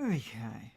Okay.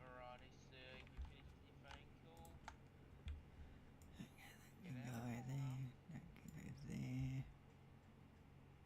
Alrighty, sir, you finished with your phone call? Can Get go out or there. That can go there. You didn't have to do that on us,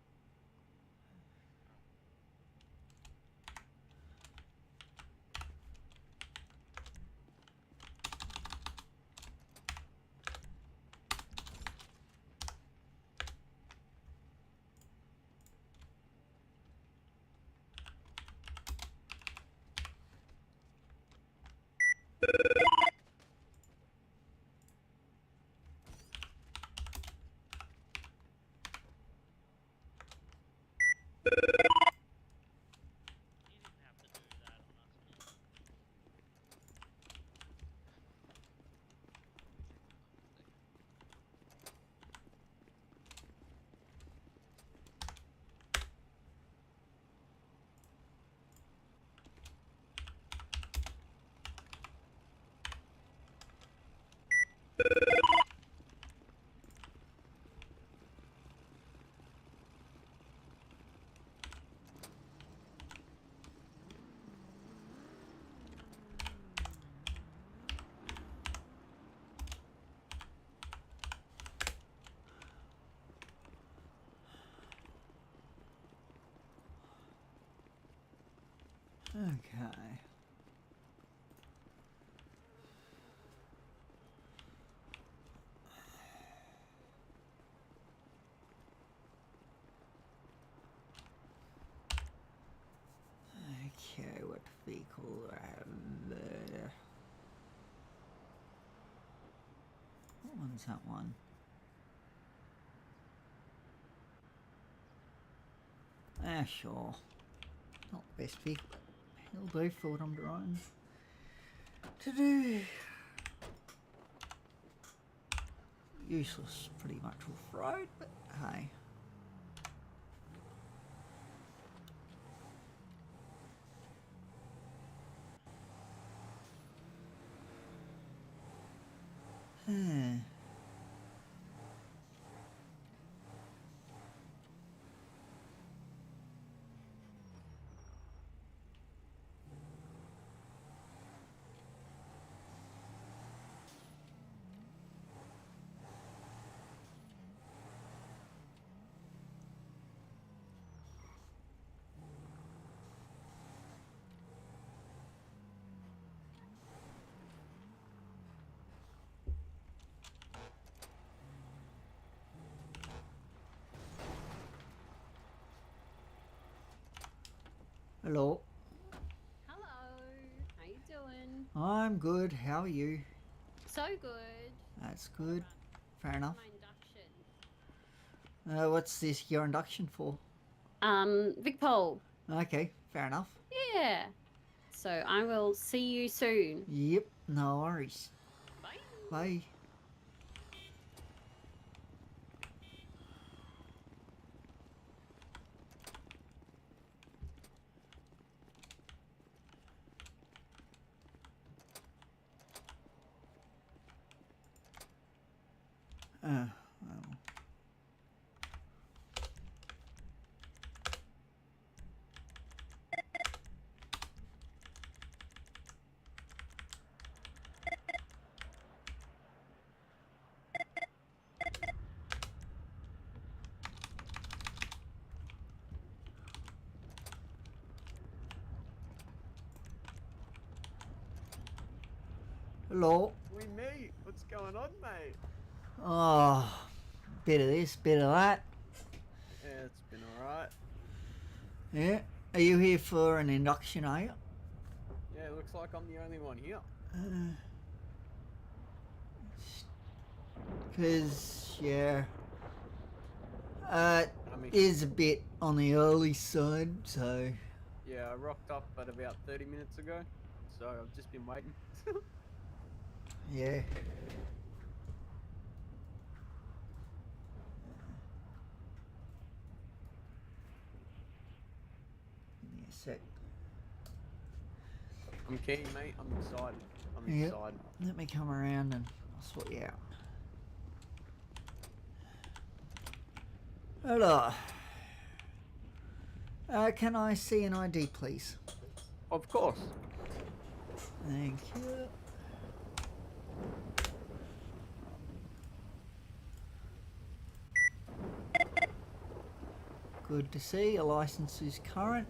man. Okay. Okay, what vehicle do I have there? What one's that one? Ah, sure. Not the best vehicle, but it'll do for what I'm trying to do. Useless pretty much off-road, but hey. Hello. Hello, how you doing? I'm good. How are you? So good. That's All good. right, Fair enough. my induction. What's this your induction for? Vic Pole. Okay, fair enough. Yeah. So I will see you soon. Yep, no worries. Bye. Bye. Well. Hello. We meet. What's going on, mate? Oh, bit of this, bit of that. Yeah, it's been alright. Yeah. Are you here for an induction, are you? Yeah, it looks like I'm the only one here. Because, yeah. Uh, I mean, is a bit on the early side, so yeah, I rocked up at about 30 minutes ago, so I've just been waiting. yeah. Give me a sec. I'm keen, mate. I'm excited. I'm Yep. excited. Let me come around and I'll sort you out. Hello. Can I see an ID, please? Of course. Thank you. Good to see. Your license is current.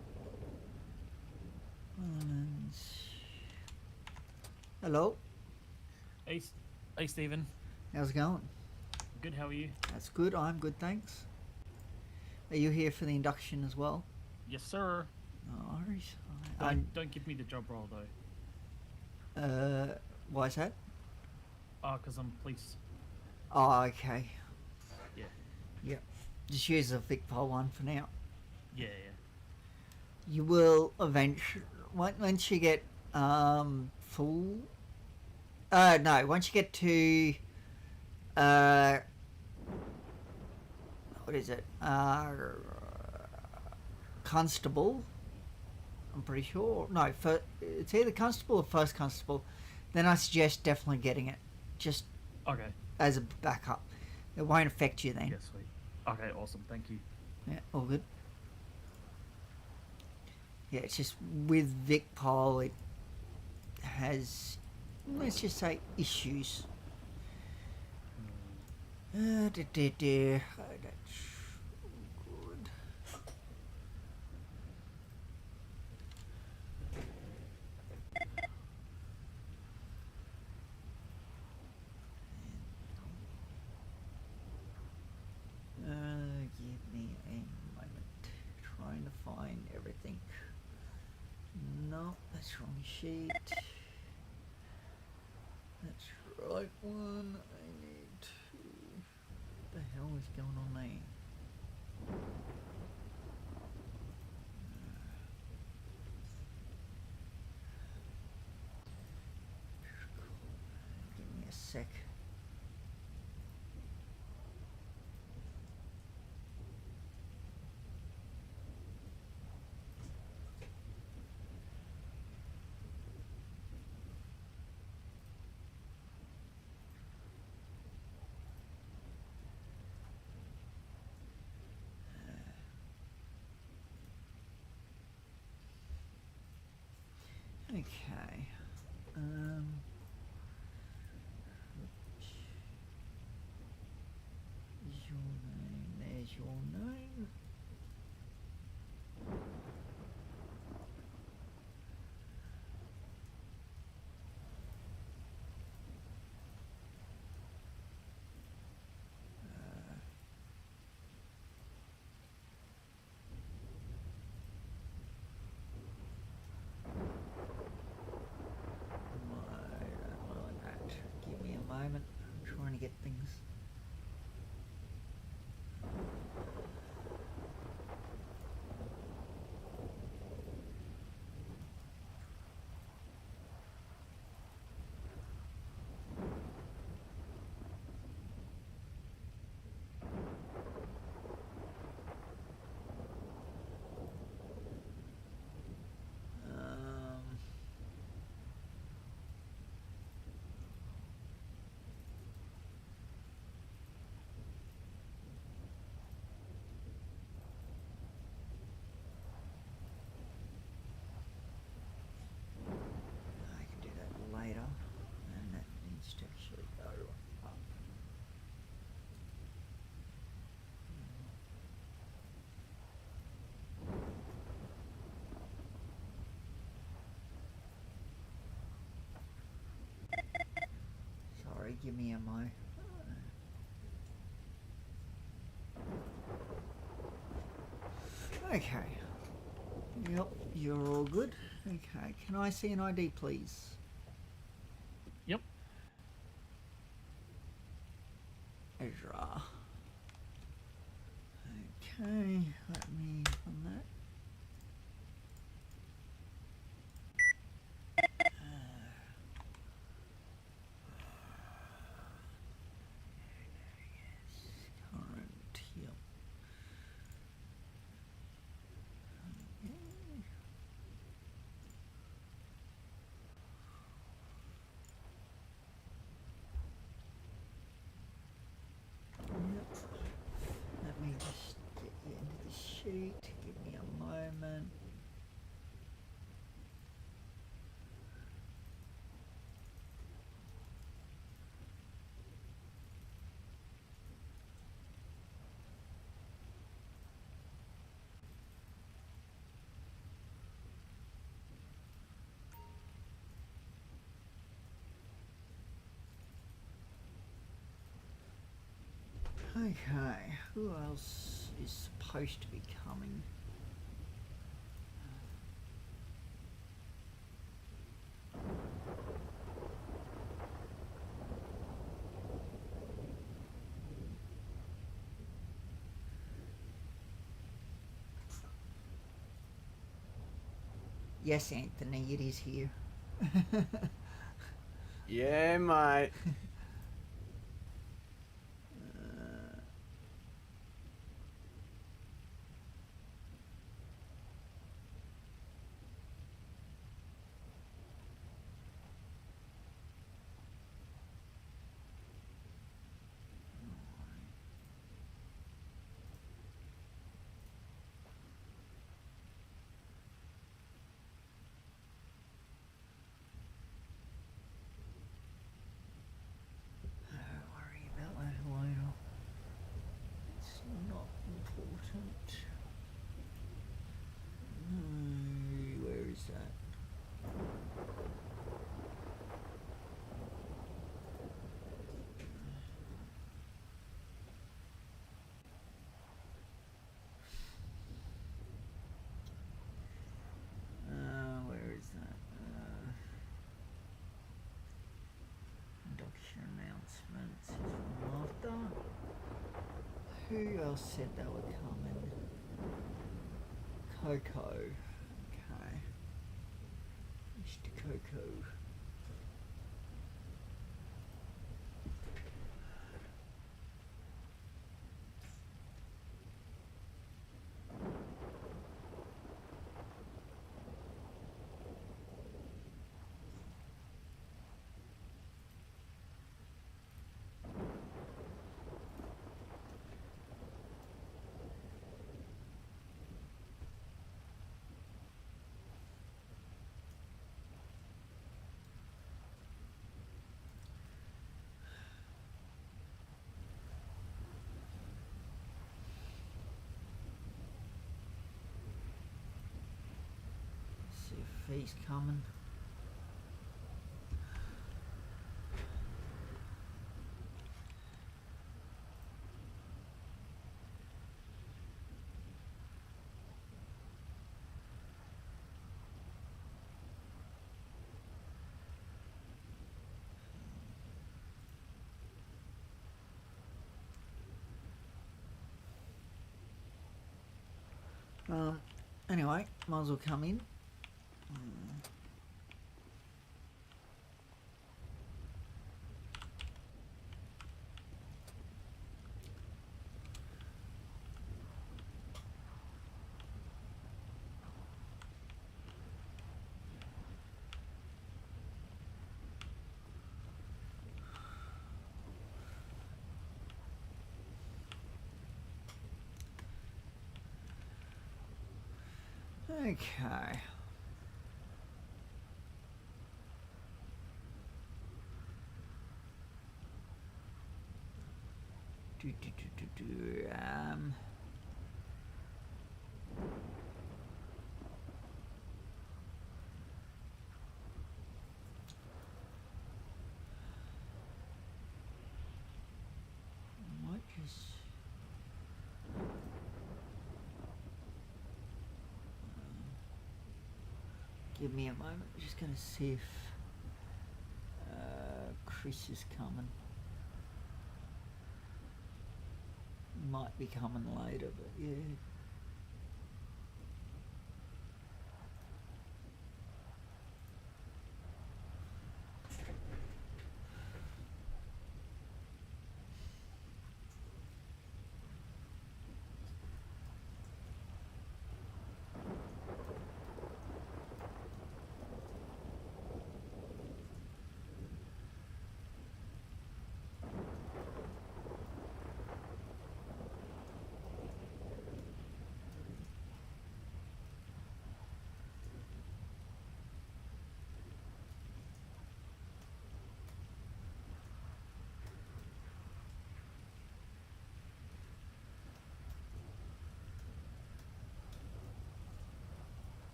Hello. Hey, Stephen. How's it going? Good, how are you? That's good. I'm good, thanks. Are you here for the induction as well? Yes, sir. No worries. Don't give me the job role, though. Why is that? Because I'm police. Oh, okay. Yeah. Yep. Just use the Vicpol one for now. Yeah. You will eventually, once you get full. No, once you get to what is it? Constable. I'm pretty sure. No, it's either constable or first constable. Then I suggest definitely getting it, just Okay. as a backup. It won't affect you then. Yeah, sweet. Okay, awesome. Thank you. Yeah, all good. Yeah, it's just with Vicpol, it has, let's just say, issues. Oh, that's good. Give me a moment. Trying to find everything. No, that's wrong sheet. That's right one. I need to. What the hell is going on there? Give me a sec. Okay. Is your name? There's your name. Give me a moment. I'm trying to get things. I can do that later, and that needs to actually go up. Sorry, give me a mo. Okay. Yep, you're all good. Okay, can I see an ID, please? Yep. Ezra. Okay, let me run that. Current, yep. Yep. Let me just get you into the sheet. Give me a moment. Okay, who else is supposed to be coming? Yes, Anthony, it is here. Yeah, mate. Don't worry about that later. It's not important. Where is that? Where is that? Induction announcements is from after. Who else said they were coming? Coco. Okay. Mr. Coco. See if he's coming. Anyway, might as well come in. Okay. Do. Might just. Give me a moment. I'm just going to see if Chris is coming. Might be coming later, but yeah.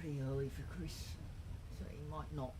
Pretty early for Chris, so he might not.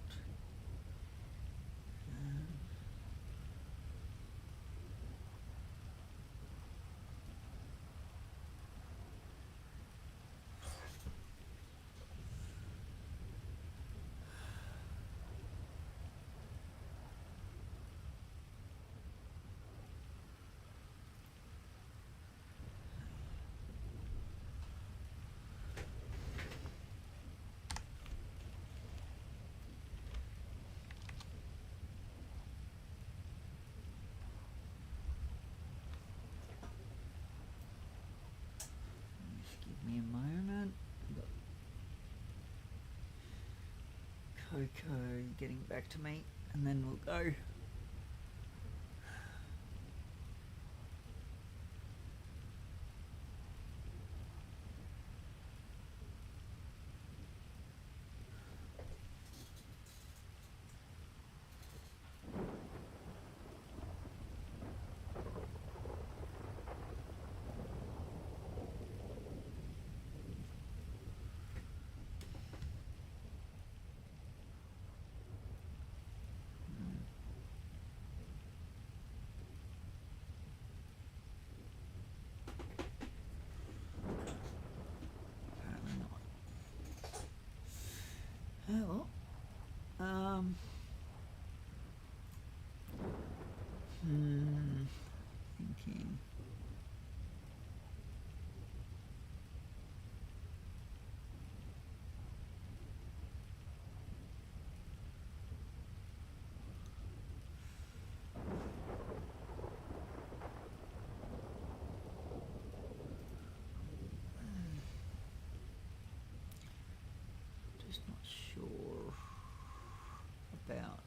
Just give me a moment. Got Coco getting back to me, and then we'll go. Apparently not. Oh well. Thinking. Just not sure about.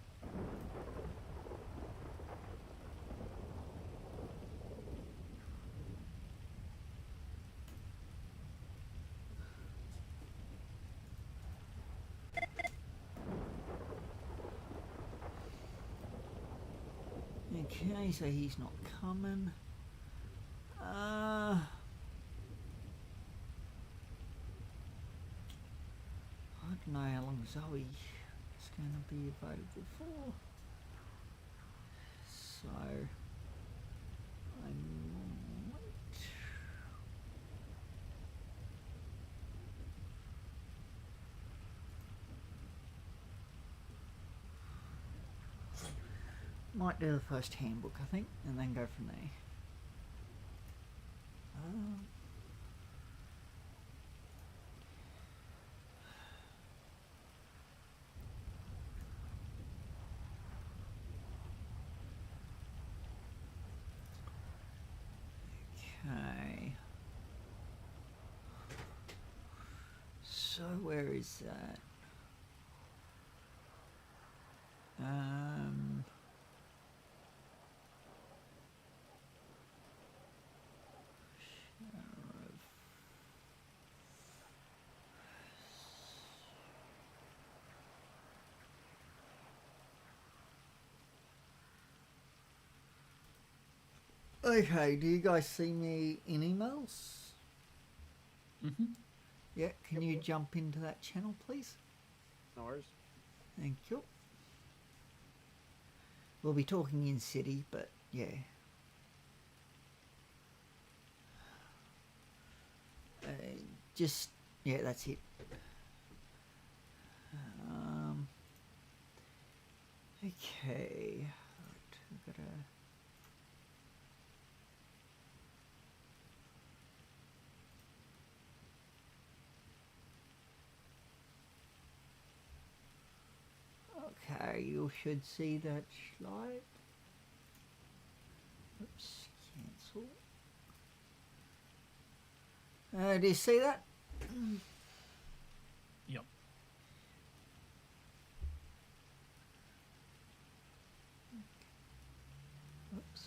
Okay, so he's not coming. I don't know how long Zoe is going to be available for. So I might do the first handbook, I think, and then go from there. Okay. So where is that? Okay, do you guys see me in emails? Mm-hmm. Yeah, can you jump into that channel, please? No worries. Thank you. We'll be talking in city, but yeah. Just, yeah, that's it. Okay. Right, we've got Okay, you should see that slide. Oops, cancel. Do you see that? Yep. Oops.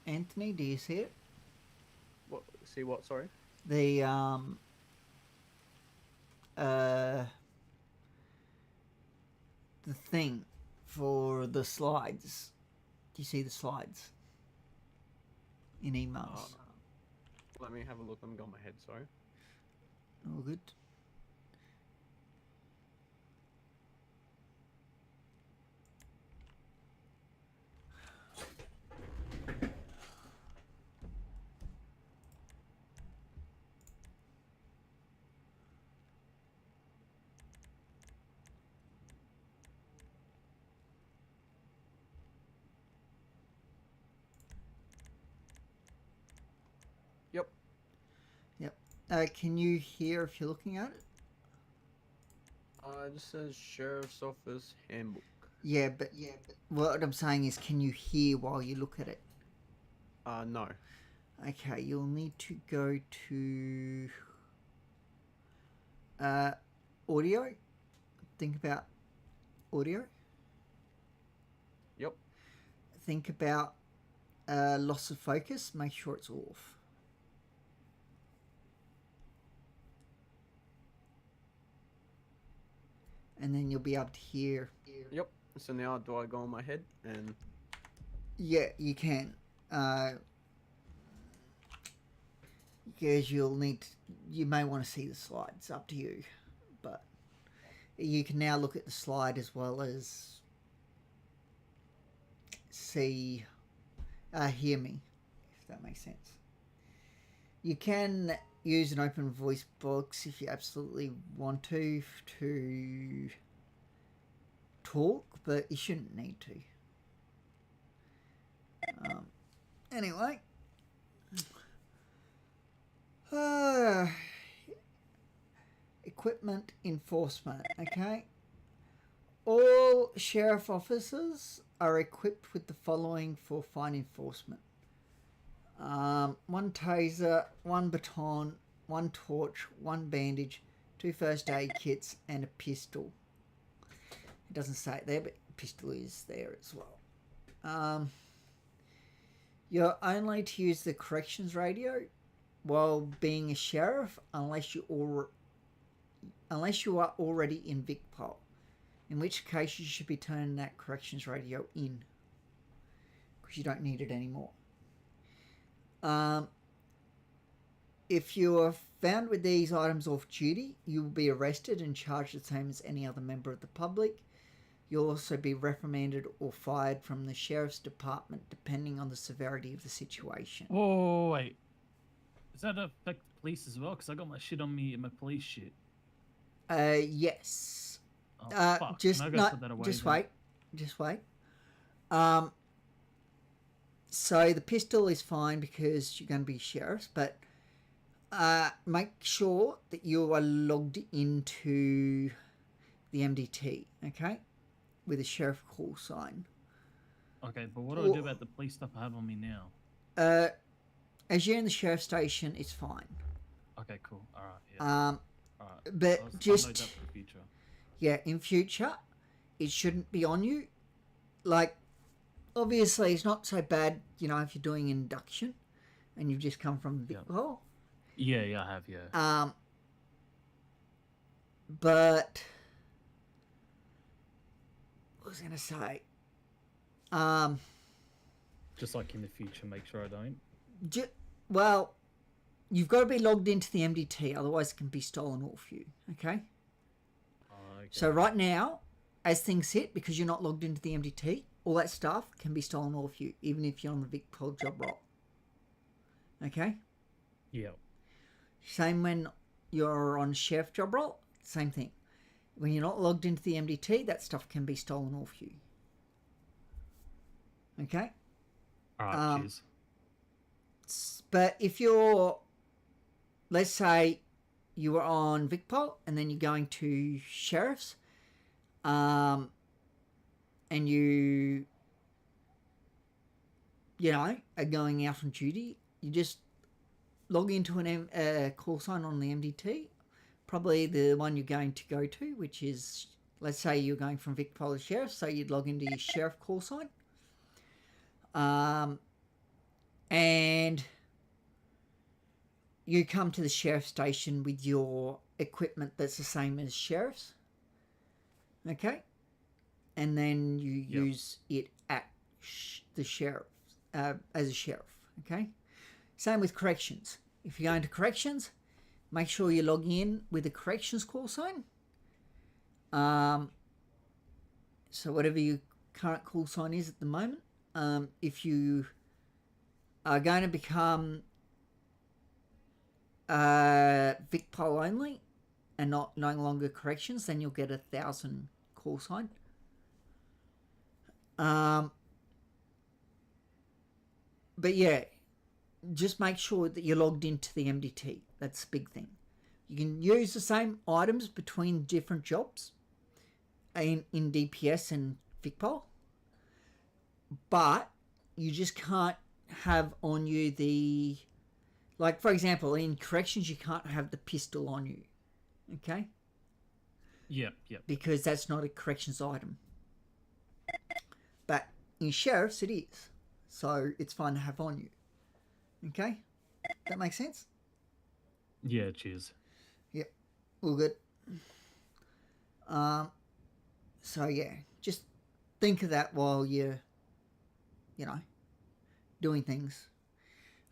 Anthony, do you see it? What? See what? Sorry. The the thing for the slides. Do you see the slides in emails? Let me have a look. Let me go on my head. Sorry. All good. Yep. Yep. Can you hear if you're looking at it? It just says Sheriff's Office Handbook. Yeah, but what I'm saying is, can you hear while you look at it? No. Okay, you'll need to go to audio. Think about audio. Yep. Think about loss of focus. Make sure it's off. And then you'll be able to hear. Yep. So now do I go on my head and? Yeah, you can. Because you'll need. You may want to see the slides. Up to you, but you can now look at the slide as well as see, hear me, if that makes sense. You can use an open voice box if you absolutely want to talk, but you shouldn't need to. Anyway. Equipment enforcement, okay? All sheriff officers are equipped with the following for fine enforcement. 1 taser, 1 baton, 1 torch, 1 bandage, 2 first aid kits, and a pistol. It doesn't say it there, but pistol is there as well. You're only to use the corrections radio while being a sheriff unless you are already in VicPol, in which case you should be turning that corrections radio in because you don't need it anymore. If you are found with these items off duty, you will be arrested and charged the same as any other member of the public. You'll also be reprimanded or fired from the sheriff's department depending on the severity of the situation. Whoa, wait. Does that affect the police as well? Because I got my shit on me in my police shit. Yes. Oh, fuck. Just Can I go put that away just then? wait. Just wait. So the pistol is fine because you're going to be sheriffs, but make sure that you are logged into the MDT, okay? With a sheriff call sign. Okay, but what do I do about the police stuff I have on me now? As you're in the sheriff station, it's fine. Okay, cool. All right. Yeah. All right. But I'll just note that for the future. yeah, in future, it shouldn't be on you. Like, obviously, it's not so bad, you know, if you're doing induction, and you've just come from the Yeah. Yeah, I have. Yeah. But what was I gonna say? Just like in the future, make sure I don't. Well, you've got to be logged into the MDT, otherwise it can be stolen off you. Okay. Okay. So right now, as things sit, because you're not logged into the MDT, all that stuff can be stolen off you, even if you're on the VicPol job role. Okay? Yeah. Same when you're on sheriff job role, same thing. When you're not logged into the MDT, that stuff can be stolen off you. Okay? All right. Cheers. But if you're, let's say you were on Vicpol and then you're going to sheriffs, and you know, are going out on duty, you just log into a call sign on the MDT, probably the one you're going to go to, which is, let's say you're going from Vicpol to sheriff, so you'd log into your sheriff call sign. And you come to the sheriff station with your equipment that's the same as sheriff's. Okay? And then you use it at the sheriff, as a sheriff. Okay? Same with corrections. If you're going to corrections, make sure you log in with a corrections call sign. So whatever your current call sign is at the moment, if you are going to become Vicpol only and no longer corrections, then you'll get 1,000 call sign. But yeah, just make sure that you're logged into the MDT. That's a big thing. You can use the same items between different jobs in DPS and Vicpol, but you just can't have on you the, like, for example, in corrections, you can't have the pistol on you, okay? Yep. Because that's not a corrections item. But in sheriffs, it is. So it's fine to have on you. Okay? That makes sense? Yeah, cheers. Yep. All good. So yeah, just think of that while you're, doing things.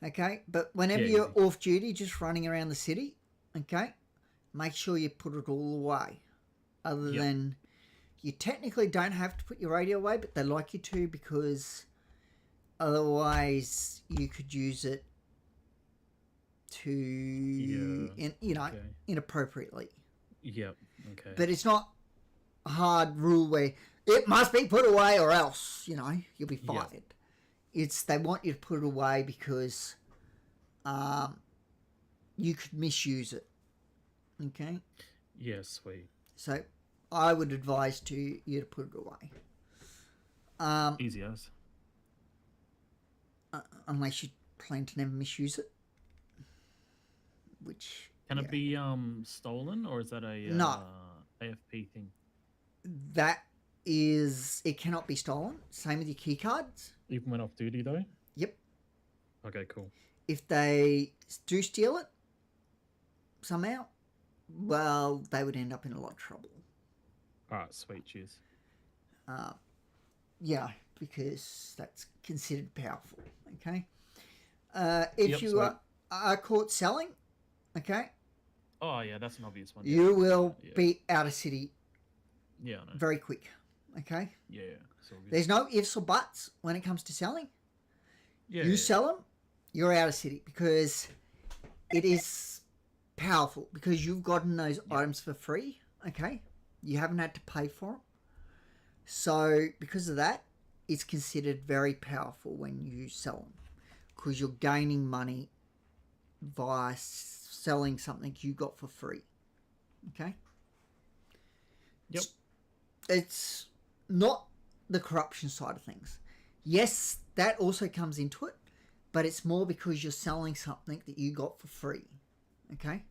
Okay? But whenever you're off duty, just running around the city, okay, make sure you put it all away. Other than, you technically don't have to put your radio away, but they like you to, because otherwise you could use it to, inappropriately. Yep. Okay. But it's not a hard rule where it must be put away or else, you'll be fired. Yep. It's, they want you to put it away because you could misuse it. Okay? Yeah, sweet. So I would advise you to put it away. Easy as. Unless you plan to never misuse it. Which... Can it be stolen, or is that a No. AFP thing? That is... It cannot be stolen. Same with your key cards. Even when off duty, though? Yep. Okay, cool. If they do steal it, somehow, well, they would end up in a lot of trouble. Alright, sweet, cheers. Yeah, because that's considered powerful, okay? If you are caught selling, okay, Oh, yeah, that's an obvious one. you will be out of city Yeah, I know. very quick, okay? Yeah, it's all good. There's no ifs or buts when it comes to selling. Yeah, Sell them, you're out of city, because it is powerful, because you've gotten those items for free, okay? You haven't had to pay for them. So, because of that, it's considered very powerful when you sell them, because you're gaining money via selling something you got for free, okay? Yep. It's not the corruption side of things. Yes, that also comes into it, but it's more because you're selling something that you got for free, okay?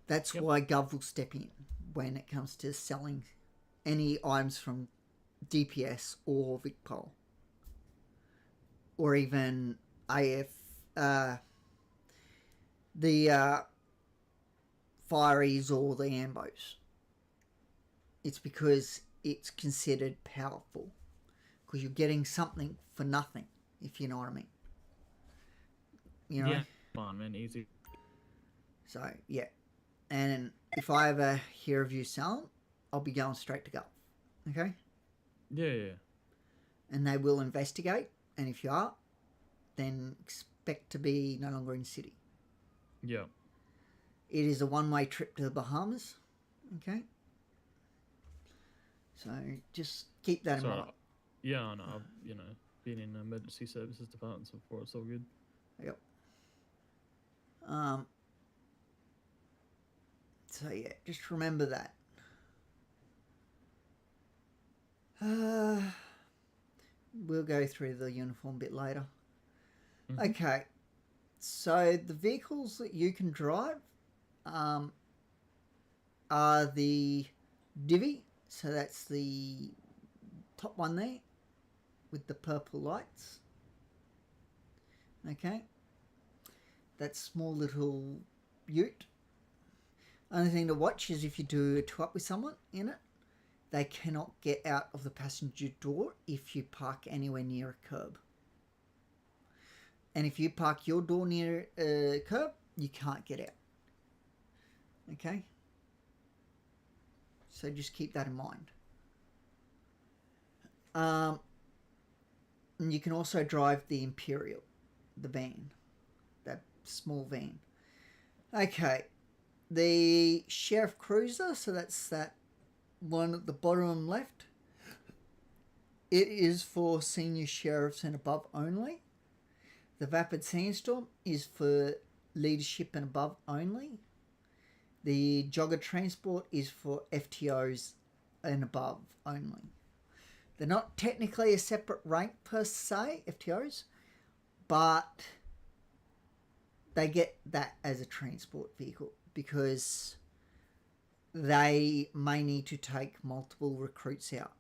That's why Gov will step in when it comes to selling any items from DPS or Vicpol, or even AF, the Fireys or the Ambos. It's because it's considered powerful, because you're getting something for nothing, if you know what I mean. You know? Yeah, fine, man, easy. So, yeah. And if I ever hear of you selling, I'll be going straight to Gov. Okay? Yeah. And they will investigate. And if you are, then expect to be no longer in city. Yeah. It is a one-way trip to the Bahamas. Okay. So just keep that in Sorry. mind. Yeah, I know. I've, been in emergency services departments before. It's all good. Yep. So yeah, just remember that. We'll go through the uniform bit later. Mhm. Okay. So the vehicles that you can drive are the Divvy. So that's the top one there with the purple lights. Okay. That small little ute. Only thing to watch is if you do a two up with someone in it, they cannot get out of the passenger door if you park anywhere near a curb. And if you park your door near a curb, you can't get out. Okay? So just keep that in mind. And you can also drive the Imperial, the van, that small van. Okay. The Sheriff Cruiser, so that's that one at the bottom left. It is for senior sheriffs and above only. The Vapid Sandstorm is for leadership and above only. The Jogger Transport is for FTOs and above only. They're not technically a separate rank per se, FTOs, but they get that as a transport vehicle because they may need to take multiple recruits out.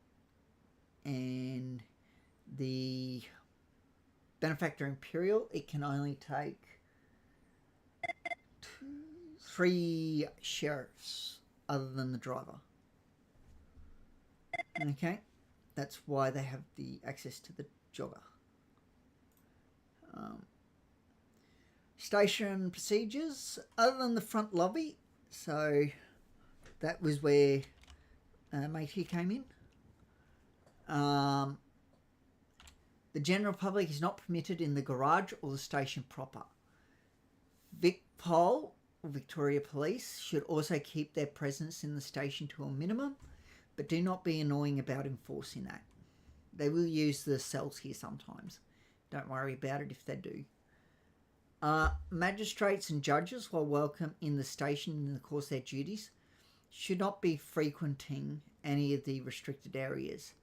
And the Benefactor Imperial, it can only take 3 sheriffs other than the driver. Okay, that's why they have the access to the jogger. Station procedures, other than the front lobby, so that was where mate here came in. The general public is not permitted in the garage or the station proper. VicPol, or Victoria Police, should also keep their presence in the station to a minimum, but do not be annoying about enforcing that. They will use the cells here sometimes. Don't worry about it if they do. Magistrates and judges, while welcome in the station in the course of their duties, should not be frequenting any of the restricted areas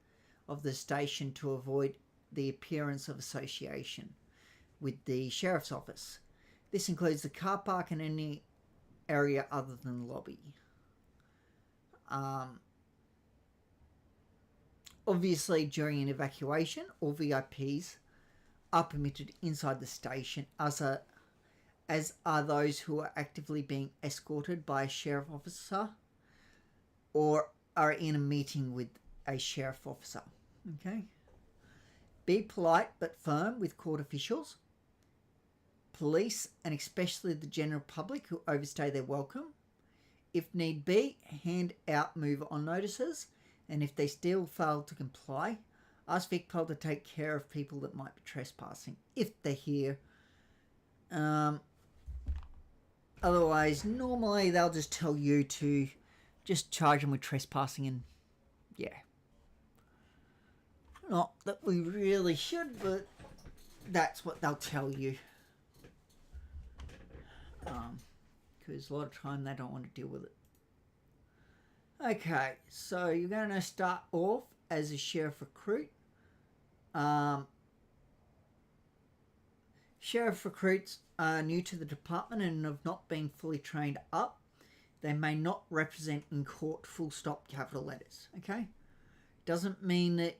of the station to avoid the appearance of association with the Sheriff's Office. This includes the car park and any area other than the lobby. Obviously, during an evacuation, all VIPs are permitted inside the station, as are those who are actively being escorted by a sheriff officer or are in a meeting with a sheriff officer. Okay? Be polite but firm with court officials, police, and especially the general public who overstay their welcome. If need be, hand out move on notices, and if they still fail to comply, ask VicPol to take care of people that might be trespassing, if they're here. Otherwise, normally they'll just tell you to just charge them with trespassing, and yeah. Not that we really should, but that's what they'll tell you. Because a lot of time they don't want to deal with it. Okay, so you're going to start off as a sheriff recruit. Sheriff recruits are new to the department and have not been fully trained up. They may not represent in court, full stop, capital letters. Okay? Doesn't mean that,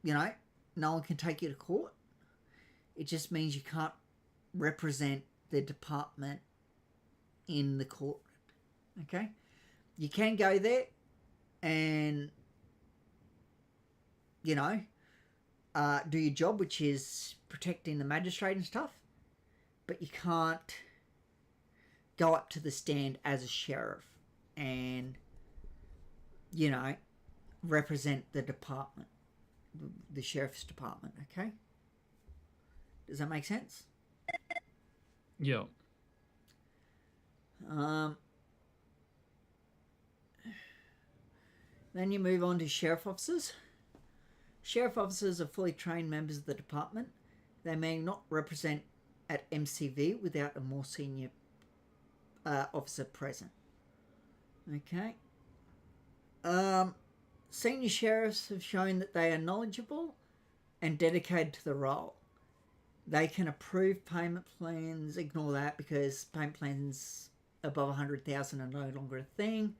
no one can take you to court. It just means you can't represent the department in the court. Okay? You can go there and, do your job, which is protecting the magistrate and stuff, but you can't go up to the stand as a sheriff and, represent the department, the sheriff's department, okay? Does that make sense? Yeah. Then you move on to sheriff officers. Sheriff officers are fully trained members of the department. They may not represent at MCV without a more senior officer present. Okay. Senior sheriffs have shown that they are knowledgeable and dedicated to the role. They can approve payment plans. Ignore that because payment plans above 100,000 are no longer a thing.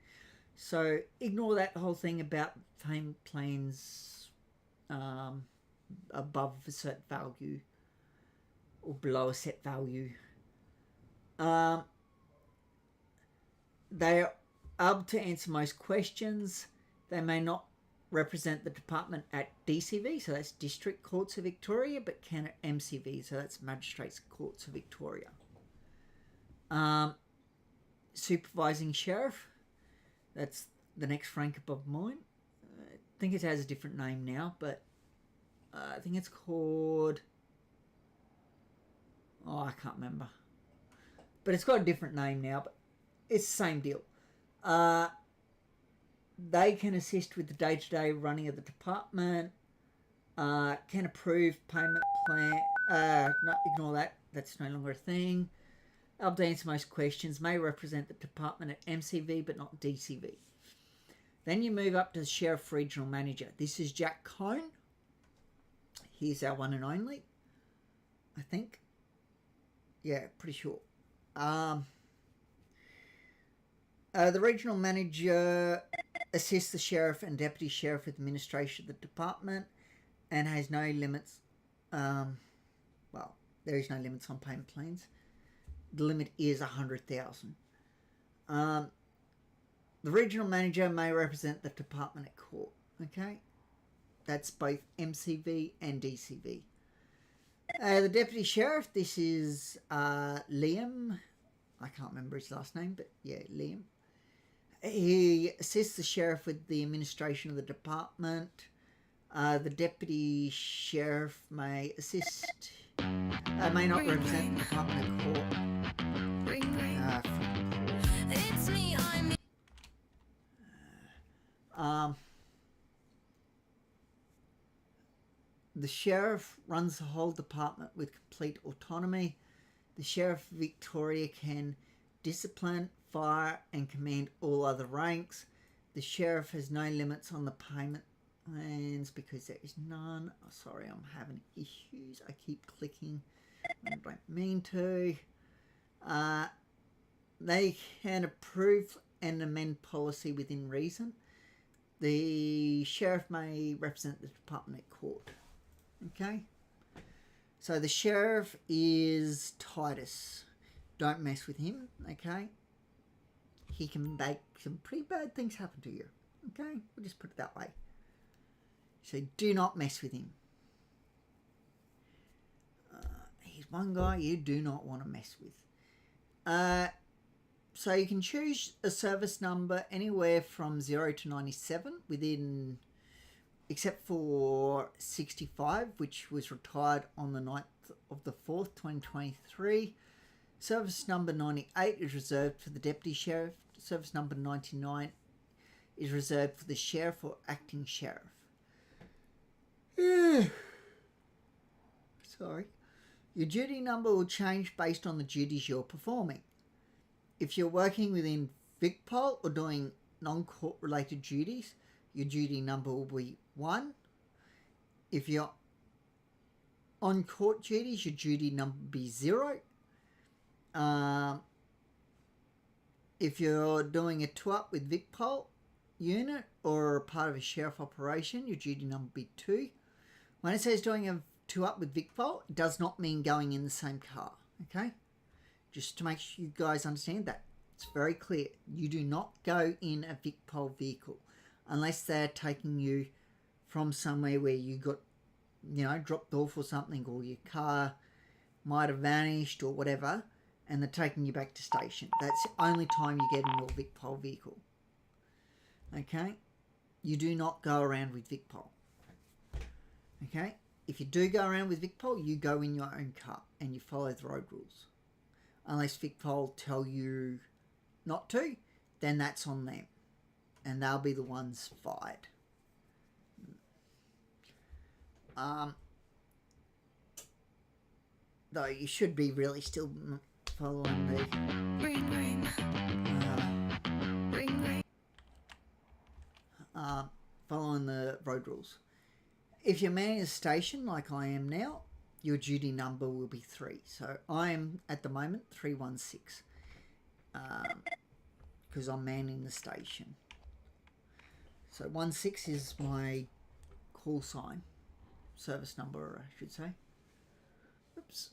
So ignore that whole thing about payment plans above a certain value or below a set value. They are able to answer most questions. They may not represent the department at DCV, so that's District Courts of Victoria, but can at MCV, so that's Magistrates Courts of Victoria. Supervising Sheriff, that's the next rank above mine. I think it has a different name now, but I think it's called... Oh, I can't remember. But it's got a different name now, but it's the same deal. They can assist with the day-to-day running of the department, can approve payment plan, no, ignore that, that's no longer a thing. Able to answer most questions, may represent the department at MCV but not DCV. Then you move up to the Sheriff Regional Manager. This is Jack Cone. He's our one and only, I think. Yeah, pretty sure. The Regional Manager assists the Sheriff and Deputy Sheriff with administration of the department and has no limits. Well, there is no limits on payment plans. The limit is 100,000. The Regional Manager may represent the department at court. Okay? That's both MCV and DCV. The Deputy Sheriff, this is Liam. I can't remember his last name, but yeah, Liam. He assists the Sheriff with the administration of the department. The Deputy Sheriff may assist, may not represent the department at court. It's me, the Sheriff runs the whole department with complete autonomy. The Sheriff of Victoria can discipline, fire and command all other ranks. The Sheriff has no limits on the payment plans because there is none. Oh, sorry, I'm having issues. I keep clicking when I don't mean to. They can approve and amend policy within reason. The Sheriff may represent the department at court. Okay? So the Sheriff is Titus. Don't mess with him, okay? He can make some pretty bad things happen to you. Okay? We'll just put it that way. So do not mess with him. He's one guy you do not want to mess with. So you can choose a service number anywhere from 0 to 97 within, except for 65, which was retired on the 9th of the 4th, 2023. Service number 98 is reserved for the Deputy Sheriff. Service number 99 is reserved for the Sheriff or Acting Sheriff. Sorry. Your duty number will change based on the duties you're performing. If you're working within VicPol or doing non-court related duties, your duty number will be 1. If you're on court duties, your duty number will be 0. If you're doing a 2-up with VicPol unit or a part of a sheriff operation, your duty number will be 2. When it says doing a 2-up with VicPol, it does not mean going in the same car, okay? Just to make sure you guys understand that. It's very clear. You do not go in a VicPol vehicle unless they're taking you from somewhere where you got, dropped off or something, or your car might have vanished or whatever, and they're taking you back to station. That's the only time you get in your VicPol vehicle. Okay? You do not go around with VicPol. Okay? If you do go around with VicPol, you go in your own car and you follow the road rules. unless VicPol tell you not to, then that's on them. And they'll be the ones fired. Though you should be really still following the following the road rules. If you're manning a station like I am now, your duty number will be 3. So I am at the moment 316 because I'm manning the station. So 16 is my call sign, service number, I should say. Oops.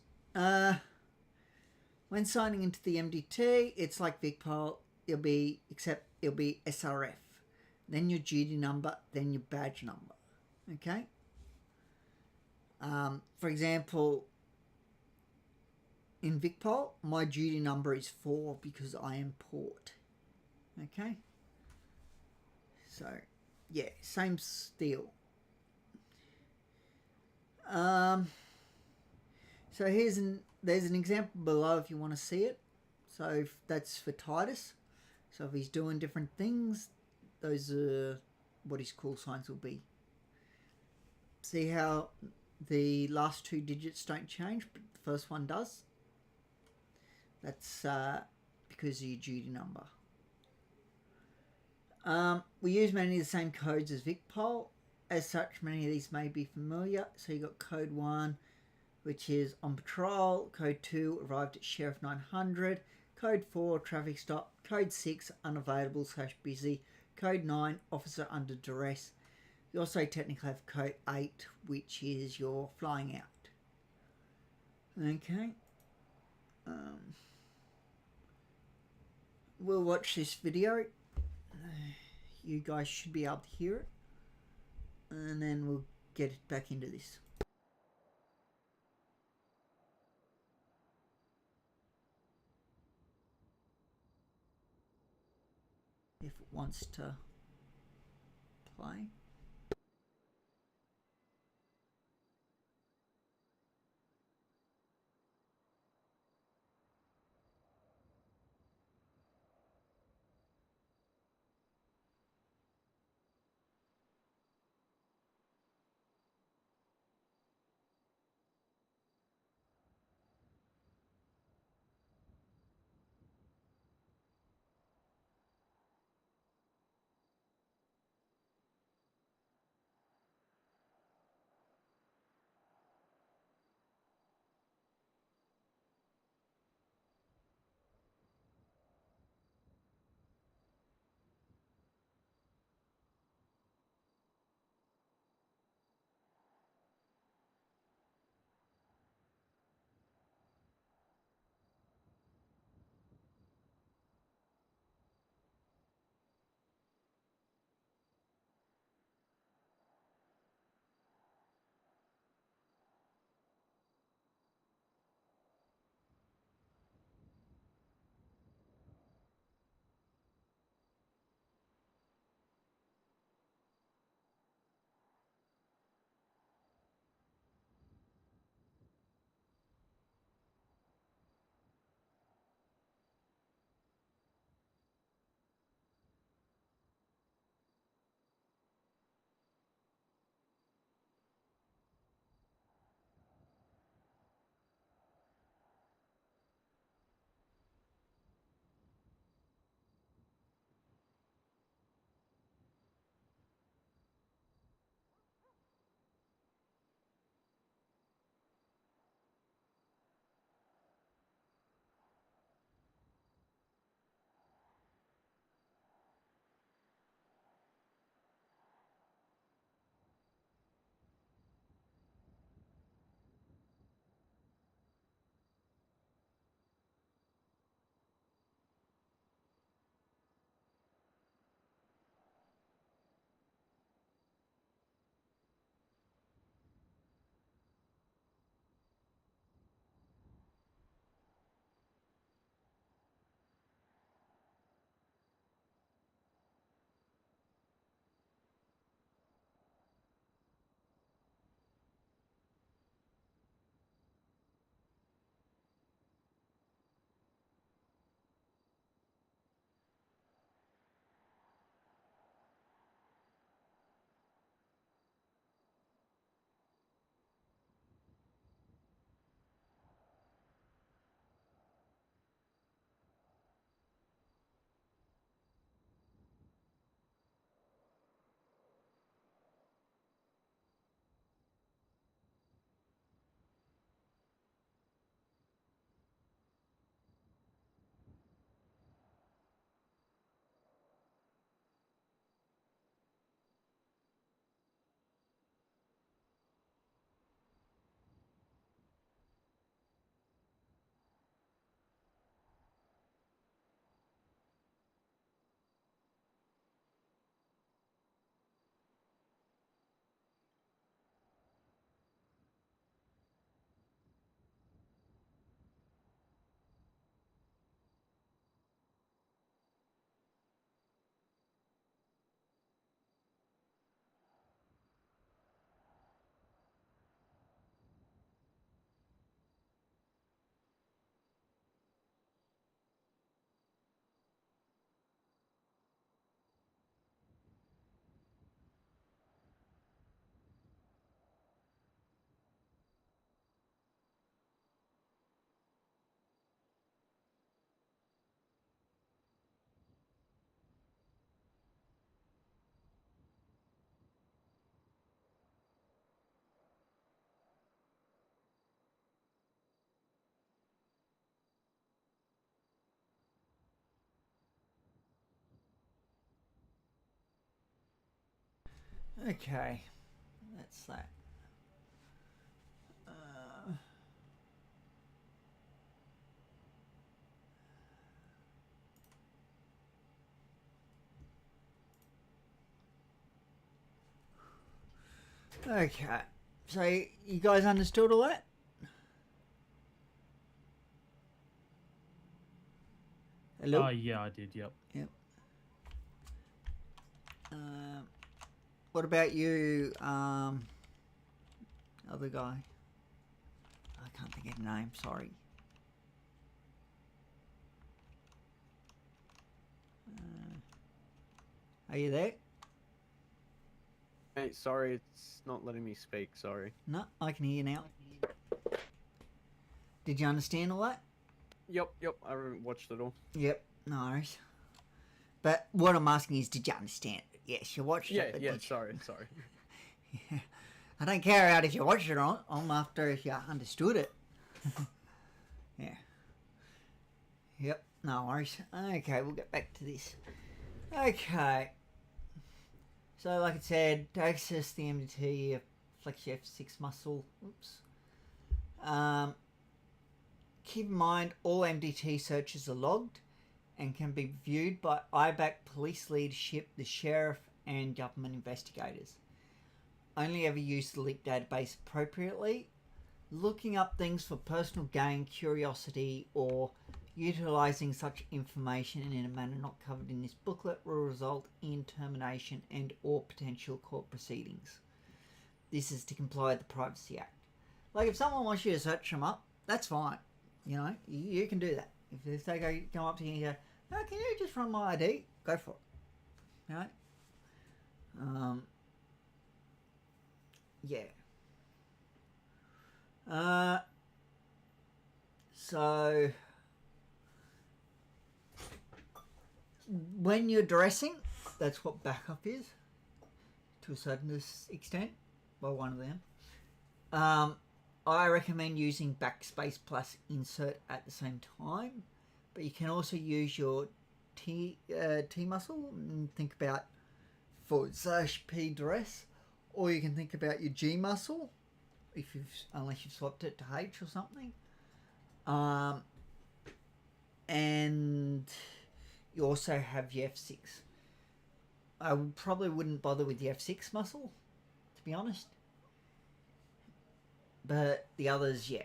When signing into the MDT, it's like VicPol. Except it'll be SRF, then your duty number, then your badge number. Okay. For example, in VicPol, my duty number is 4 because I am port. Okay. So, yeah, same deal. So there's an example below if you want to see it. So that's for Titus. So if he's doing different things, those are what his call signs will be. See how the last 2 digits don't change, but the first one does? That's because of your duty number. We use many of the same codes as VicPol. As such, many of these may be familiar. So you got code 1, which is on patrol. Code 2, arrived at Sheriff 900. Code 4, traffic stop. Code 6, unavailable / busy. Code 9, officer under duress. You also technically have code 8, which is your flying out. Okay. We'll watch this video. You guys should be able to hear it. And then we'll get back into this. If it wants to play. Okay, that's that. Okay, so you guys understood all that? Hello? Oh, yeah, I did, yep. Yep. What about you, other guy? I can't think of his name, sorry. Are you there? Hey, sorry, it's not letting me speak. Sorry. No, I can hear you now. Did you understand all that? Yep. I haven't watched it all. Yep, no worries. But what I'm asking is, did you understand it? Yes, you watched it. But Yeah. did you- Sorry. Yeah. I don't care out if you watched it or not. I'm after if you understood it. Yeah. Yep, no worries. Okay, we'll get back to this. Okay. So, like I said, to access the MDT, flex your F6 muscle. Oops. Keep in mind, all MDT searches are logged and can be viewed by IBAC police leadership, the sheriff, and government investigators. Only ever use the LEAP database appropriately. Looking up things for personal gain, curiosity, or utilising such information in a manner not covered in this booklet will result in termination and or potential court proceedings. This is to comply with the Privacy Act. Like, if someone wants you to search them up, that's fine. You know, you can do that. If they come up to you and go, oh, can you just run my ID? Go for it. Right? Yeah. So when you're dressing, that's what backup is, to a certain extent, by one of them. I recommend using backspace plus insert at the same time, but you can also use your T muscle and think about /P dress, or you can think about your G muscle unless you've swapped it to H or something. And you also have your F6. I probably wouldn't bother with the F6 muscle, to be honest. But the others, yeah.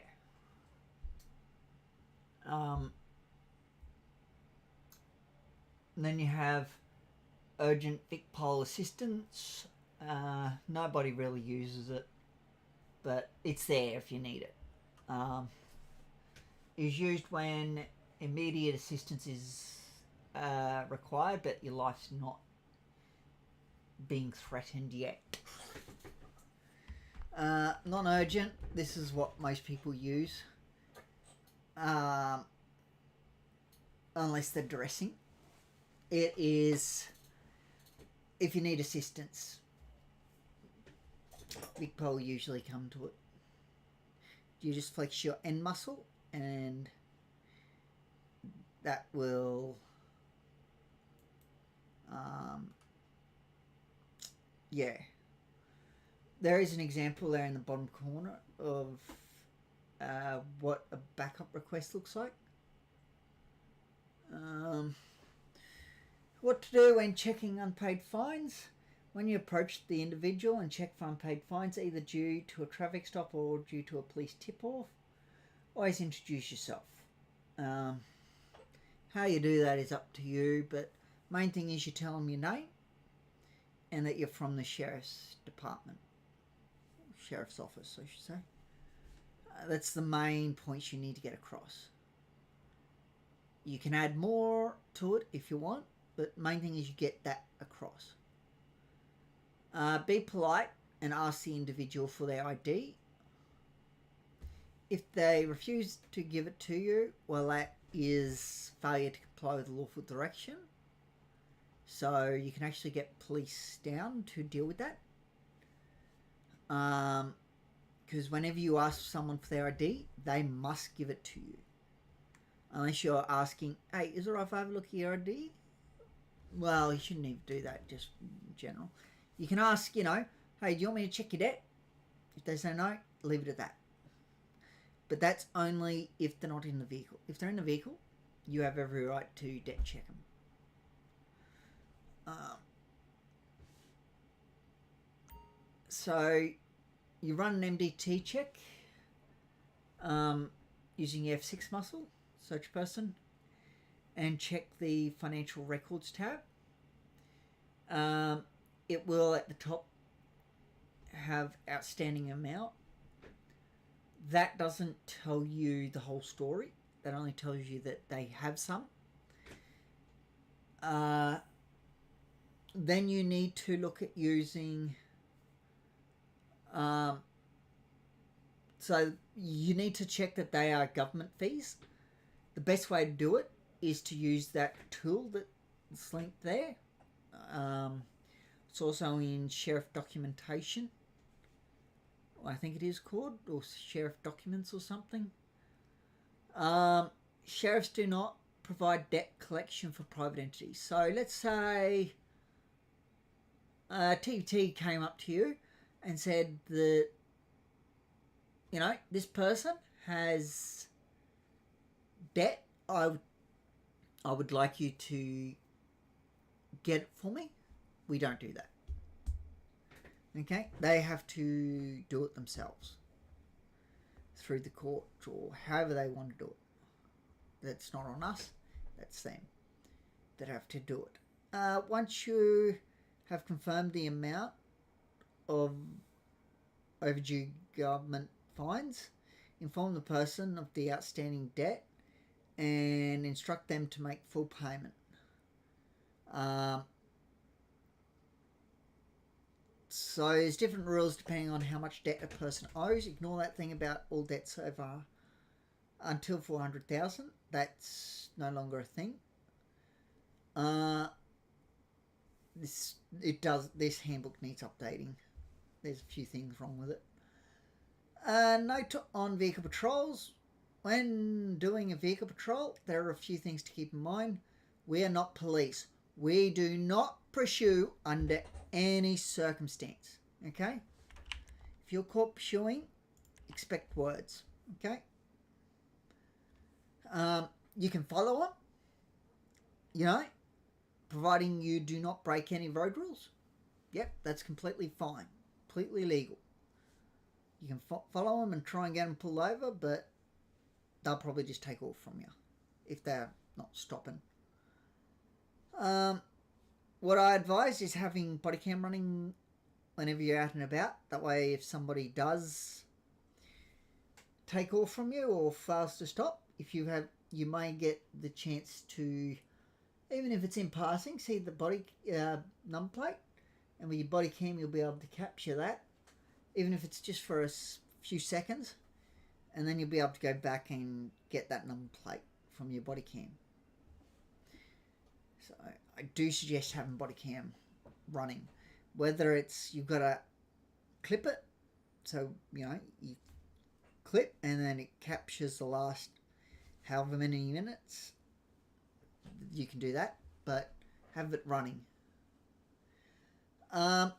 And then you have urgent Vic Pole assistance. Nobody really uses it, but it's there if you need it. Is used when immediate assistance is required, but your life's not being threatened yet. Non-urgent, this is what most people use, unless they're dressing. It is if you need assistance. Big pole usually come to it. You just flex your end muscle and that will yeah. There is an example there in the bottom corner of what a backup request looks like. What to do when checking unpaid fines? When you approach the individual and check for unpaid fines, either due to a traffic stop or due to a police tip-off, always introduce yourself. How you do that is up to you, but main thing is you tell them your name and that you're from the sheriff's department. Sheriff's office, I should say. That's the main points you need to get across. You can add more to it if you want, but main thing is you get that across. Be polite and ask the individual for their ID. If they refuse to give it to you, well, that is failure to comply with lawful direction. So you can actually get police down to deal with that. Because whenever you ask someone for their ID, they must give it to you. Unless you're asking, hey, is it right if I have a look at your ID? Well, you shouldn't even do that, just in general. You can ask, you know, hey, do you want me to check your debt? If they say no, leave it at that. But that's only if they're not in the vehicle. If they're in the vehicle, you have every right to debt check them. So you run an MDT check using your F6 muscle, search person, and check the financial records tab. It will at the top have outstanding amount. That doesn't tell you the whole story. That only tells you that they have some. Then you need to look at using... so you need to check that they are government fees. The best way to do it is to use that tool that's linked there. It's also in sheriff documentation. I think it is called, or sheriff documents or something. Sheriffs do not provide debt collection for private entities. So let's say TT came up to you and said that, you know, this person has debt. I would like you to get it for me. We don't do that. Okay? They have to do it themselves through the court or however they want to do it. That's not on us. That's them that have to do it. Once you have confirmed the amount of overdue government fines, inform the person of the outstanding debt and instruct them to make full payment. So there's different rules depending on how much debt a person owes. Ignore that thing about all debts over until 400,000. That's no longer a thing. This handbook needs updating. There's a few things wrong with it. Note on vehicle patrols. When doing a vehicle patrol, there are a few things to keep in mind. We are not police. We do not pursue under any circumstance. Okay? If you're caught pursuing, expect words. Okay? You can follow them, you know, providing you do not break any road rules. Yep, that's completely fine. Completely legal. You can follow them and try and get them pulled over, but they'll probably just take off from you if they're not stopping. What I advise is having body cam running whenever you're out and about. That way, if somebody does take off from you or fails to stop, you may get the chance to, even if it's in passing, see the body number plate, and with your body cam you'll be able to capture that, even if it's just for a few seconds, and then you'll be able to go back and get that number plate from your body cam. So I do suggest having body cam running, whether it's you've got to clip it, so you know you clip and then it captures the last however many minutes. You can do that, but have it running. You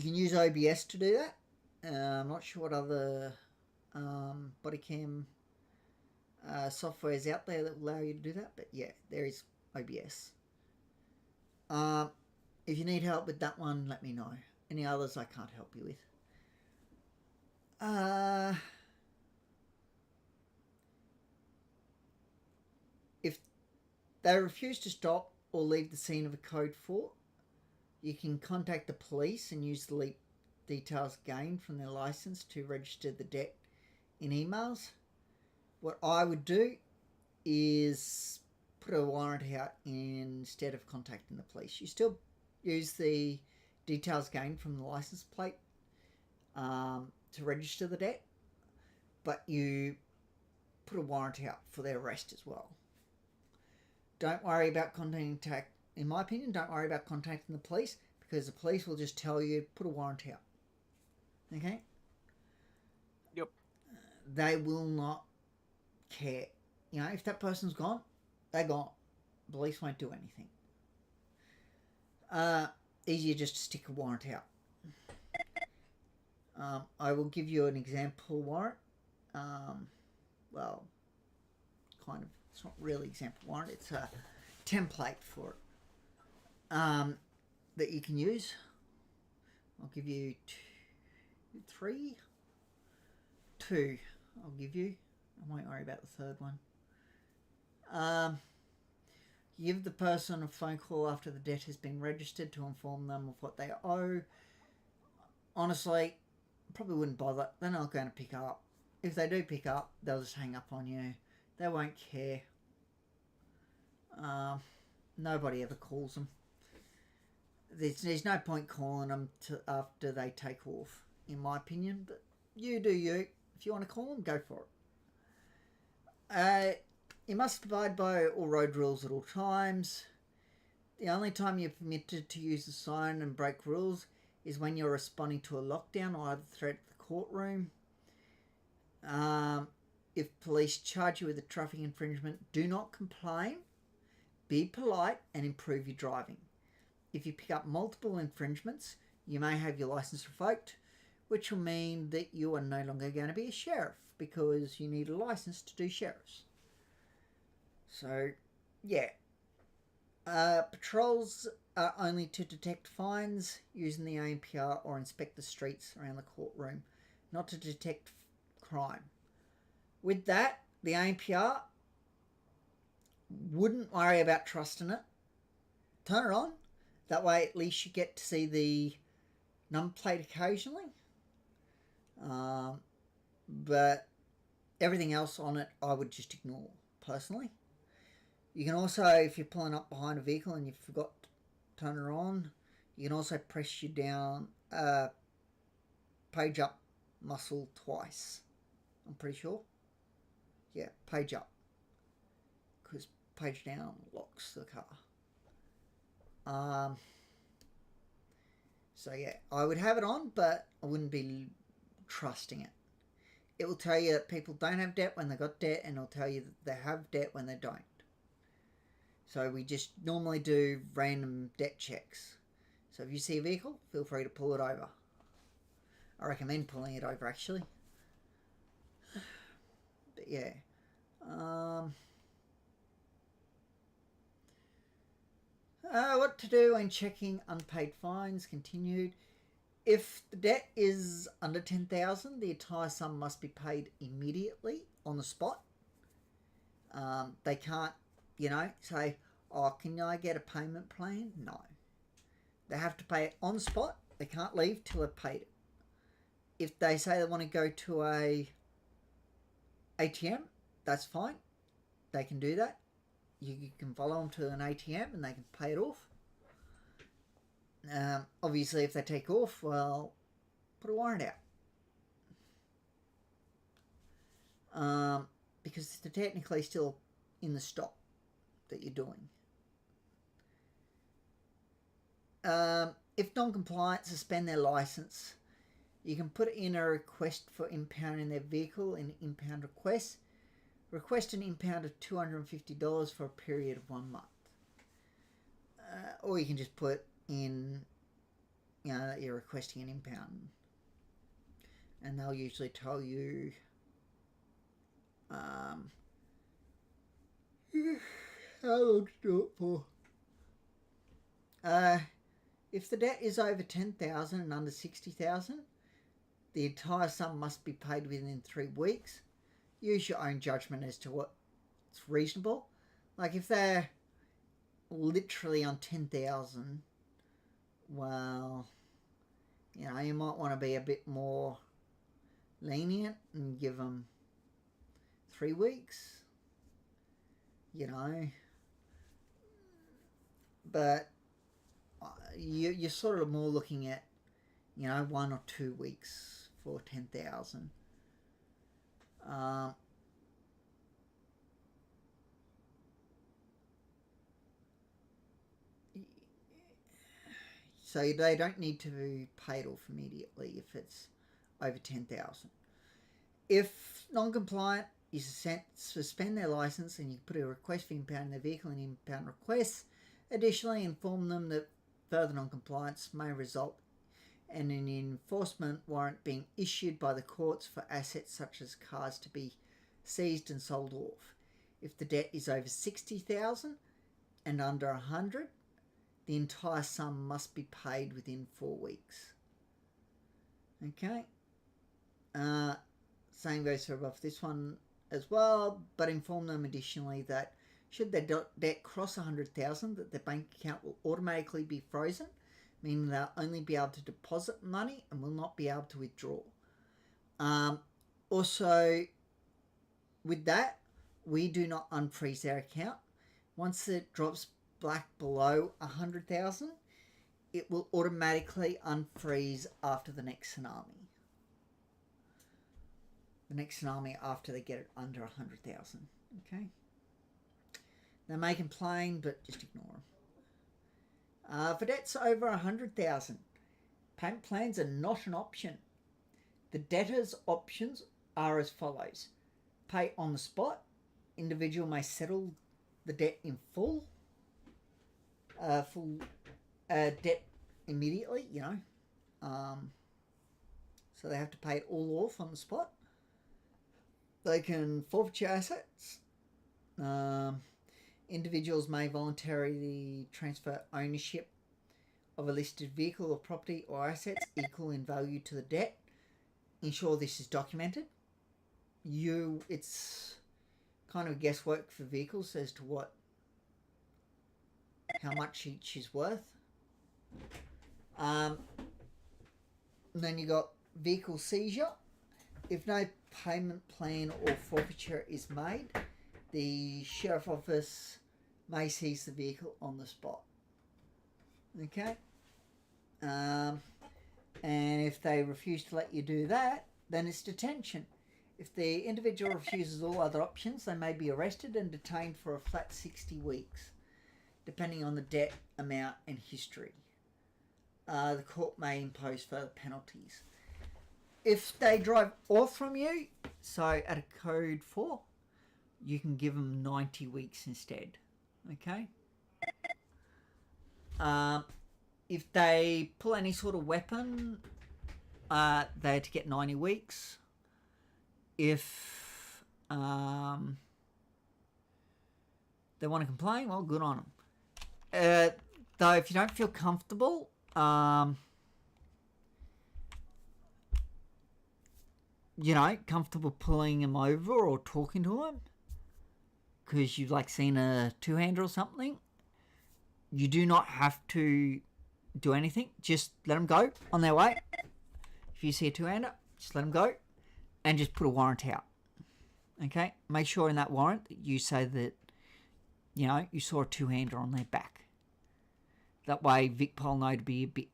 can use OBS to do that. I'm not sure what other body cam software is out there that will allow you to do that, but yeah, there is OBS. If you need help with that one, let me know. Any others I can't help you with. If they refuse to stop or leave the scene of a code 4, you can contact the police and use the details gained from their license to register the debt in emails. What I would do is put a warrant out instead of contacting the police. You still use the details gained from the license plate to register the debt, but you put a warrant out for their arrest as well. Don't worry about in my opinion, don't worry about contacting the police, because the police will just tell you, put a warrant out. Okay? Yep. They will not care. You know, if that person's gone, they're gone. Police won't do anything. easier just to stick a warrant out. I will give you an example warrant. Well, kind of. It's not really example warrant. It's a template for it that you can use. I'll give you two. I'll give you. I won't worry about the third one. You give the person a phone call after the debt has been registered to inform them of what they owe. Honestly, probably wouldn't bother. They're not going to pick up. If they do pick up, they'll just hang up on you. They won't care. Nobody ever calls them. There's no point calling them after they take off, in my opinion. But you do you. If you want to call them, go for it. You must abide by all road rules at all times. The only time you're permitted to use the siren and break rules is when you're responding to a lockdown or other threat at the courtroom. If police charge you with a traffic infringement, do not complain. Be polite and improve your driving. If you pick up multiple infringements, you may have your license revoked, which will mean that you are no longer going to be a sheriff because you need a license to do sheriffs. So, yeah. Patrols are only to detect fines using the ANPR or inspect the streets around the courtroom, not to detect crime. With that, the ANPR, wouldn't worry about trusting it. Turn it on. That way at least you get to see the number plate occasionally. But everything else on it I would just ignore, personally. You can also, if you're pulling up behind a vehicle and you forgot to turn it on, you can also press your down page up muscle twice. I'm pretty sure. Yeah, page up. Because page down locks the car. So yeah, I would have it on, but I wouldn't be trusting it. It will tell you that people don't have debt when they got debt, and it'll tell you that they have debt when they don't. So we just normally do random debt checks. So if you see a vehicle, feel free to pull it over. I recommend pulling it over, actually. But yeah. What to do when checking unpaid fines? Continued. If the debt is under $10,000, the entire sum must be paid immediately on the spot. They can't, say, oh, can I get a payment plan? No. They have to pay it on the spot. They can't leave till they've paid it. If they say they want to go to a ATM, that's fine. They can do that. You can follow them to an ATM and they can pay it off. Obviously, if they take off, well, put a warrant out. Because they're technically still in the stop that you're doing. If non-compliant, suspend their license. You can put in a request for impounding their vehicle in impound request. Request an impound of $250 for a period of 1 month. Or you can just put in, that you're requesting an impound. And they'll usually tell you how long to do it for. If the debt is over $10,000 and under $60,000, the entire sum must be paid within 3 weeks. Use your own judgment as to what's reasonable. Like if they're literally on 10,000, well, you might want to be a bit more lenient and give them 3 weeks. But you're sort of more looking at 1 or 2 weeks for 10,000. So they don't need to be paid off immediately if it's over 10,000. If non-compliant, you suspend their license and you put a request for impounding their vehicle in impound request. Additionally, inform them that further non-compliance may result in an enforcement warrant being issued by the courts for assets such as cars to be seized and sold off. If the debt is over 60,000 and under 100, the entire sum must be paid within 4 weeks. Okay. Same goes for above this one as well, but inform them additionally that should their debt cross 100,000, that their bank account will automatically be frozen, meaning they'll only be able to deposit money and will not be able to withdraw. Also, with that, we do not unfreeze their account. Once it drops back below 100,000, it will automatically unfreeze after the next tsunami. The next tsunami after they get it under 100,000. Okay. They may complain, but just ignore them. For debts over 100,000, payment plans are not an option. The debtor's options are as follows: pay on the spot. Individual may settle the debt in full. Debt immediately, so they have to pay it all off on the spot. They can forfeit your assets. Individuals may voluntarily transfer ownership of a listed vehicle or property or assets equal in value to the debt. Ensure this is documented. It's kind of guesswork for vehicles as to how much each is worth. Then you got vehicle seizure. If no payment plan or forfeiture is made, the sheriff office may seize the vehicle on the spot. Okay? And if they refuse to let you do that, then it's detention. If the individual refuses all other options, they may be arrested and detained for a flat 60 weeks, depending on the debt amount and history. The court may impose further penalties. If they drive off from you, so at a code 4, you can give them 90 weeks instead. Okay? If they pull any sort of weapon, they're to get 90 weeks. If they want to complain, well, good on them. Though, if you don't feel comfortable, comfortable pulling them over or talking to them, because you've seen a two-hander or something, you do not have to do anything. Just let them go on their way. If you see a two-hander, just let them go and just put a warrant out. Okay? Make sure in that warrant that you say that, you saw a two-hander on their back. That way VicPol know to be a bit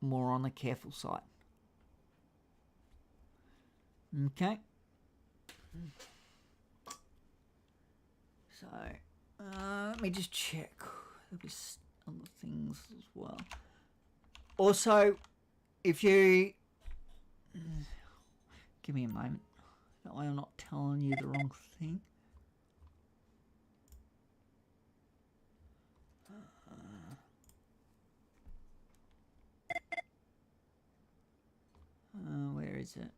more on the careful side. Okay. So, let me just check. There'll be other things as well. Also, if you... Give me a moment. That way I'm not telling you the wrong thing. Where is it?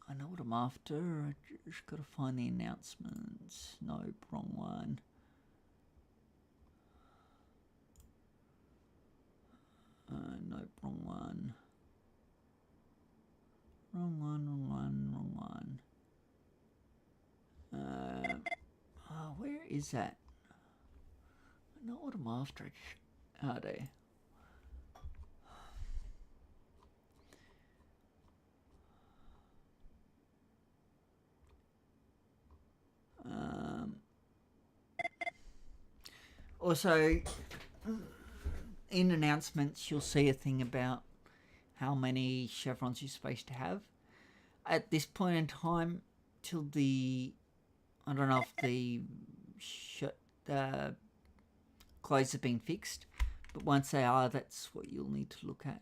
I know what I'm after. I just got to find the announcements. Nope, wrong one. Nope, wrong one. Wrong one. Where is that? I know what I'm after. Are they? Also, in announcements, you'll see a thing about how many chevrons you're supposed to have. At this point in time, till I don't know if the clothes have been fixed, but once they are, that's what you'll need to look at.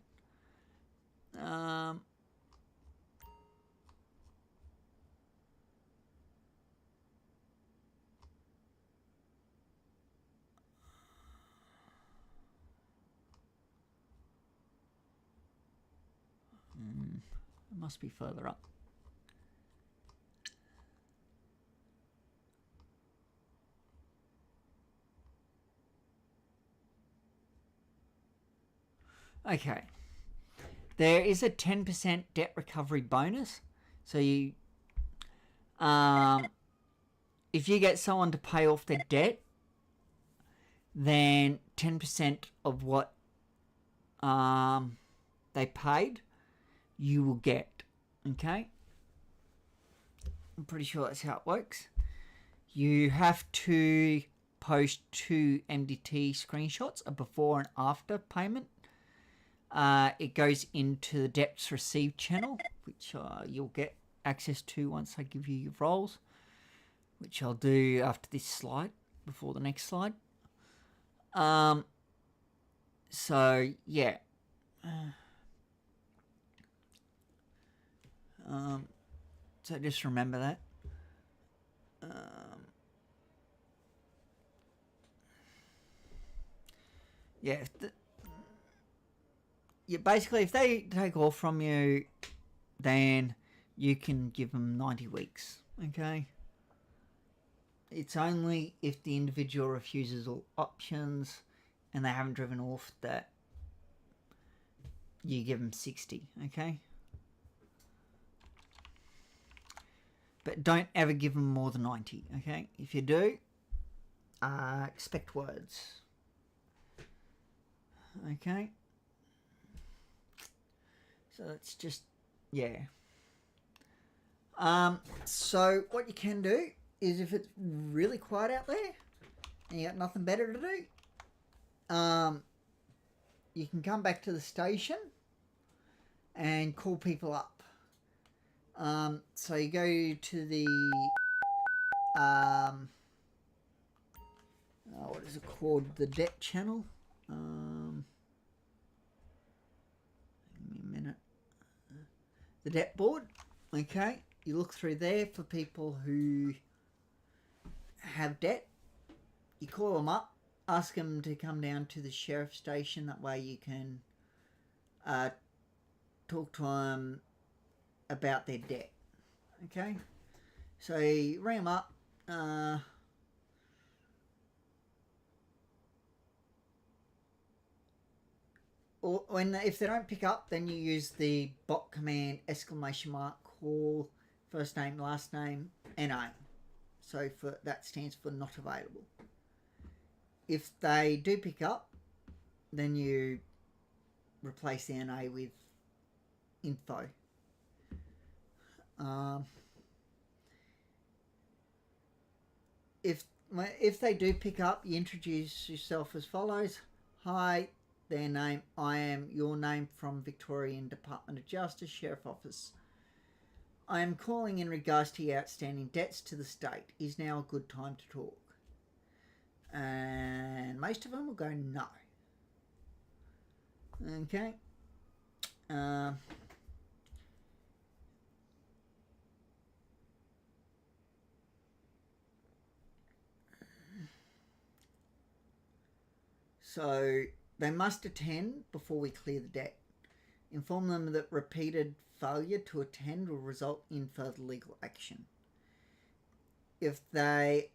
It must be further up. Okay. There is a 10% debt recovery bonus. So you, if you get someone to pay off their debt, then 10% of what they paid, you will get. Okay? I'm pretty sure that's how it works. You have to post 2 MDT screenshots, a before and after payment. It goes into the debts received channel, which you'll get access to once I give you your roles, which I'll do after this slide, before the next slide. So yeah. So just remember that. Yeah, basically, if they take off from you, then you can give them 90 weeks, okay? It's only if the individual refuses all options and they haven't driven off that you give them 60, okay? But don't ever give them more than 90, okay? If you do, expect words. Okay? So that's just, yeah. So what you can do is, if it's really quiet out there and you got nothing better to do, you can come back to the station and call people up. So you go to the what is it called? The debt channel. Give me a minute. The debt board. Okay, you look through there for people who have debt. You call them up, ask them to come down to the sheriff's station. That way you can talk to them about their debt. Okay, so you ring them up. Or if they don't pick up, then you use the bot command ! Call first name, last name, NA. So that stands for not available. If they do pick up, then you replace the NA with info. If they do pick up, you introduce yourself as follows. Hi, their name. I am your name from Victorian Department of Justice Sheriff Office. I am calling in regards to your outstanding debts to the state. Is now a good time to talk? And most of them will go no. Okay. So they must attend before we clear the debt. Inform them that repeated failure to attend will result in further legal action. If they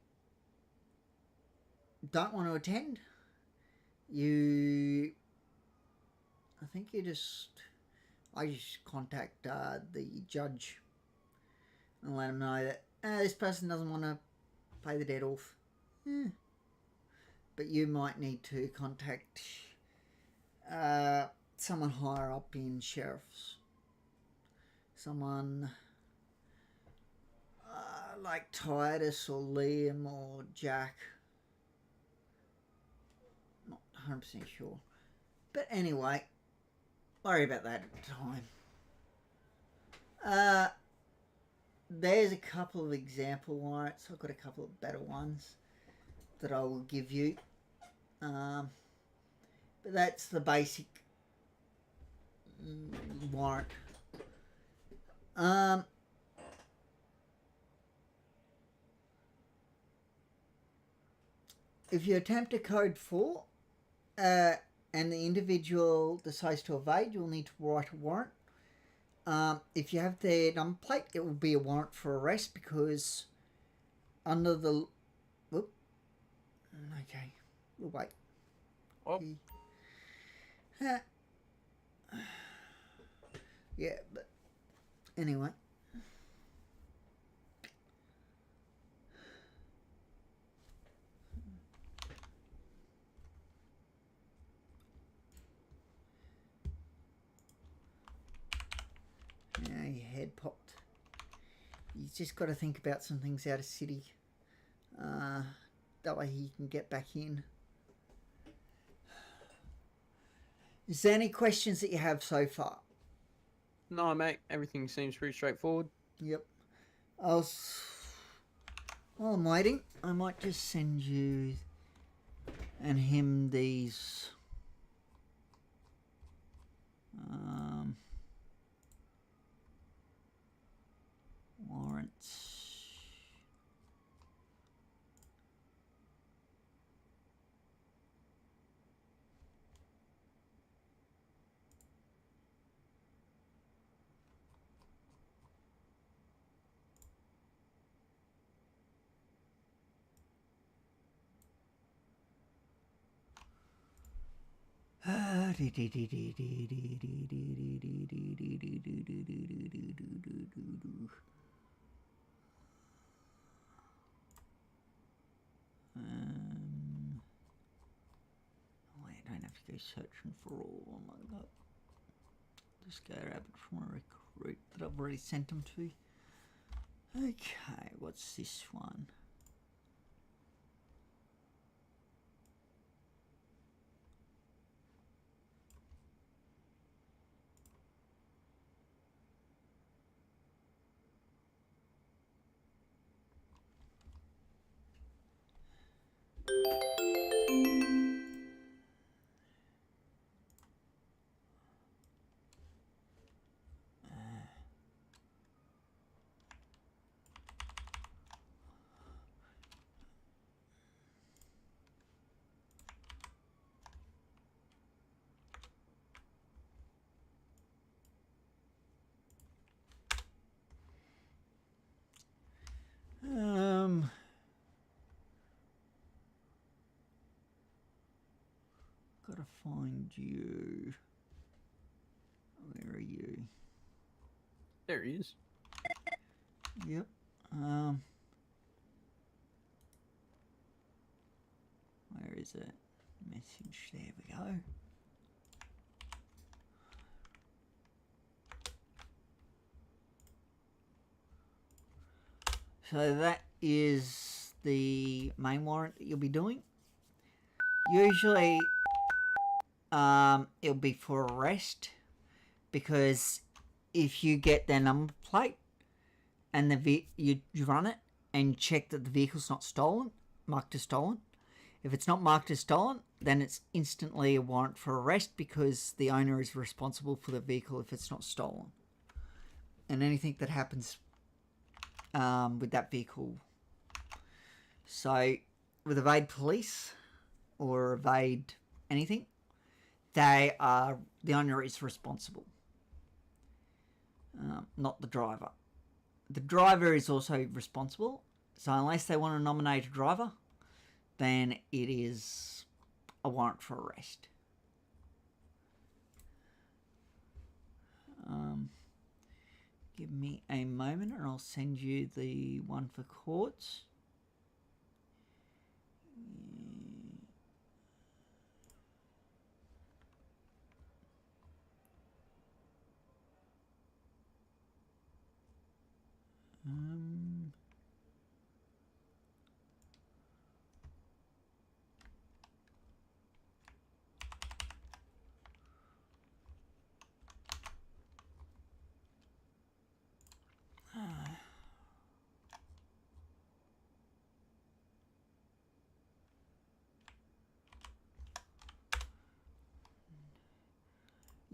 don't want to attend, I just contact the judge and let them know that this person doesn't want to pay the debt off. But you might need to contact someone higher up in sheriffs. Someone like Titus or Liam or Jack. Not 100% sure. But anyway, worry about that at the time. There's a couple of example warrants. I've got a couple of better ones that I will give you. But that's the basic warrant. If you attempt a code 4 and the individual decides to evade, you'll need to write a warrant. if you have their number plate, it will be a warrant for arrest because under the... Whoop. Okay, we'll wait. Oh, Yeah, but anyway. Now your head popped. You just got to think about some things out of city. That way he can get back in. Is there any questions that you have so far? no, mate. Everything seems pretty straightforward. Yep. While I'm waiting, I might just send you and him these warrants. I don't have to go searching for all. Oh my god. Just go grab it from a recruit that I've already sent them to. Okay, what's this one? Gotta find you. Where are you? There he is. Yep. Where is it? Message. There we go. So that is the main warrant that you'll be doing. Usually, it'll be for arrest because if you get their number plate and you run it and check that the vehicle's not stolen, marked as stolen. If it's not marked as stolen, then it's instantly a warrant for arrest because the owner is responsible for the vehicle if it's not stolen. And anything that happens with that vehicle. So with evade police or evade anything, the owner is responsible, not the driver. The driver is also responsible. So unless they want to nominate a driver, then it is a warrant for arrest. Give me a moment and I'll send you the one for courts.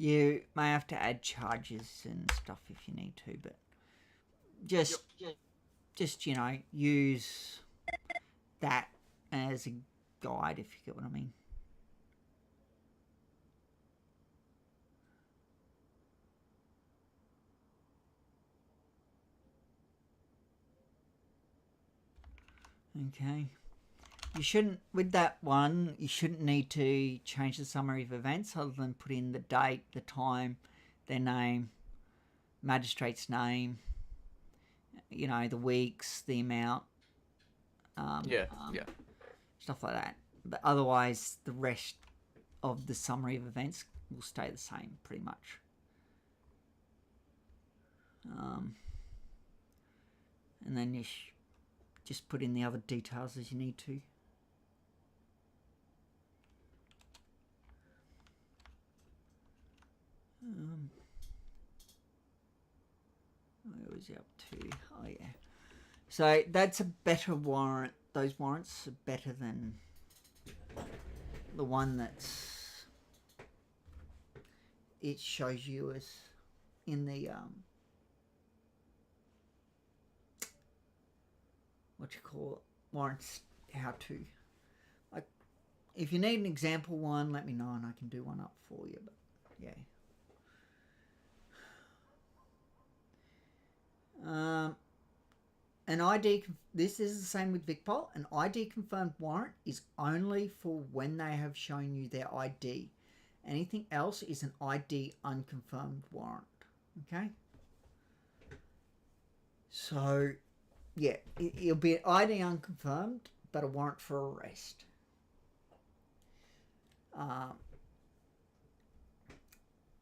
You may have to add charges and stuff if you need to, but just you know, use that as a guide if you get what I mean. Okay. You shouldn't, with that one, you shouldn't need to change the summary of events other than put in the date, the time, their name, magistrate's name, you know, the weeks, the amount. Yeah. Stuff like that. But otherwise, the rest of the summary of events will stay the same, pretty much. And then you just put in the other details as you need to. Where was he up to? Oh, yeah. So that's a better warrant. Those warrants are better than the one that's... It shows you as in the... what you call it? Warrants how to. Like, if you need an example one, let me know and I can do one up for you. But, yeah. An ID, this is the same with VicPol. An ID confirmed warrant is only for when they have shown you their ID. Anything else is an ID unconfirmed warrant. Okay? So, yeah, it'll be an ID unconfirmed, but a warrant for arrest.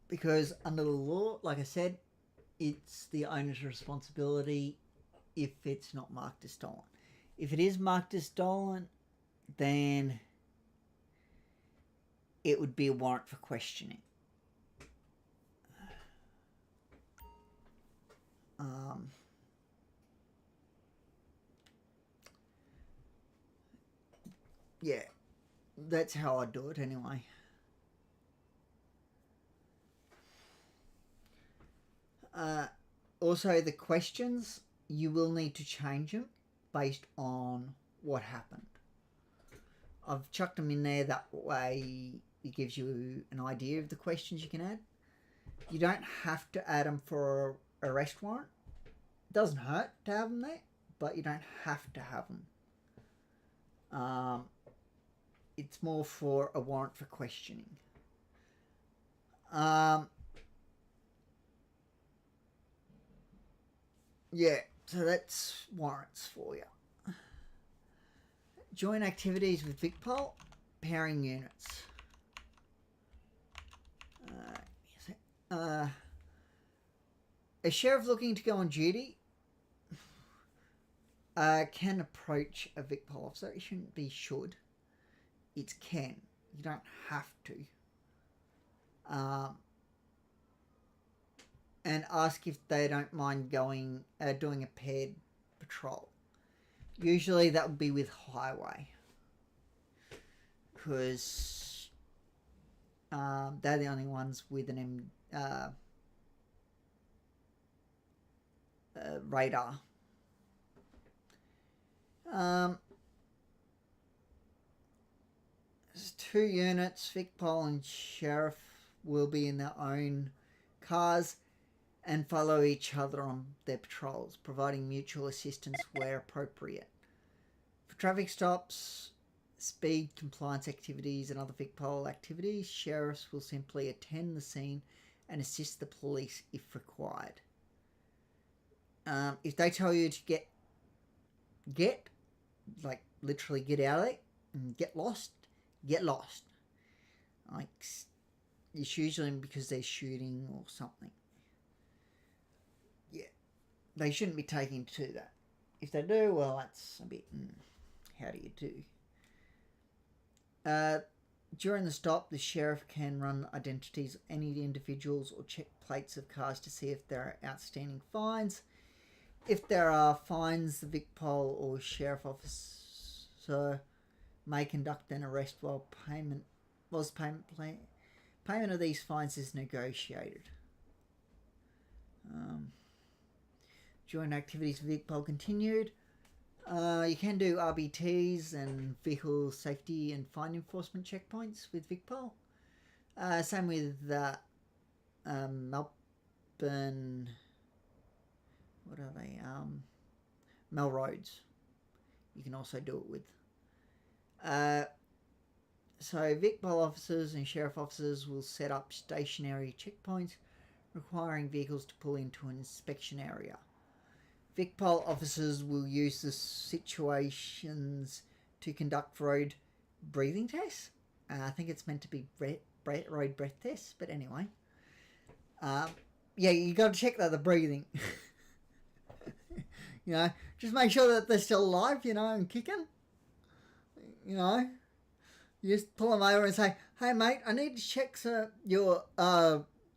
Because under the law, like I said, it's the owner's responsibility if it's not marked as stolen. If it is marked as stolen, then it would be a warrant for questioning. Yeah, that's how I do it anyway. Also, the questions, you will need to change them based on what happened. I've chucked them in there, that way it gives you an idea of the questions you can add. You don't have to add them for an arrest warrant. It doesn't hurt to have them there, but you don't have to have them. It's more for a warrant for questioning. Yeah, so that's warrants for you. Join activities with VicPol. Pairing units. A sheriff looking to go on duty can approach a VicPol officer. It shouldn't be should. It's can. You don't have to. And ask if they don't mind doing a paired patrol. Usually that would be with highway, because they're the only ones with an radar. There's 2 units. VicPol and Sheriff will be in their own cars and follow each other on their patrols, providing mutual assistance where appropriate. For traffic stops, speed compliance activities and other VicPol activities, sheriffs will simply attend the scene and assist the police if required. If they tell you to get, like literally get out of it and get lost. Like, it's usually because they're shooting or something. Yeah, they shouldn't be taking to that. If they do, well, that's a bit, how do you do? During the stop, the sheriff can run identities of any individuals or check plates of cars to see if there are outstanding fines. If there are fines, the VicPol or sheriff officer may conduct an arrest while payment of these fines is negotiated. Joint activities with VicPol continued. You can do RBTs and vehicle safety and fine enforcement checkpoints with VicPol. Same with Melbourne. What are they? Melroads. you can also do it with. So VicPol officers and sheriff officers will set up stationary checkpoints requiring vehicles to pull into an inspection area. VicPol officers will use the situations to conduct road breathing tests. I think it's meant to be road breath tests, but anyway. Yeah, you got to check that they're breathing. You know, just make sure that they're still alive, you know, and kicking. You know, you just pull them over and say, "Hey, mate, I need to check your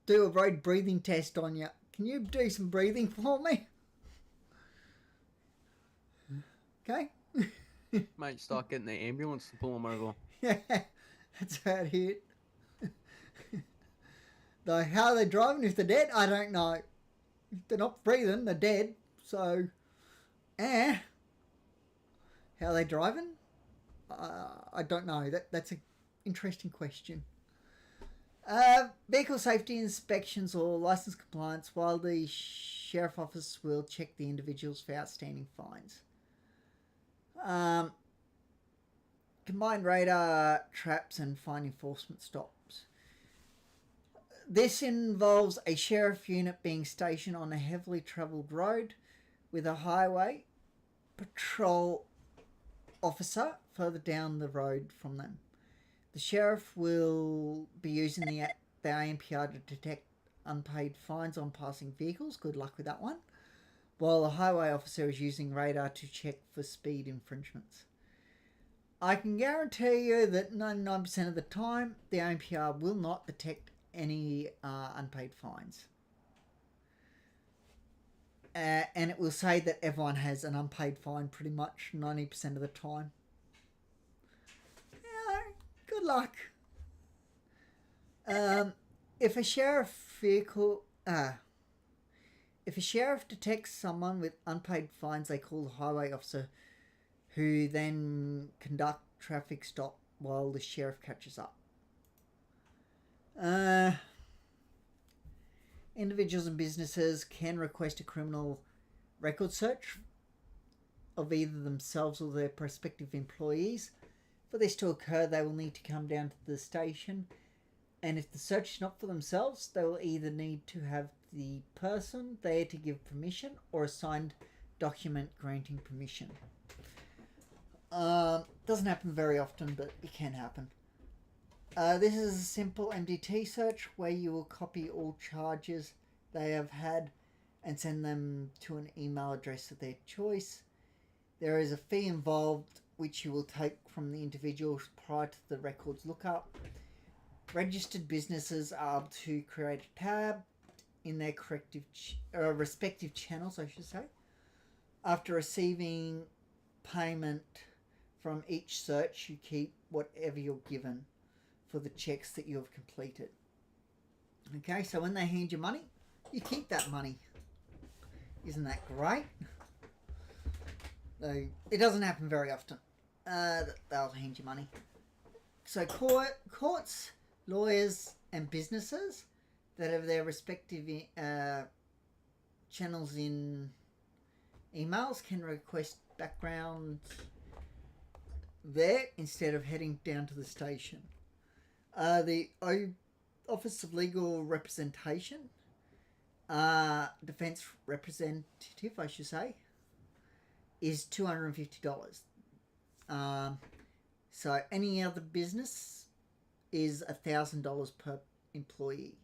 do a road breathing test on you. Can you do some breathing for me?" Okay. Mate, start getting the ambulance to pull them over. Yeah, that's how it hit. Though how are they driving if they're dead? I don't know. If they're not breathing, they're dead. So, how are they driving? I don't know. That's an interesting question. Vehicle safety inspections or license compliance, while the sheriff office will check the individuals for outstanding fines. Combined radar traps and fine enforcement stops. This involves a sheriff unit being stationed on a heavily travelled road with a highway patrol officer further down the road from them. The sheriff will be using the ANPR to detect unpaid fines on passing vehicles. Good luck with that one. While the highway officer is using radar to check for speed infringements. I can guarantee you that 99% of the time, the ANPR will not detect any unpaid fines. And it will say that everyone has an unpaid fine pretty much 90% of the time. Yeah, good luck. If a sheriff detects someone with unpaid fines, they call the highway officer, who then conduct traffic stop while the sheriff catches up. Individuals and businesses can request a criminal record search of either themselves or their prospective employees. For this to occur, they will need to come down to the station, and if the search is not for themselves, they will either need to have the person there to give permission or a signed document granting permission. Doesn't happen very often, but it can happen. This is a simple MDT search where you will copy all charges they have had and send them to an email address of their choice. There is a fee involved which you will take from the individuals prior to the records lookup. Registered businesses are able to create a tab in their respective channels, I should say. After receiving payment from each search, you keep whatever you're given for the checks that you have completed. Okay, so when they hand you money, you keep that money. Isn't that great? So it doesn't happen very often. They'll hand you money. So courts, lawyers and businesses that have their respective channels in emails can request background there instead of heading down to the station. The Office of Legal Representation, Defence Representative, I should say, is $250. So any other business is $1,000 per employee.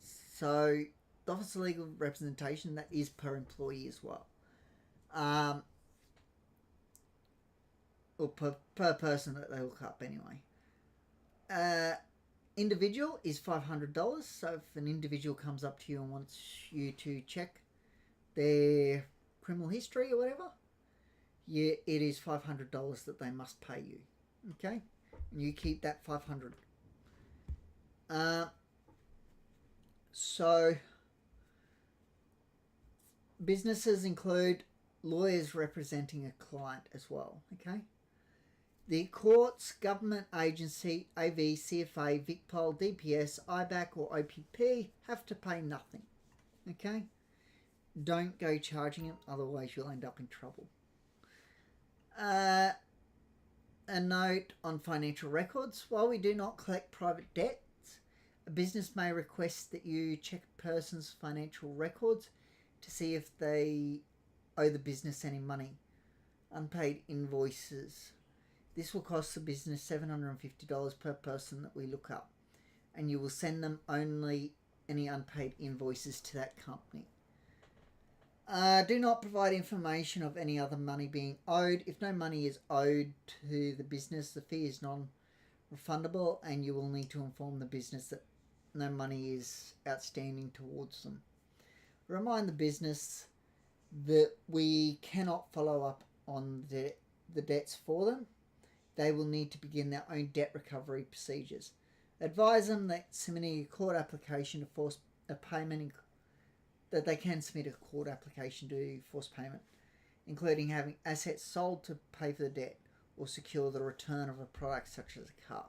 So the Office of Legal Representation, that is per employee as well. Or per person that they look up anyway. Individual is $500. So if an individual comes up to you and wants you to check their criminal history or whatever, yeah, it is $500 that they must pay you. Okay, and you keep that $500. So businesses include lawyers representing a client as well. Okay. The courts, government agency, AV, CFA, VicPol, DPS, IBAC or OPP have to pay nothing. Okay? Don't go charging them, otherwise you'll end up in trouble. A note on financial records. While we do not collect private debts, a business may request that you check a person's financial records to see if they owe the business any money. Unpaid invoices. This will cost the business $750 per person that we look up, and you will send them only any unpaid invoices to that company. Do not provide information of any other money being owed. If no money is owed to the business, the fee is non-refundable, and you will need to inform the business that no money is outstanding towards them. Remind the business that we cannot follow up on the debts for them. They will need to begin their own debt recovery procedures. Advise them that submitting a court application to force a payment, that they can submit a court application to force payment, including having assets sold to pay for the debt or secure the return of a product such as a car.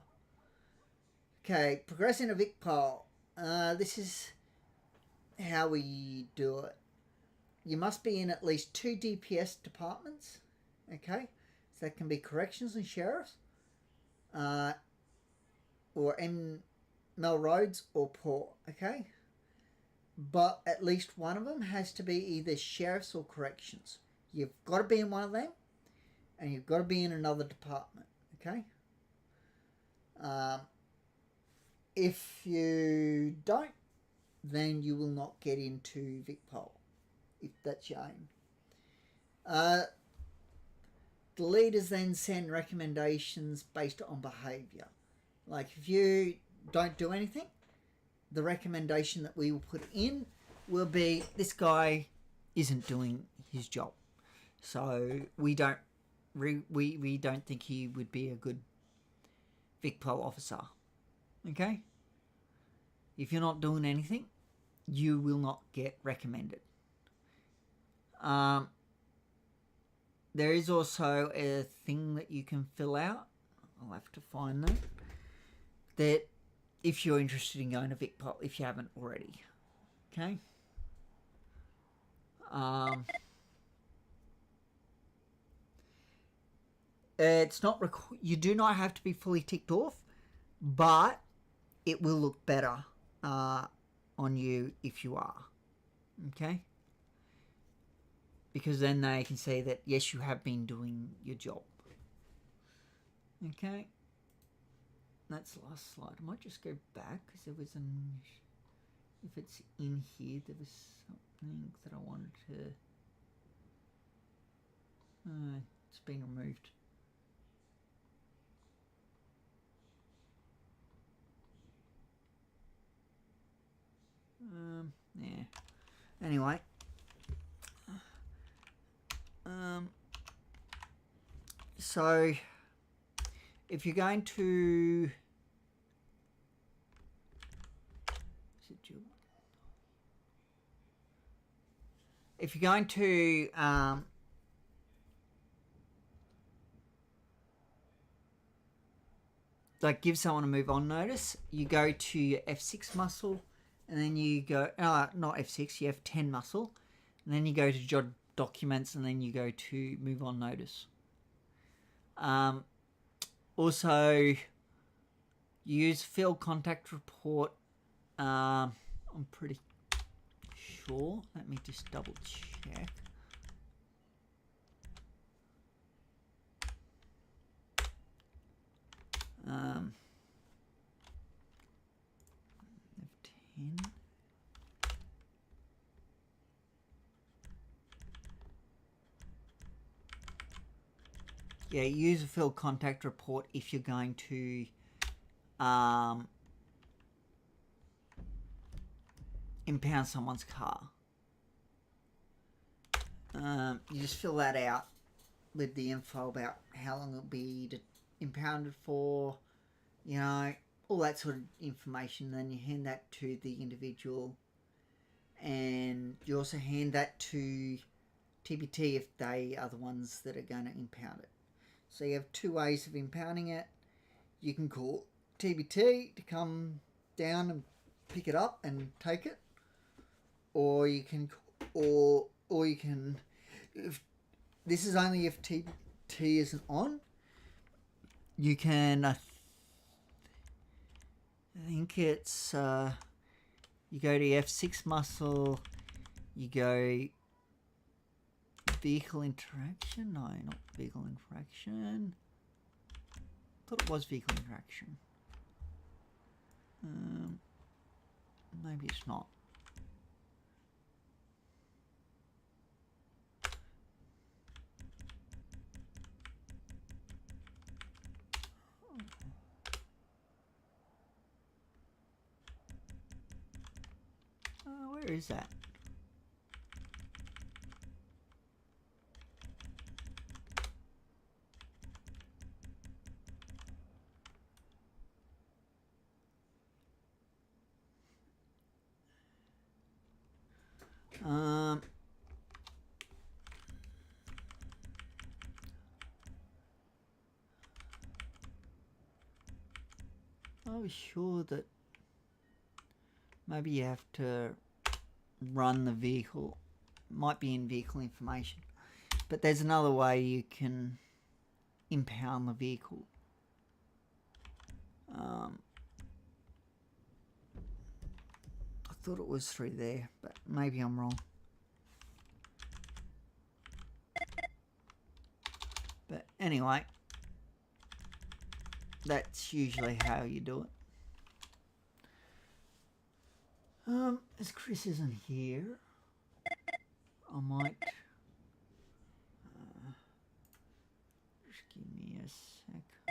Okay, progressing to Vic Poll. This is how we do it. You must be in at least 2 DPS departments. Okay, so that can be corrections and sheriffs, or Melrose or Port. Okay, but at least one of them has to be either sheriffs or corrections. You've got to be in one of them, and you've got to be in another department. Okay. If you don't, then you will not get into Vic Poll, if that's your aim. The leaders then send recommendations based on behaviour. Like if you don't do anything, the recommendation that we will put in will be, this guy isn't doing his job, so we don't think he would be a good Vic Poll officer. Okay? If you're not doing anything, you will not get recommended. There is also a thing that you can fill out. I'll have to find that if you're interested in going to Vic Poll, if you haven't already. Okay? It's not you do not have to be fully ticked off, but it will look better on you if you are. Okay? Because then they can say that, yes, you have been doing your job. Okay? That's the last slide. I might just go back because there was if it's in here, there was something that I wanted to... it's been removed. Yeah. Anyway. So, if you're going to... If you're going to like give someone a move on notice, you go to your F6 muscle, and then you go, not F6, you have F10 muscle, and then you go to jot documents, and then you go to move on notice. Also, you use field contact report. I'm pretty sure. Let me just double check. F10. Yeah, use a field contact report if you're going to impound someone's car. You just fill that out with the info about how long it'll be impounded for, you know, all that sort of information. Then you hand that to the individual, and you also hand that to TBT if they are the ones that are going to impound it. So you have 2 ways of impounding it. You can call TBT to come down and pick it up and take it, or you can, if this is only if T isn't on, you can, I think it's, you go to F6 muscle, you go vehicle interaction, no, not vehicle interaction, thought it was vehicle interaction, maybe it's not. Where is that? I was sure that maybe you have to run the vehicle. Might be in vehicle information, but there's another way you can impound the vehicle. I thought it was through there, but maybe I'm wrong. But anyway, that's usually how you do it. As Chris isn't here, I might just give me a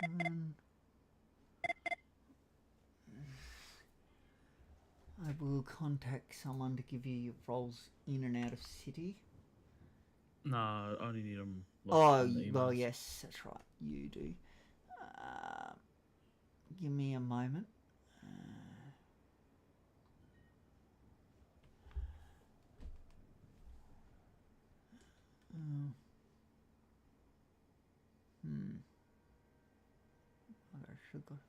second. I will contact someone to give you your roles in and out of city. No, I only need them. Oh, well, yes, that's right. You do. Give me a moment. Sugar.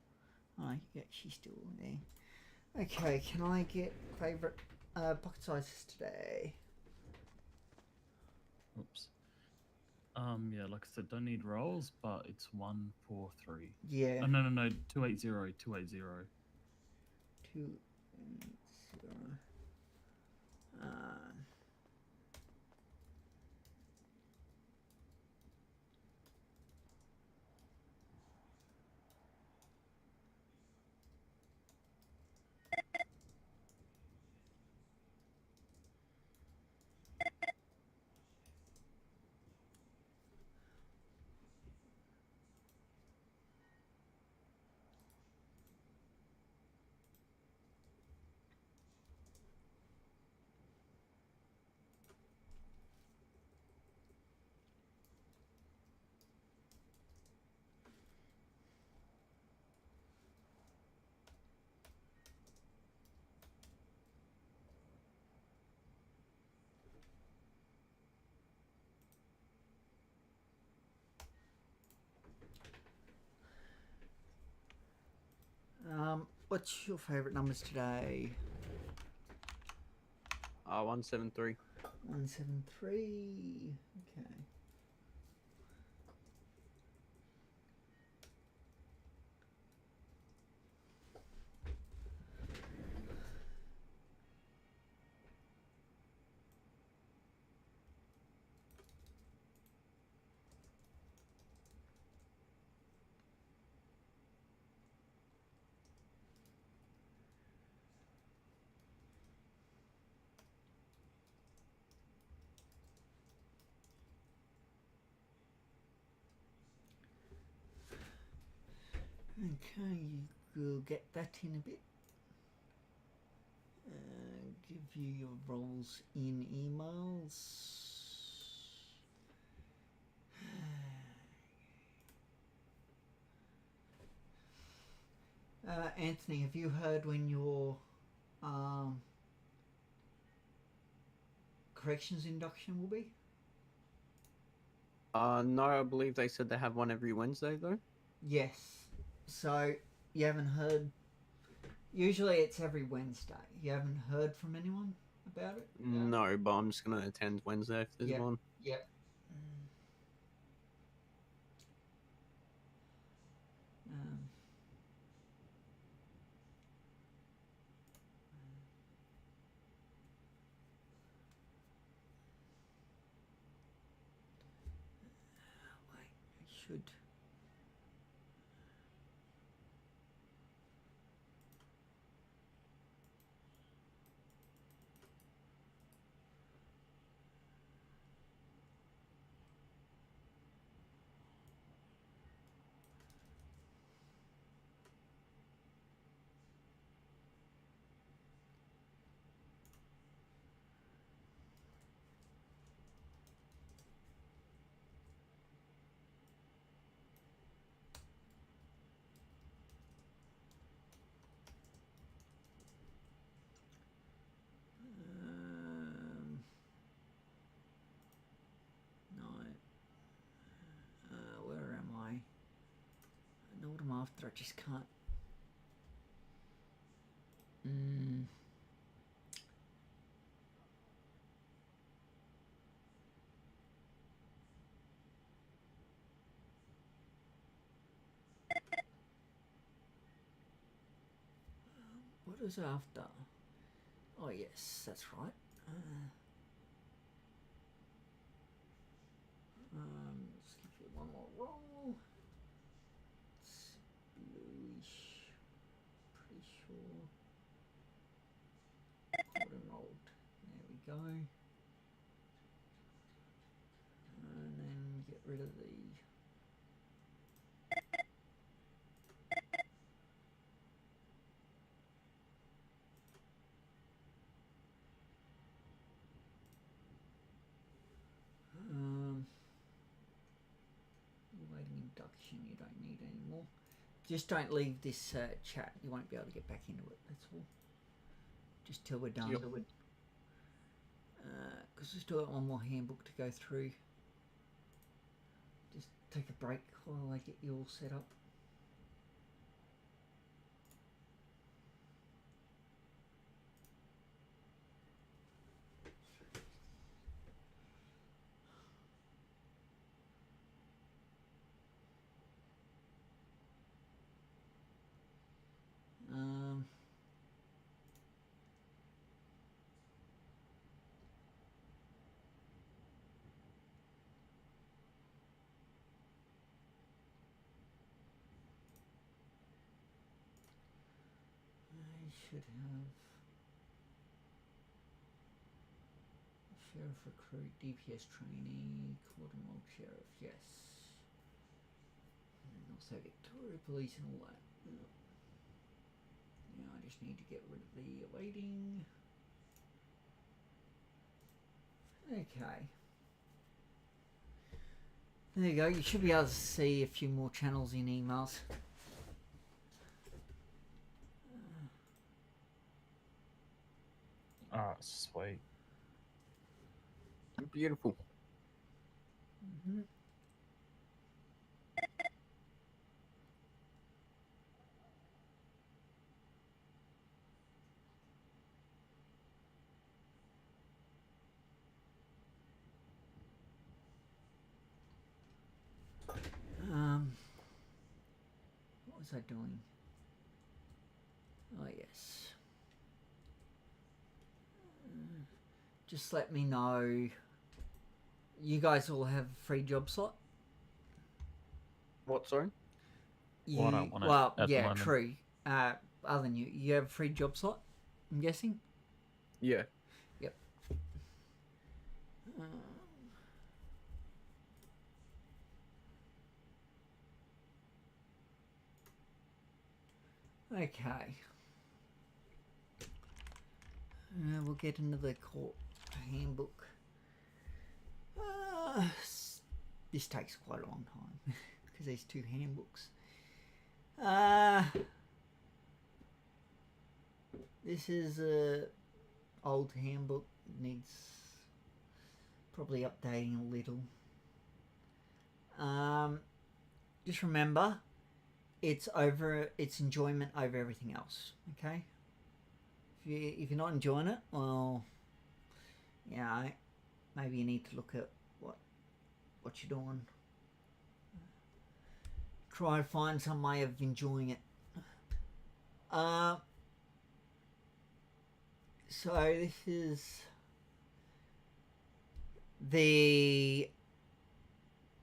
Oh, yeah, she's still there. Okay, can I get favourite pocket sizes today? Oops. Yeah, like I said, don't need rolls, but it's 143. Yeah. Oh, no, 280, 280. 280. What's your favourite numbers today? 173. 173. Okay. Okay, we'll get that in a bit. Give you your roles in emails. Anthony, have you heard when your corrections induction will be? No, I believe they said they have one every Wednesday though. Yes. So you haven't heard. Usually it's every Wednesday. You haven't heard from anyone about it? No, but I'm just gonna attend Wednesday if there's one. Yep. should. No. Where am I? I know what I'm after. I just can't. What is after? Oh yes, that's right. Let's give it one more roll. It's bluish. Pretty sure. Got it rolled. There we go. And then get rid of the. Waiting induction, you don't need anymore. Just don't leave this chat. You won't be able to get back into it. That's all. Just till we're done. Yep. Because we still got one more handbook to go through. Just take a break while I get you all set up. I should have sheriff recruit, DPS trainee, Cornwall sheriff, yes. And also Victoria Police and all that. Now I just need to get rid of the awaiting. Okay. There you go. You should be able to see a few more channels in emails. Ah, sweet. Beautiful. Mm-hmm. What was I doing? Oh yes. Just let me know. You guys all have a free job slot? What, sorry? Well, I don't want it well, at the yeah, moment. true. Other than you have a free job slot, I'm guessing? Yeah. Yep. Okay. We'll get into the court handbook. This takes quite a long time because there's two handbooks. This is a old handbook. Needs probably updating a little. Just remember, it's enjoyment over everything else. Okay. If you're not enjoying it, well, maybe you need to look at what you're doing. Try to find some way of enjoying it. So this is the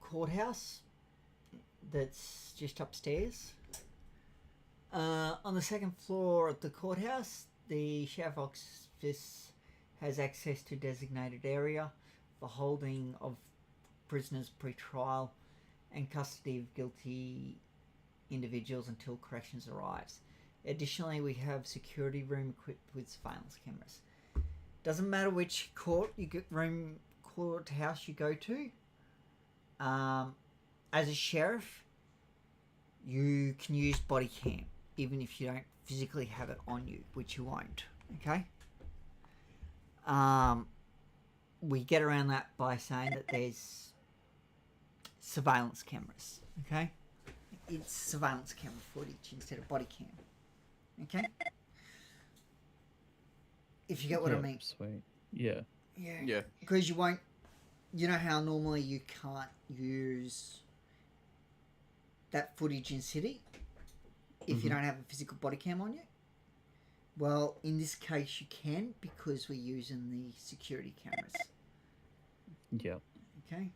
courthouse that's just upstairs. On the second floor of the courthouse, the sheriff's office has access to designated area for holding of prisoners pre-trial and custody of guilty individuals until corrections arrives. Additionally, we have security room equipped with surveillance cameras. Doesn't matter which courthouse you go to. As a sheriff, you can use body cam, even if you don't physically have it on you, which you won't. Okay. We get around that by saying that there's surveillance cameras. Okay. It's surveillance camera footage instead of body cam. Okay. If you get what I mean. Sweet. Yeah. Yeah. Because you won't. You know how normally you can't use that footage in city if you don't have a physical body cam on you. Well, in this case you can, because we're using the security cameras. Yep. Okay.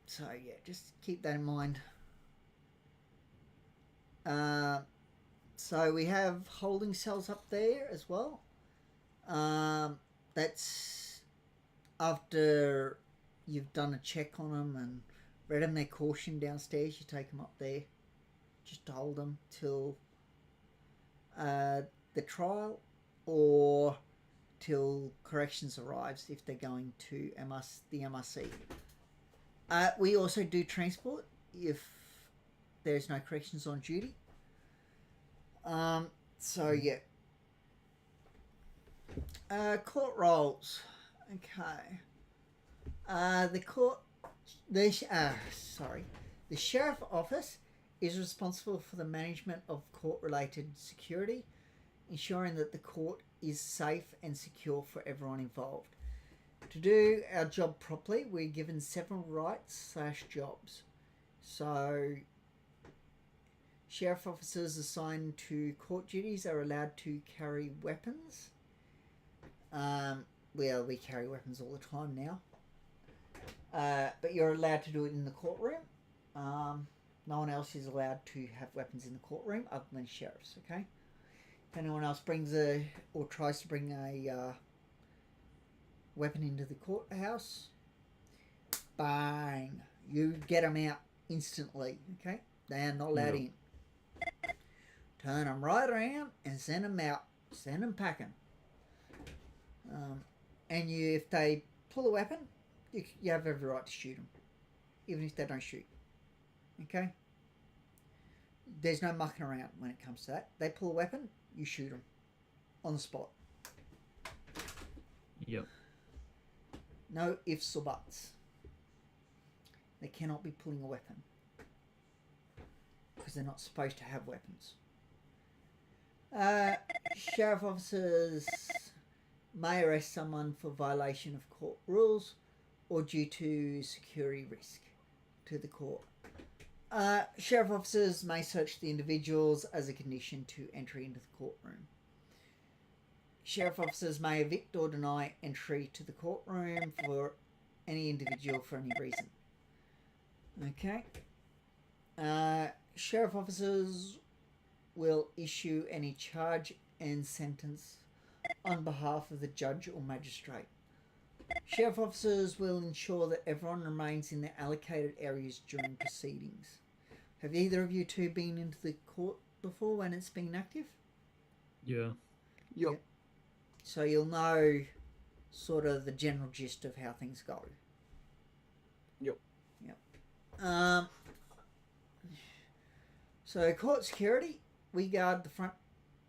So yeah, just keep that in mind. So we have holding cells up there as well. That's after you've done a check on them and read them their caution downstairs. You take them up there just to hold them till the trial or till corrections arrives if they're going to the MRC. We also do transport if there's no corrections on duty. So yeah. Court roles. Okay. The sheriff office is responsible for the management of court-related security, ensuring that the court is safe and secure for everyone involved. To do our job properly, we're given several rights/jobs. So, sheriff officers assigned to court duties are allowed to carry weapons. Well, we carry weapons all the time now. But you're allowed to do it in the courtroom. No one else is allowed to have weapons in the courtroom other than sheriffs, okay? If anyone else brings or tries to bring a weapon into the courthouse, bang, you get them out instantly, okay? They are not allowed in. Turn them right around and send them out. Send them packing. And if they pull a weapon, you have every right to shoot them, even if they don't shoot. Okay? There's no mucking around when it comes to that. They pull a weapon, you shoot them on the spot. Yep. No ifs or buts. They cannot be pulling a weapon because they're not supposed to have weapons. Sheriff officers may arrest someone for violation of court rules or due to security risk to the court. Sheriff officers may search the individuals as a condition to entry into the courtroom. Sheriff officers may evict or deny entry to the courtroom for any individual for any reason. Okay. Sheriff officers will issue any charge and sentence on behalf of the judge or magistrate. Sheriff officers will ensure that everyone remains in their allocated areas during proceedings. Have either of you two been into the court before when it's been active? Yeah. Yep. So you'll know sort of the general gist of how things go. Yep. So court security, we guard the front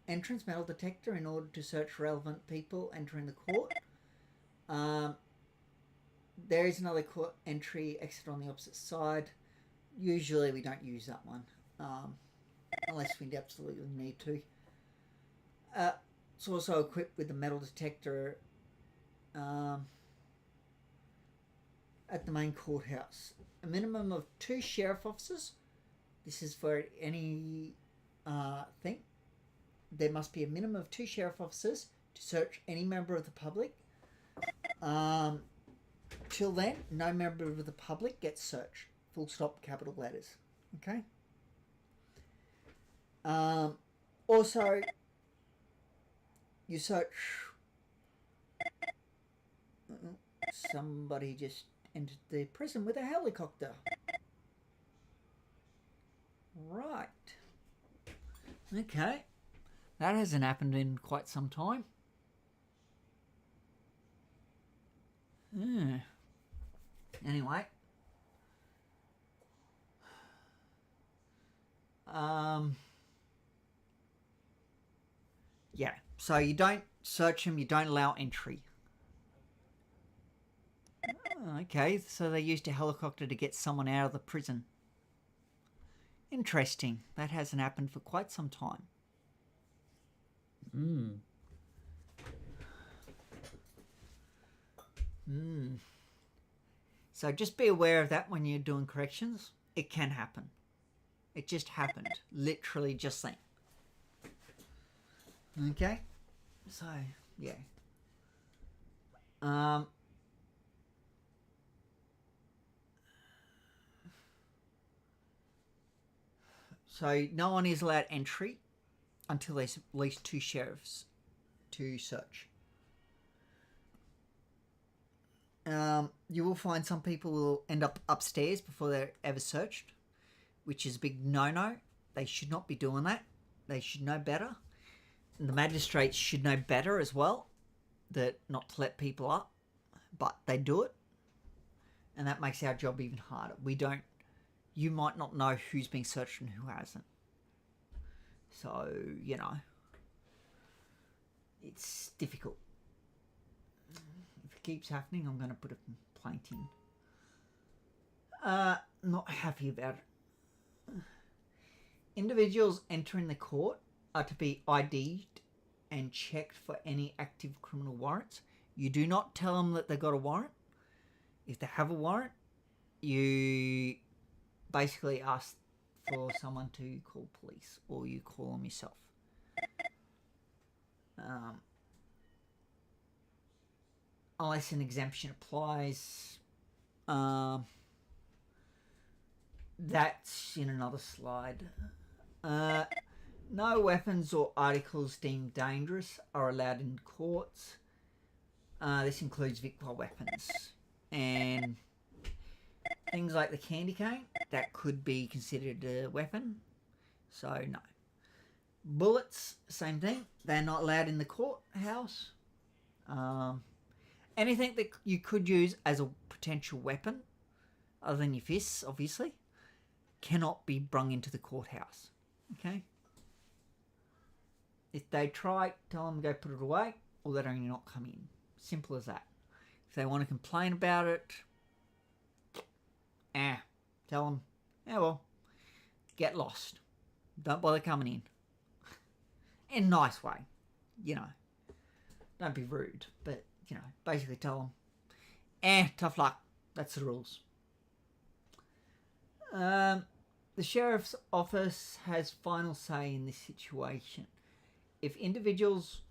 entrance metal detector in order to search relevant people entering the court. There is another court entry exit on the opposite side. Usually we don't use that one, unless we absolutely need to. It's also equipped with a metal detector at the main courthouse. A minimum of 2 sheriff officers. This is for any thing. There must be a minimum of 2 sheriff officers to search any member of the public. till then, no member of the public gets searched. Full stop, capital letters. Okay. Also, you search. Somebody just entered the prison with a helicopter. Right. Okay. That hasn't happened in quite some time. Anyway. Yeah. So you don't search them, you don't allow entry. Oh, okay, so they used a helicopter to get someone out of the prison. Interesting. That hasn't happened for quite some time. So just be aware of that when you're doing corrections. It can happen. It just happened. Literally just then. Okay? So, yeah. So no one is allowed entry until there's at least 2 sheriffs to search. You will find some people will end up upstairs before they're ever searched, which is a big no-no. They should not be doing that. They should know better. And the magistrates should know better as well, that not to let people up, but they do it. And that makes our job even harder. You might not know who's being searched and who hasn't. So, it's difficult. If it keeps happening, I'm going to put a complaint in. Not happy about it. Individuals entering the court are to be ID'd and checked for any active criminal warrants. You do not tell them that they've got a warrant. If they have a warrant, you basically ask for someone to call police, or you call them yourself. Unless an exemption applies, that's in another slide. No weapons or articles deemed dangerous are allowed in courts. This includes Victor weapons and things like the candy cane that could be considered a weapon. So no. Bullets, same thing. They're not allowed in the courthouse. Anything that you could use as a potential weapon, other than your fists, obviously, cannot be brung into the courthouse. Okay? If they try, tell them to go put it away, or they don't not come in. Simple as that. If they want to complain about it, tell them, well, get lost. Don't bother coming in. In a nice way, Don't be rude, but, basically tell them, tough luck. That's the rules. The sheriff's office has final say in this situation. If individuals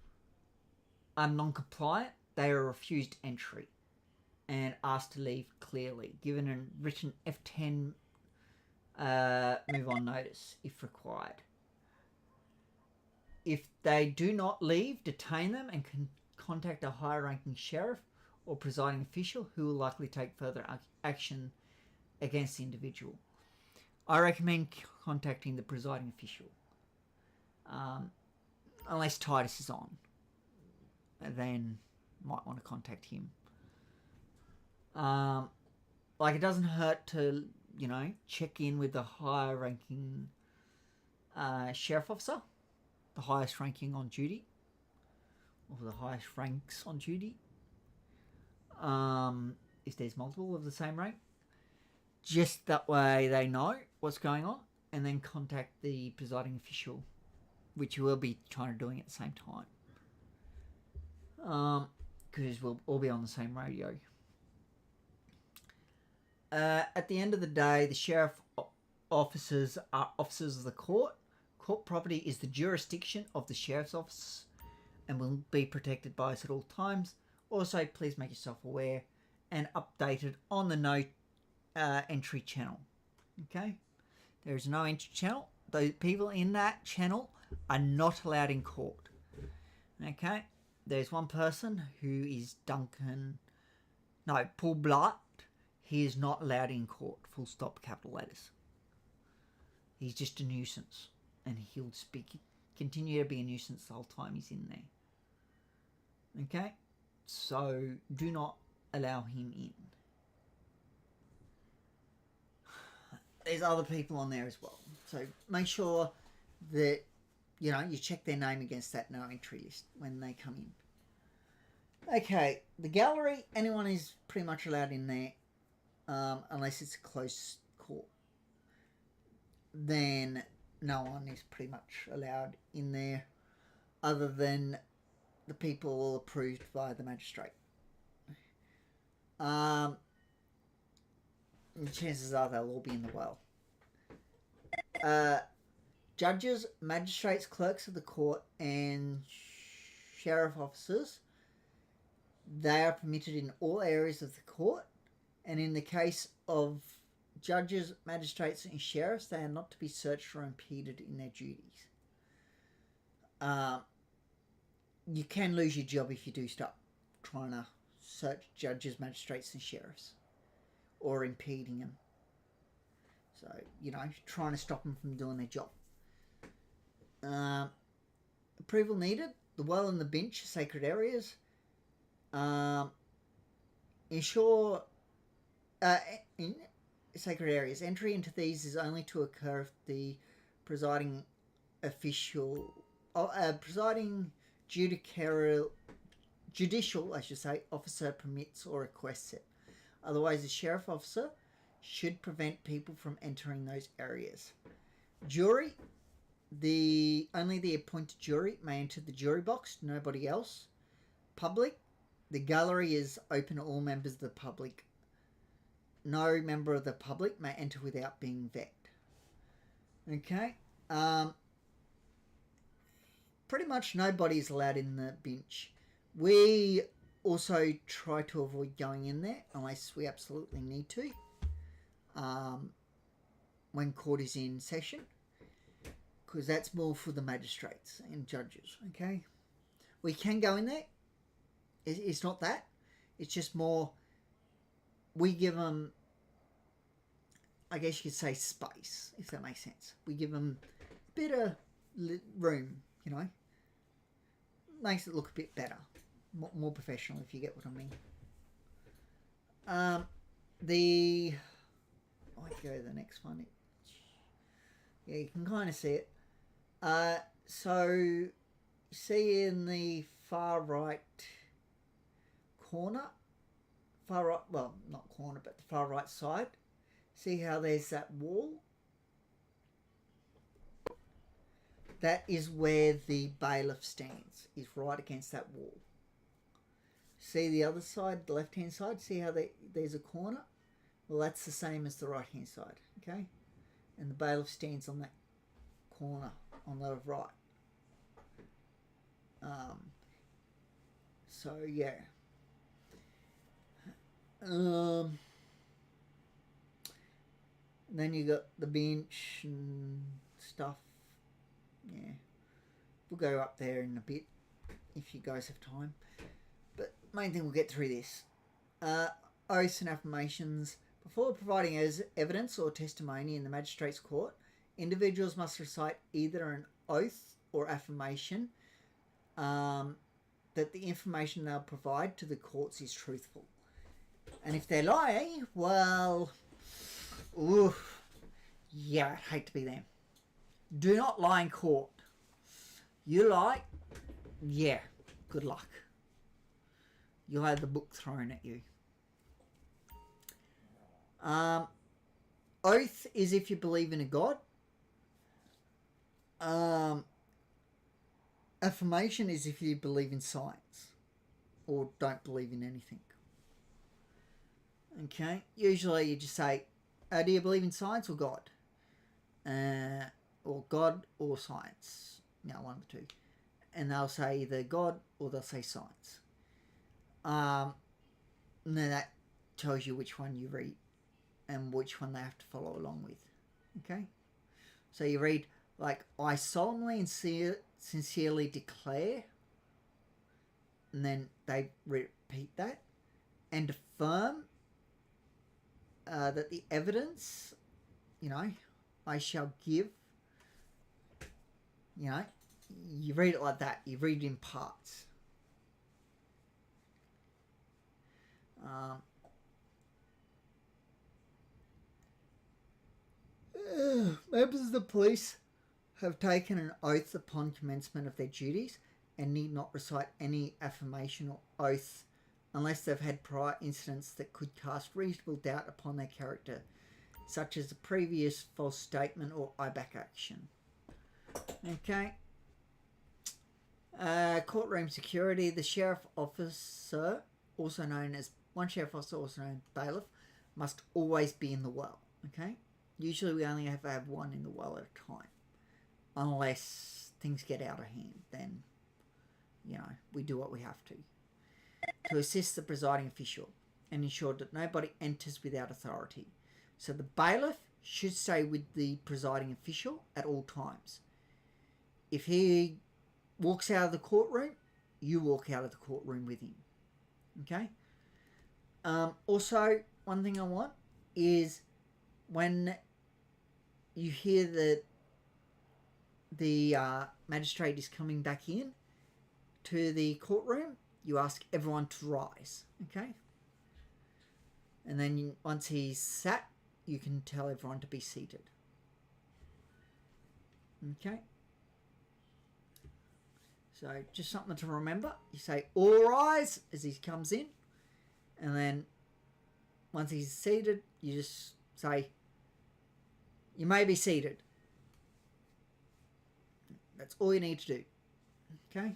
are non-compliant, they are refused entry and asked to leave clearly, given a written F10 move on notice if required. If they do not leave, detain them and can contact a higher ranking sheriff or presiding official who will likely take further action against the individual. I recommend contacting the presiding official. Unless Titus is on. Then might want to contact him. It doesn't hurt to, check in with the higher ranking sheriff officer. The highest ranking on duty. Or the highest ranks on duty. If there's multiple of the same rank. Just that way they know what's going on. And then contact the presiding official. Which we'll be trying to doing at the same time. Because we'll all be on the same radio. At the end of the day, the sheriff officers are officers of the court. Court property is the jurisdiction of the sheriff's office and will be protected by us at all times. Also, please make yourself aware and updated on the no entry channel. Okay, there is no entry channel. Those people in that channel are not allowed in court. Okay, there's one person who is Paul Blart. He is not allowed in court. Full stop, capital letters. He's just a nuisance, and he'll continue to be a nuisance the whole time he's in there. Okay, so do not allow him in. There's other people on there as well, so make sure that you check their name against that no entry list when they come in. Okay, the gallery, anyone is pretty much allowed in there, unless it's a close court. Then no one is pretty much allowed in there, other than the people approved by the magistrate. Chances are they'll all be in the well. Judges, magistrates, clerks of the court, and sheriff officers, they are permitted in all areas of the court, and in the case of judges, magistrates, and sheriffs, they are not to be searched or impeded in their duties. You can lose your job if you do start trying to search judges, magistrates, and sheriffs, or impeding them. So, trying to stop them from doing their job. Approval needed. The well and the bench are sacred areas. Ensure in sacred areas. Entry into these is only to occur if the presiding official, presiding judicial, officer permits or requests it. Otherwise, the sheriff officer should prevent people from entering those areas. Jury, only the appointed jury may enter the jury box, nobody else. Public, the gallery is open to all members of the public. No member of the public may enter without being vetted. Okay. Pretty much nobody is allowed in the bench. We also try to avoid going in there unless we absolutely need to. When court is in session, because that's more for the magistrates and judges. Okay, we can go in there. It's not that. It's just more. We give them, I guess you could say, space, if that makes sense. We give them a bit of room. Makes it look a bit better, more professional, if you get what I mean. I go to the next one. Yeah, you can kind of see it. So, see in the far right corner, not corner, but the far right side, see how there's that wall? That is where the bailiff stands, is right against that wall. See the other side, the left-hand side, see how there's a corner? Well, that's the same as the right-hand side, okay? And the bailiff stands on that corner on the right. So, yeah. Then you got the bench and stuff. Yeah. We'll go up there in a bit if you guys have time. But main thing, we'll get through this. Oaths and affirmations. Before providing evidence or testimony in the magistrate's court, individuals must recite either an oath or affirmation that the information they'll provide to the courts is truthful. And if they're lying, well, yeah, I'd hate to be them. Do not lie in court. You lie, yeah, good luck. You'll have the book thrown at you. Oath is if you believe in a god. Affirmation is if you believe in science or don't believe in anything. Okay, usually you just say, do you believe in science or God? Or God or science. One of the two. And they'll say either God or they'll say science. And then tells you which one you read and which one they have to follow along with. Okay? So you read, like, I solemnly and sincerely declare, and then they repeat that, and affirm that the evidence, I shall give, you read it like that. You read it in parts. Members of the police have taken an oath upon commencement of their duties and need not recite any affirmation or oath unless they've had prior incidents that could cast reasonable doubt upon their character, such as a previous false statement or IBAC action. Okay. Courtroom security. The sheriff officer, also known as one sheriff officer, also known as bailiff, must always be in the well. Okay. Usually we only have to have one in the well at a time, unless things get out of hand. Then, we do what we have to assist the presiding official and ensure that nobody enters without authority. So the bailiff should stay with the presiding official at all times. If he walks out of the courtroom, you walk out of the courtroom with him. Okay? Also, one thing I want is when you hear that the magistrate is coming back in to the courtroom, you ask everyone to rise. Okay? And then once he's sat, you can tell everyone to be seated. Okay? So just something to remember. You say, all rise, as he comes in. And then once he's seated, you just say, you may be seated. That's all you need to do. Okay?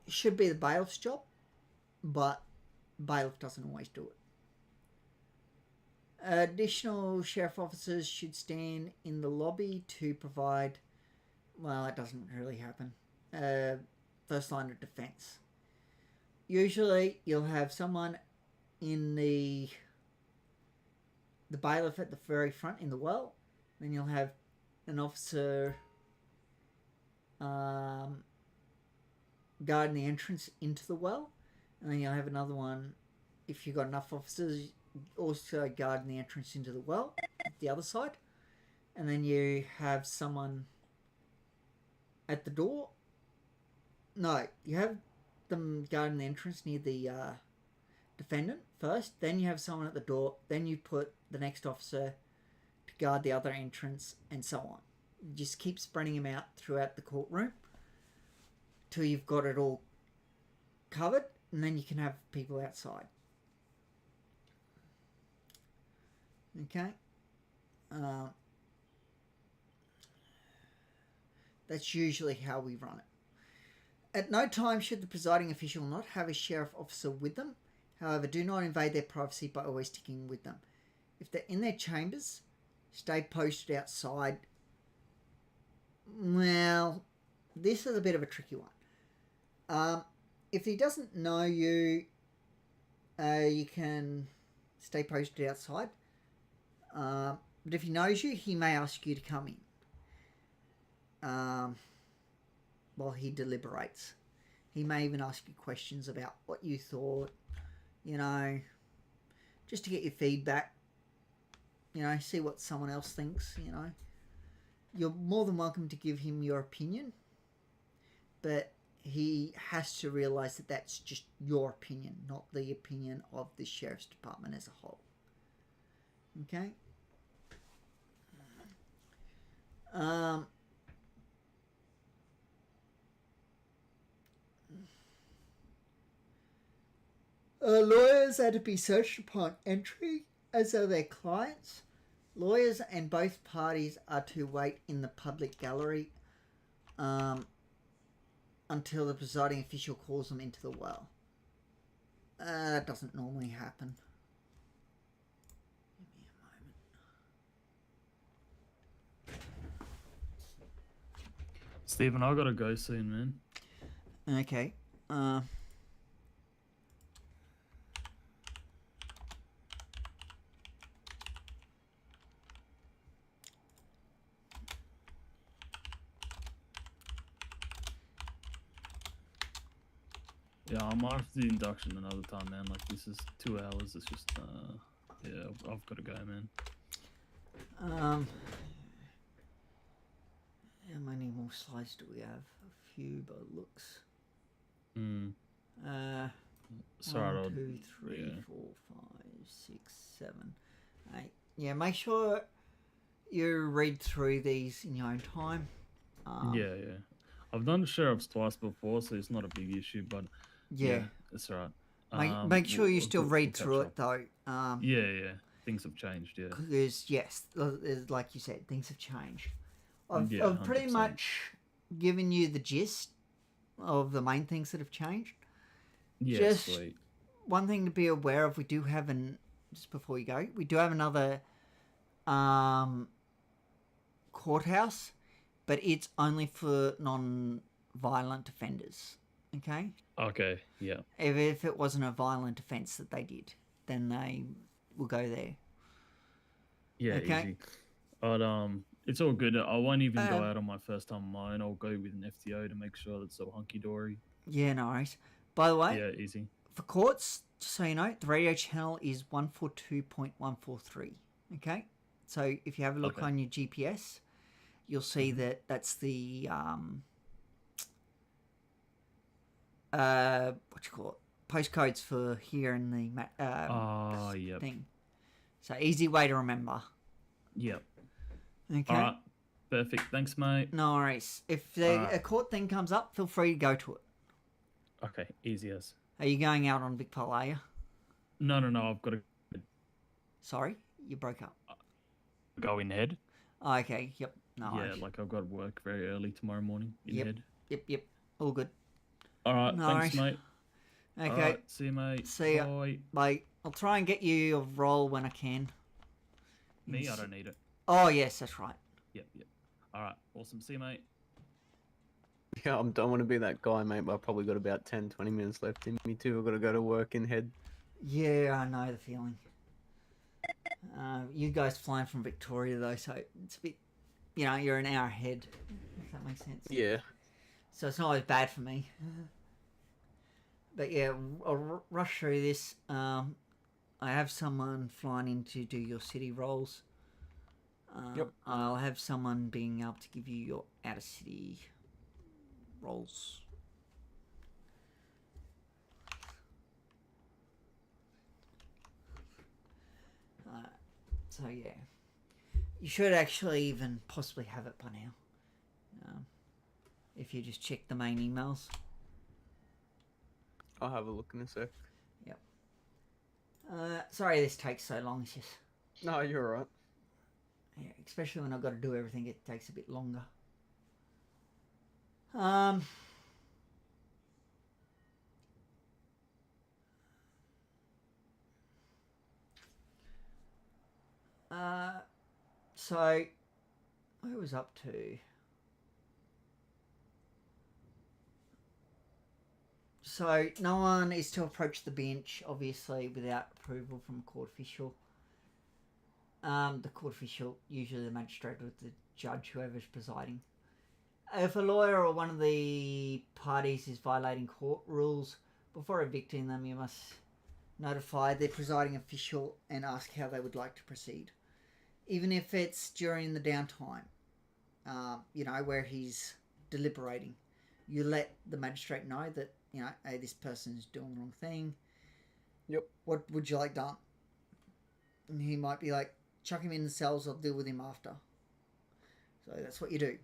It should be the bailiff's job, but bailiff doesn't always do it. Additional sheriff officers should stand in the lobby to provide, well, it doesn't really happen, first line of defense. Usually you'll have someone in the bailiff at the very front in the well, then you'll have an officer guarding the entrance into the well, and then you'll have another one, if you've got enough officers, also guarding the entrance into the well at the other side, and then you have someone at the door. No, you have them guarding the entrance near the defendant first, then you have someone at the door, then you put the next officer to guard the other entrance, and so on. You just keep spreading them out throughout the courtroom till you've got it all covered, and then you can have people outside. Okay? That's usually how we run it. At no time should the presiding official not have a sheriff officer with them. However, do not invade their privacy by always sticking with them. If they're in their chambers, stay posted outside. Well, this is a bit of a tricky one. If he doesn't know you, you can stay posted outside. But if he knows you, he may ask you to come in while he deliberates. He may even ask you questions about what you thought, just to get your feedback, see what someone else thinks, You're more than welcome to give him your opinion, but he has to realise that that's just your opinion, not the opinion of the Sheriff's Department as a whole. Okay? Lawyers are to be searched upon entry, as are their clients. Lawyers and both parties are to wait in the public gallery until the presiding official calls them into the well. That doesn't normally happen. Give me a moment. Stephen, I gotta go soon, man. Okay. Yeah, I might have to do induction another time, man. Like, this is 2 hours. It's just, yeah, I've got to go, man. How many more slides do we have? A few, but it looks. Sorry, 1, 2, 3, 4, 5, 6, 7, 8. Yeah, make sure you read through these in your own time. Yeah. I've done sheriffs twice before, so it's not a big issue, but yeah, it's alright. Make sure you still read catch through up. it though. Yeah. Things have changed, yeah. Because yes, like you said, things have changed. I've Yeah, pretty 100%. much given you the gist of the main things that have changed. Yeah, Just sweet. one thing to be aware of, we do have just before you go, we do have another courthouse, but it's only for non-violent offenders. Okay? Okay, yeah. If it wasn't a violent offence that they did, then they will go there. Yeah, Okay. easy. But it's all good. I won't even go out on my first time of mine. I'll go with an FTO to make sure that's all hunky-dory. Yeah, no worries. By the way, Yeah, easy. for courts, just so you know, the radio channel is 142.143. Okay? So if you have a look Okay. on your GPS, you'll see that that's the what you call it, postcodes for here in the Yep. thing. So easy way to remember. Yep. Okay. All right. Perfect. Thanks, mate. No worries. If Alright. a court thing comes up, feel free to go to it. Okay, easy as. Are you going out on Big Pole, are you? No. I've got to Sorry, you broke up. go in head. Oh, okay. Yep. No Yeah, worries. like I've got work very early tomorrow morning in Yep. head. Yep. All good. All right. No Thanks, worries. mate. Okay. All right, see you, mate. See ya. Bye. Bye. I'll try and get you a roll when I can. Me, I don't need it. Oh, yes, that's right. Yep. All right. Awesome. See you, mate. Yeah, I don't want to be that guy, mate, but I've probably got about 10, 20 minutes left in me too. I've got to go to work in head. Yeah, I know the feeling. You guys flying from Victoria, though, so it's a bit, you're an hour ahead, if that makes sense. Yeah. So it's not always bad for me. But yeah, I'll rush through this. I have someone flying in to do your city rolls. Yep. I'll have someone being able to give you your out-of-city rolls. So yeah, you should actually even possibly have it by now. If you just check the main emails. I'll have a look in a sec. Yep. Sorry this takes so long. It's just, No, you're alright. yeah, especially when I've got to do everything, it takes a bit longer. So where was up to? So no one is to approach the bench, obviously, without approval from a court official. The court official, usually the magistrate or the judge, whoever's presiding. If a lawyer or one of the parties is violating court rules, before evicting them, you must notify the presiding official and ask how they would like to proceed. Even if it's during the downtime, where he's deliberating, you let the magistrate know that, hey, this person's doing the wrong thing. Yep. What would you like done? And he might be like, chuck him in the cells, I'll deal with him after. So that's what you do.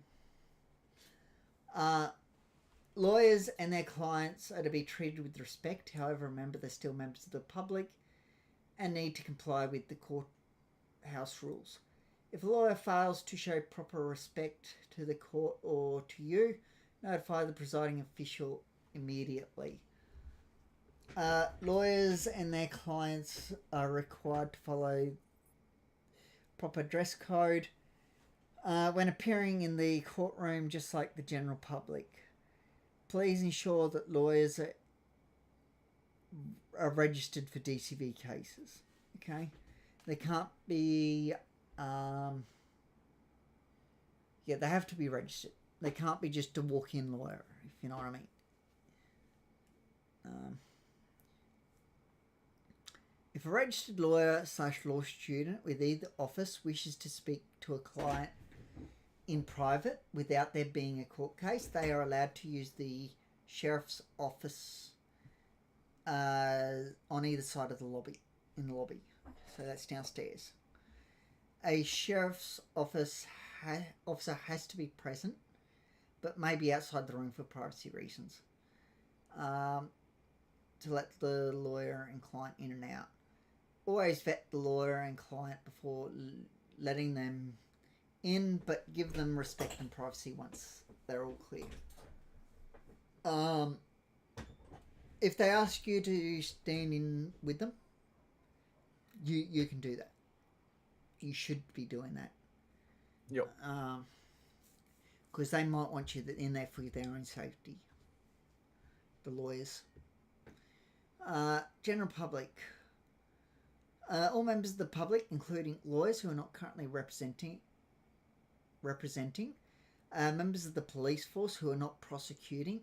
Lawyers and their clients are to be treated with respect. However, remember, they're still members of the public and need to comply with the courthouse rules. If a lawyer fails to show proper respect to the court or to you, notify the presiding official immediately. Lawyers and their clients are required to follow proper dress code. When appearing in the courtroom, just like the general public, please ensure that lawyers are registered for DCV cases. Okay, they can't be. They have to be registered. They can't be just a walk-in lawyer, if you know what I mean. If a registered lawyer / law student with either office wishes to speak to a client in private without there being a court case, they are allowed to use the sheriff's office on either side of the lobby, in the lobby. So that's downstairs. A sheriff's officer has to be present, but may be outside the room for privacy reasons, to let the lawyer and client in and out. Always vet the lawyer and client before letting them in, but give them respect and privacy once they're all clear. If they ask you to stand in with them, you can do that. You should be doing that. Yep. Because they might want you in there for their own safety. The lawyers. General public. All members of the public, including lawyers who are not currently representing, members of the police force who are not prosecuting,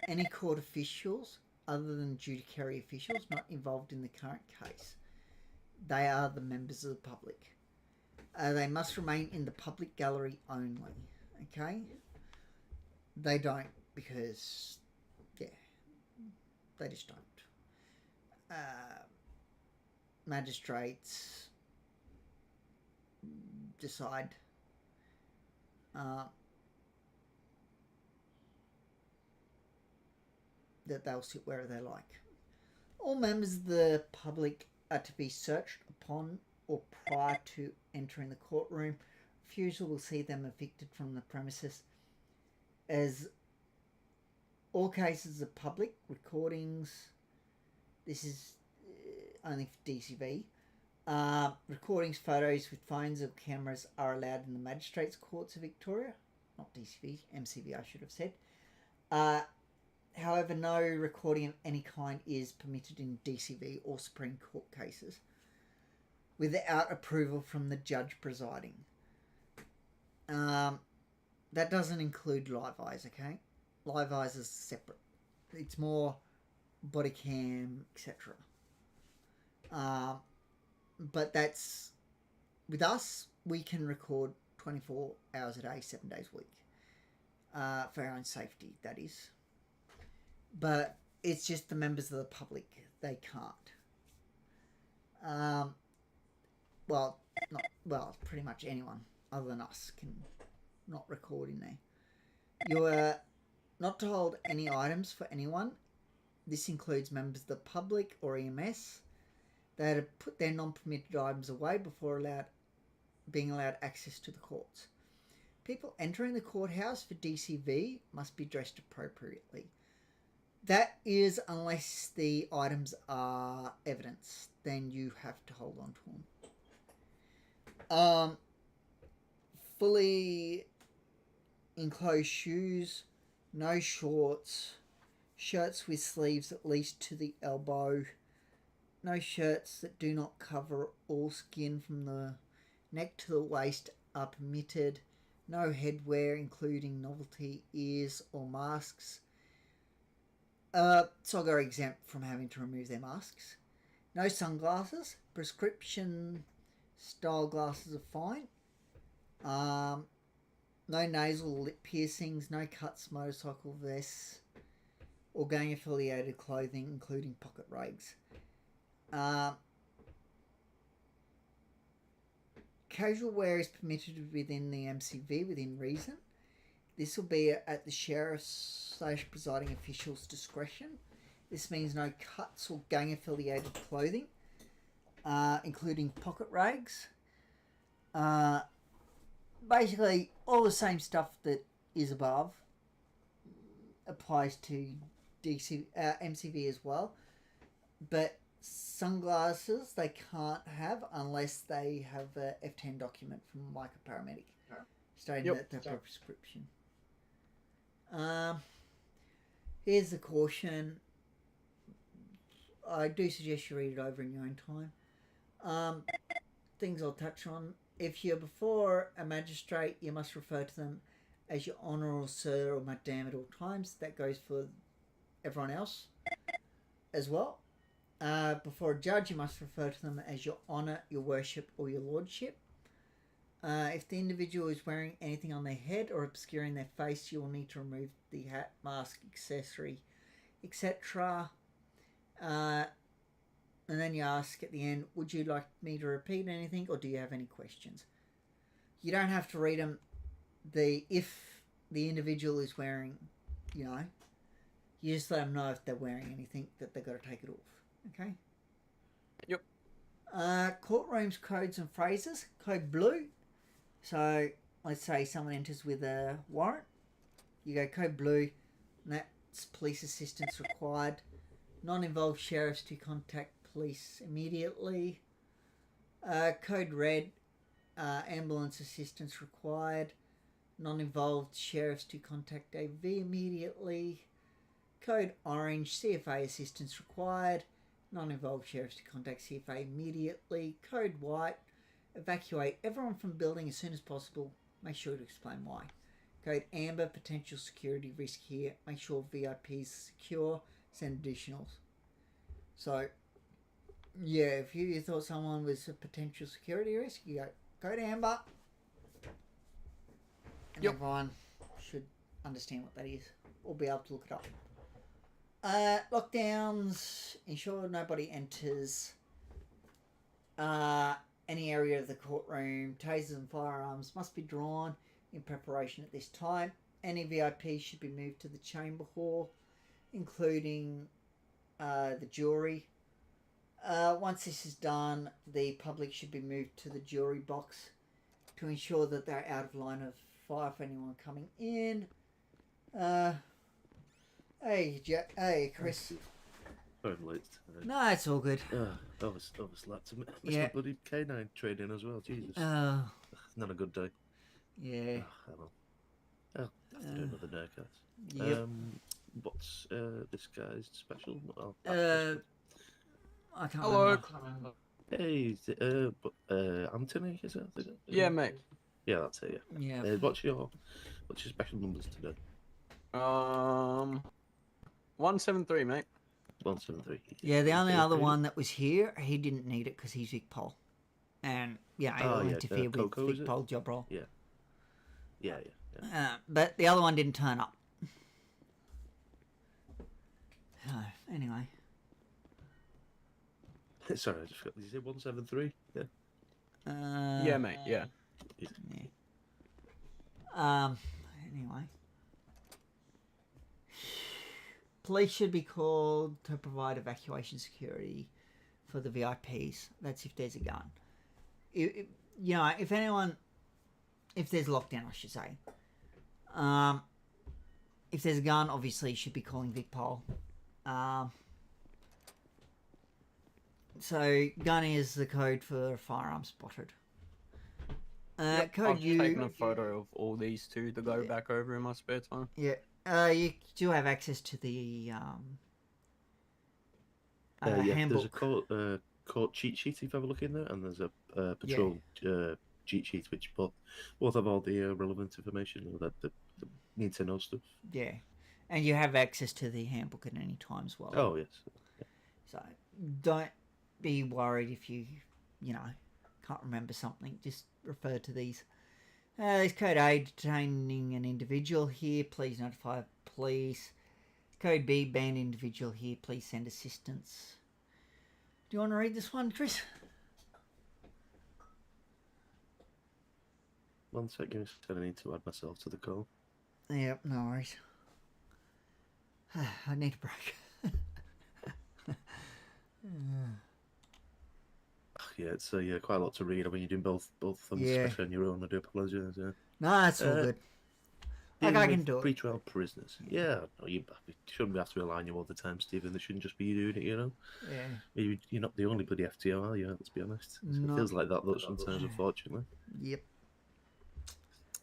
any court officials other than judiciary officials not involved in the current case. They are the members of the public. They must remain in the public gallery only. Okay? They don't because, they just don't. Magistrates decide that they'll sit wherever they like. All members of the public are to be searched upon or prior to entering the courtroom. Refusal will see them evicted from the premises. As all cases are public, recordings, this is only for DCV, recordings, photos with phones or cameras are allowed in the Magistrates Courts of Victoria. Not DCV, MCV I should have said. However, no recording of any kind is permitted in DCV or Supreme Court cases without approval from the judge presiding. That doesn't include live eyes, okay? Live eyes is separate. It's more body cam, etc. But that's, with us, we can record 24 hours a day, 7 days a week. For our own safety, that is. But it's just the members of the public, they can't. Pretty much anyone other than us can not record in there. You are not to hold any items for anyone. This includes members of the public or EMS. They are to put their non-permitted items away before being allowed access to the courts. People entering the courthouse for DCV must be dressed appropriately. That is, unless the items are evidence, then you have to hold on to them. Fully enclosed shoes, no shorts, shirts with sleeves at least to the elbow, no shirts that do not cover all skin from the neck to the waist are permitted, no headwear including novelty ears or masks. So they're exempt from having to remove their masks. No sunglasses. Prescription style glasses are fine. No nasal or lip piercings. No cuts, motorcycle vests, or gang affiliated clothing, including pocket rags. Casual wear is permitted within the MCV within reason. This will be at the sheriff's / presiding official's discretion. This means no cuts or gang affiliated clothing, including pocket rags. Basically, all the same stuff that is above applies to MCV as well. But sunglasses they can't have unless they have a F10 document from a microparamedic. stating Yep. that they're per prescription. Here's the caution. I do suggest you read it over in your own time. Things I'll touch on. If you're before a magistrate, you must refer to them as your honour or sir or madam at all times. That goes for everyone else as well. Before a judge, you must refer to them as your honour, your worship, or your lordship. If the individual is wearing anything on their head or obscuring their face, you will need to remove the hat, mask, accessory, etc. And then you ask at the end, would you like me to repeat anything, or do you have any questions? You don't have to read them. If the individual is wearing, you just let them know if they're wearing anything that they've got to take it off. Okay? Yep. Courtrooms, codes and phrases. Code blue. So let's say someone enters with a warrant. You go code blue, and that's police assistance required. Non-involved sheriffs to contact police immediately. Code red, ambulance assistance required. Non-involved sheriffs to contact AV immediately. Code orange, CFA assistance required. Non-involved sheriffs to contact CFA immediately. Code white, evacuate everyone from building as soon as possible. Make sure to explain why. Code amber, potential security risk here. Make sure VIPs secure. Send additionals. So, yeah, if you thought someone was a potential security risk, you go code amber. And Yep. everyone should understand what that is, or be able to look it up. Lockdowns. Ensure nobody enters any area of the courtroom. Tasers and firearms must be drawn in preparation at this time. Any VIP should be moved to the chamber hall, including the jury. Once this is done, the public should be moved to the jury box to ensure that they're out of line of fire for anyone coming in. Hey, Chris. Sorry, I'm late. No, it's all good. I was late to miss Yeah. my bloody K9 training as well. Jesus, Oh, not a good day. yeah. I know. I'll have to do another day, guys. Yep. What's this guy's special? I can't Hello. remember. Hey, is it, Anthony? Is it? Yeah, mate. Yeah, that's it. Yeah. Yeah. What's your special numbers today? 173, mate. 173. Yeah, the only other Okay. one that was here, he didn't need it because he's Vic Pol. And, yeah, it Oh, will yeah, interfere with Coco, is Vic it? Pol job role. Yeah. But the other one didn't turn up. So, anyway. Sorry, I just forgot. Did you say 173? Yeah. Yeah, mate. Yeah. Anyway. Police should be called to provide evacuation security for the VIPs. That's if there's a gun. If there's lockdown, I should say. If there's a gun, obviously you should be calling Vic Pol. So gun is the code for firearm spotted. Yep, Code I've U. taken a photo of all these two to go back over in my spare time. Yeah. You do have access to the Yeah, handbook. there's a court cheat sheet if you have a look in there, and there's a patrol cheat sheet which both have all the relevant information that need to know stuff. Yeah. And you have access to the handbook at any time as well. Oh yes. So don't be worried if you can't remember something. Just refer to these. There's code A, detaining an individual here. Please notify police. Code B, banned individual here. Please send assistance. Do you want to read this one, Chris? One sec, give me a second. I need to add myself to the call. Yep, no worries. I need a break. Yeah, it's quite a lot to read. I mean, you're doing both thumbs, Yeah. especially on your own. I do apologise. Yeah. No, it's all good. Like, I can do it. Pre-trial prisoners. Yeah, no, you shouldn't have to rely on you all the time, Stephen. There shouldn't just be you doing it, you know. Yeah. You're not the only bloody FTO, are you? Let's be honest. No. It feels like that though sometimes, unfortunately. Yep.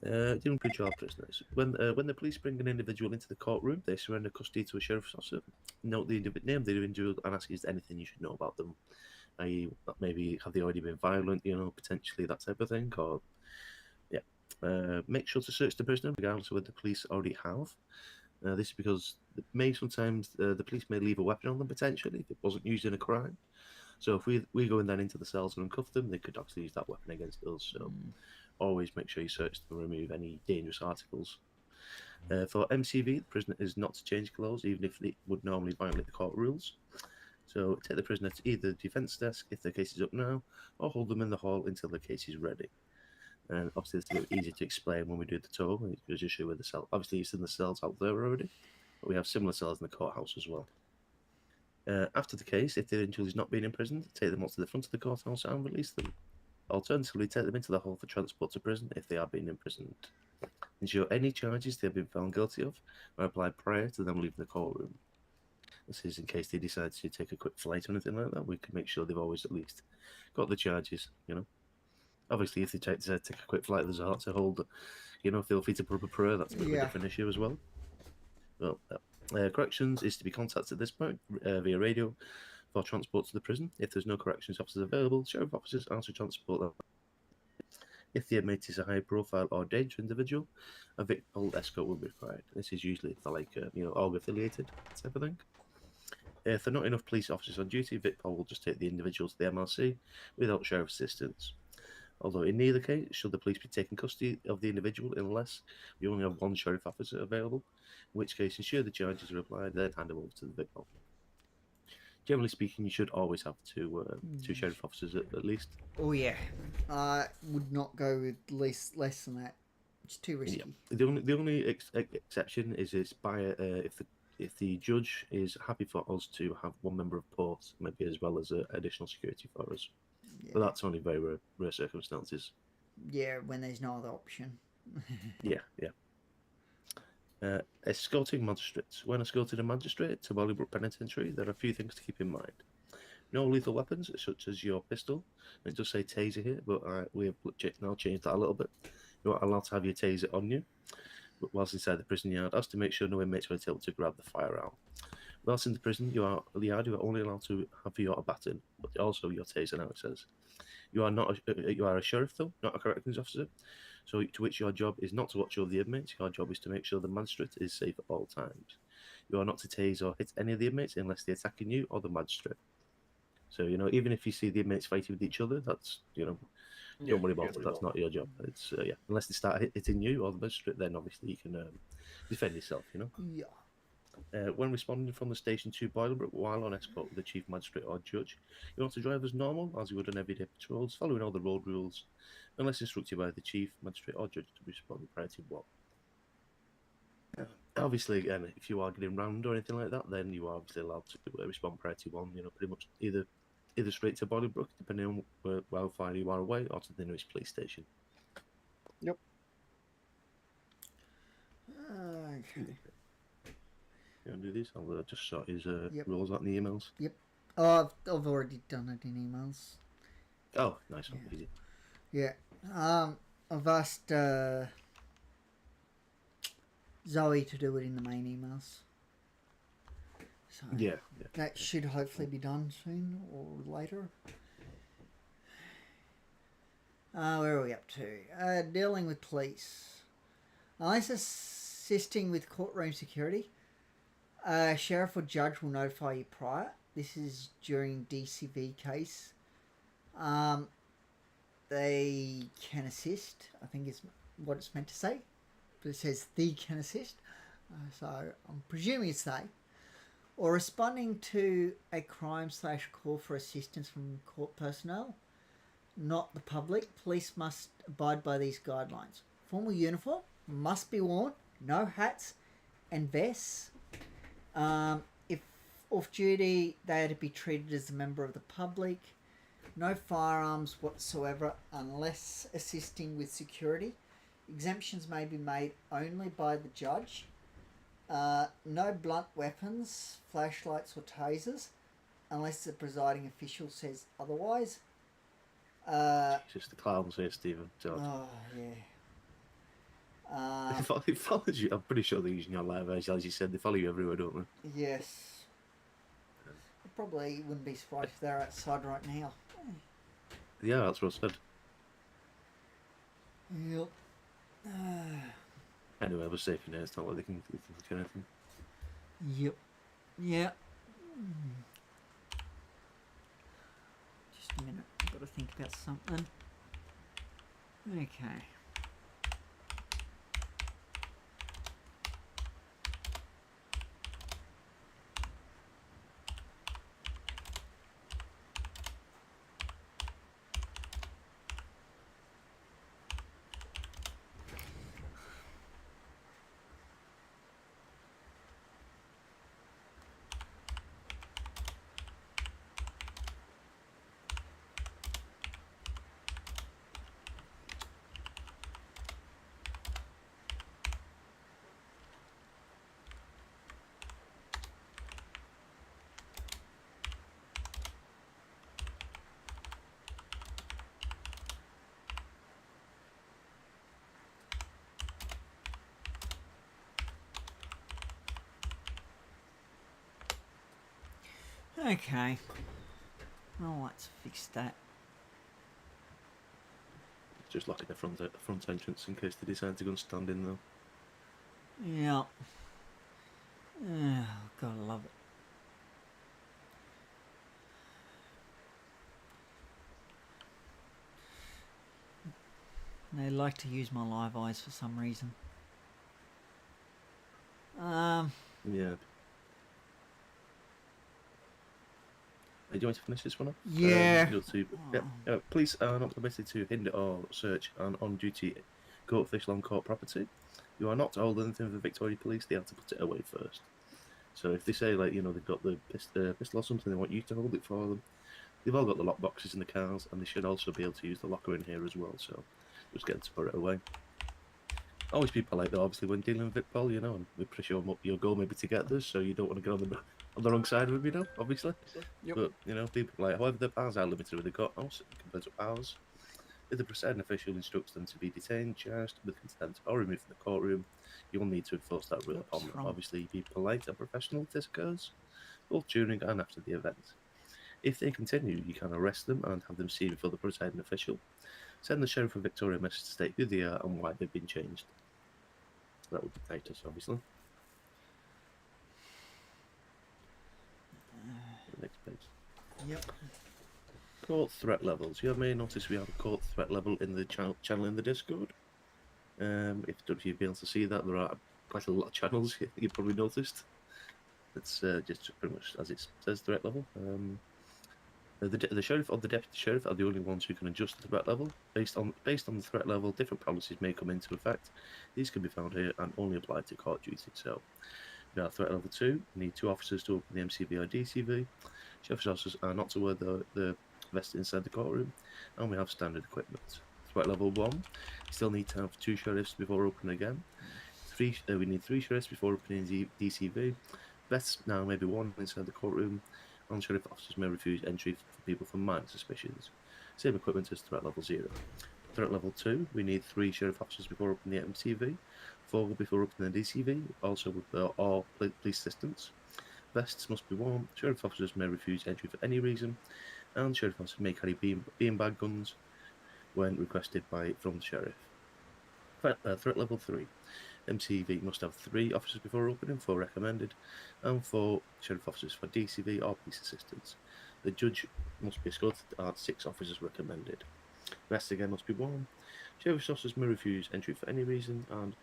Doing good job, prisoners. When the police bring an individual into the courtroom, they surrender custody to a sheriff's officer. Note the name of the individual and ask is there anything you should know about them, i.e., maybe have they already been violent, potentially that type of thing, or yeah. Make sure to search the prisoner regardless of what the police already have. This is because sometimes the police may leave a weapon on them potentially if it wasn't used in a crime. So if we go in then into the cells and uncuff them, they could actually use that weapon against us. So always make sure you search them and remove any dangerous articles. For MCV, the prisoner is not to change clothes, even if it would normally violate the court rules. So take the prisoner to either the defence desk if their case is up now, or hold them in the hall until the case is ready. And obviously it's a bit easier to explain when we do the tour, because you show where the cell. Obviously you've seen the cells out there already, but we have similar cells in the courthouse as well. After the case, if the individual is not being imprisoned, take them up to the front of the courthouse and release them. Alternatively, take them into the hall for transport to prison if they are being imprisoned. Ensure any charges they have been found guilty of are applied prior to them leaving the courtroom. This is in case they decide to take a quick flight or anything like that. We can make sure they've always at least got the charges, Obviously, if they decide to take a quick flight, there's a heart to hold, feel free to put up a prayer. That's a bit of a different issue as well. Well, corrections is to be contacted at this point via radio for transport to the prison. If there's no corrections officers available, sheriff officers are to transport them. If the inmate is a high-profile or dangerous individual, a Vic-Pol escort will be required. This is usually for org-affiliated type of thing. If there are not enough police officers on duty, Vic-Pol will just take the individual to the MRC without sheriff assistance. Although in neither case should the police be taking custody of the individual unless you only have one sheriff officer available, in which case ensure the charges are applied, then hand them over to the Vic-Pol. Generally speaking, you should always have two sheriff officers at least. Oh yeah, I would not go with less than that. It's too risky. Yeah. The only exception is if the judge is happy for us to have one member of port, maybe as well as additional security for us. Yeah. But that's only very rare circumstances. Yeah, when there's no other option. Yeah. Escorting magistrates. When escorting a magistrate to Bolingbroke Penitentiary, there are a few things to keep in mind. No lethal weapons, such as your pistol. It does say taser here, but we have now changed that a little bit. You're not allowed to have your taser on you. But whilst inside the prison yard, as to make sure no inmates were able to grab the firearm. Whilst in the prison, you are only allowed to have your baton, but also your taser. Now it says, you are a sheriff though, not a corrections officer. So to which your job is not to watch over the inmates. Your job is to make sure the magistrate is safe at all times. You are not to tase or hit any of the inmates unless they're attacking you or the magistrate. So even if you see the inmates fighting with each other, that's don't worry about it. That's not your job. It's unless they start hitting you or the magistrate, then obviously you can defend yourself. Yeah. When responding from the station to Bolingbroke while on escort with the chief magistrate or judge, you want to drive as normal as you would on everyday patrols, following all the road rules, unless instructed by the chief magistrate or judge to respond prior to what. Obviously, again, if you are getting rammed or anything like that, then you are obviously allowed to respond prior to one. Pretty much either straight to Bolingbroke, depending on how far you are away, or to the nearest police station. Yep. Okay. You want to do this? I'll just sort his Yep. rules out in the emails. Yep. Oh, I've already done it in emails. Oh, nice one. Yeah. Easy. Yeah. I've asked Zoe to do it in the main emails. So Yeah. that should hopefully be done soon or later. Where are we up to? Dealing with police. Unless assisting with courtroom security, sheriff or judge will notify you prior. This is during DCV case. They can assist, I think is what it's meant to say. But it says they can assist. So I'm presuming it's they. Or responding to a crime/call for assistance from court personnel, not the public. Police must abide by these guidelines. Formal uniform must be worn. No hats and vests. If off duty, they are to be treated as a member of the public. No firearms whatsoever unless assisting with security. Exemptions may be made only by the judge. No blunt weapons, flashlights or tasers unless the presiding official says otherwise. Just the clowns here, Stephen. George. Oh, yeah. It follows you. I'm pretty sure they're using your live as you said. They follow you everywhere, don't they? Yes. I probably wouldn't be surprised if they're outside right now. Yeah, that's what I said. Yep. Anyway, we're safe in here. It's not like they can do anything. Yep. Yeah. Just a minute. I've got to think about something. Okay. Okay. Well, let's fix that. Just locking the front entrance in case they decide to go and stand in though. Yeah. Oh, God, I love it. They like to use my live eyes for some reason. Yeah. Do you want to finish this one up? Yeah. Police are not permitted to hinder or search an on-duty court official on court property. You are not to hold anything for the Victoria Police. They have to put it away first. So if they say, like, they've got the pistol or something, they want you to hold it for them. They've all got the lock boxes in the cars, and they should also be able to use the locker in here as well. So just get them to put it away. Always be polite though, obviously, when dealing with Vicpol, and we're pretty sure your goal maybe to get this, so you don't want to get on the wrong side of them, obviously. Yep. But, be polite. However, the powers are limited with the courthouse compared to ours. If the presiding official instructs them to be detained, charged with contempt, or removed from the courtroom, you will need to enforce that rule upon them. Obviously, be polite and professional if this occurs, both during and after the event. If they continue, you can arrest them and have them seen before the presiding official. Send the Sheriff of Victoria a message to state who they are and why they've been changed. That would be Titus, obviously. Next page. Yep. Court threat levels. You may notice we have a court threat level in the channel in the Discord. If you've been able to see that, there are quite a lot of channels. You've probably noticed. It's just pretty much as it says threat level. The sheriff or the deputy sheriff are the only ones who can adjust the threat level. Based on the threat level, different policies may come into effect. These can be found here and only apply to court duty. So, we have threat level 2. We need 2 officers to open the MCV or DCV. Sheriff's officers are not to wear the vest inside the courtroom, and we have standard equipment. Threat level 1. We still need to have 2 sheriffs before opening again. We need 3 sheriffs before opening DCV. Vests now may be worn inside the courtroom. Non-sheriff officers may refuse entry for people from minor suspicions. Same equipment as threat level 0. Threat level 2, we need 3 sheriff officers before opening the MCV, 4 before opening the DCV, also with all police assistants. Vests must be worn. Sheriff officers may refuse entry for any reason, and sheriff officers may carry beanbag guns when requested from the sheriff. Threat level 3. MCV must have 3 officers before opening, 4 recommended, and 4 sheriff officers for DCV or police assistants. The judge must be escorted at 6 officers recommended. Vests again must be worn. Sheriff officers may refuse entry for any reason, and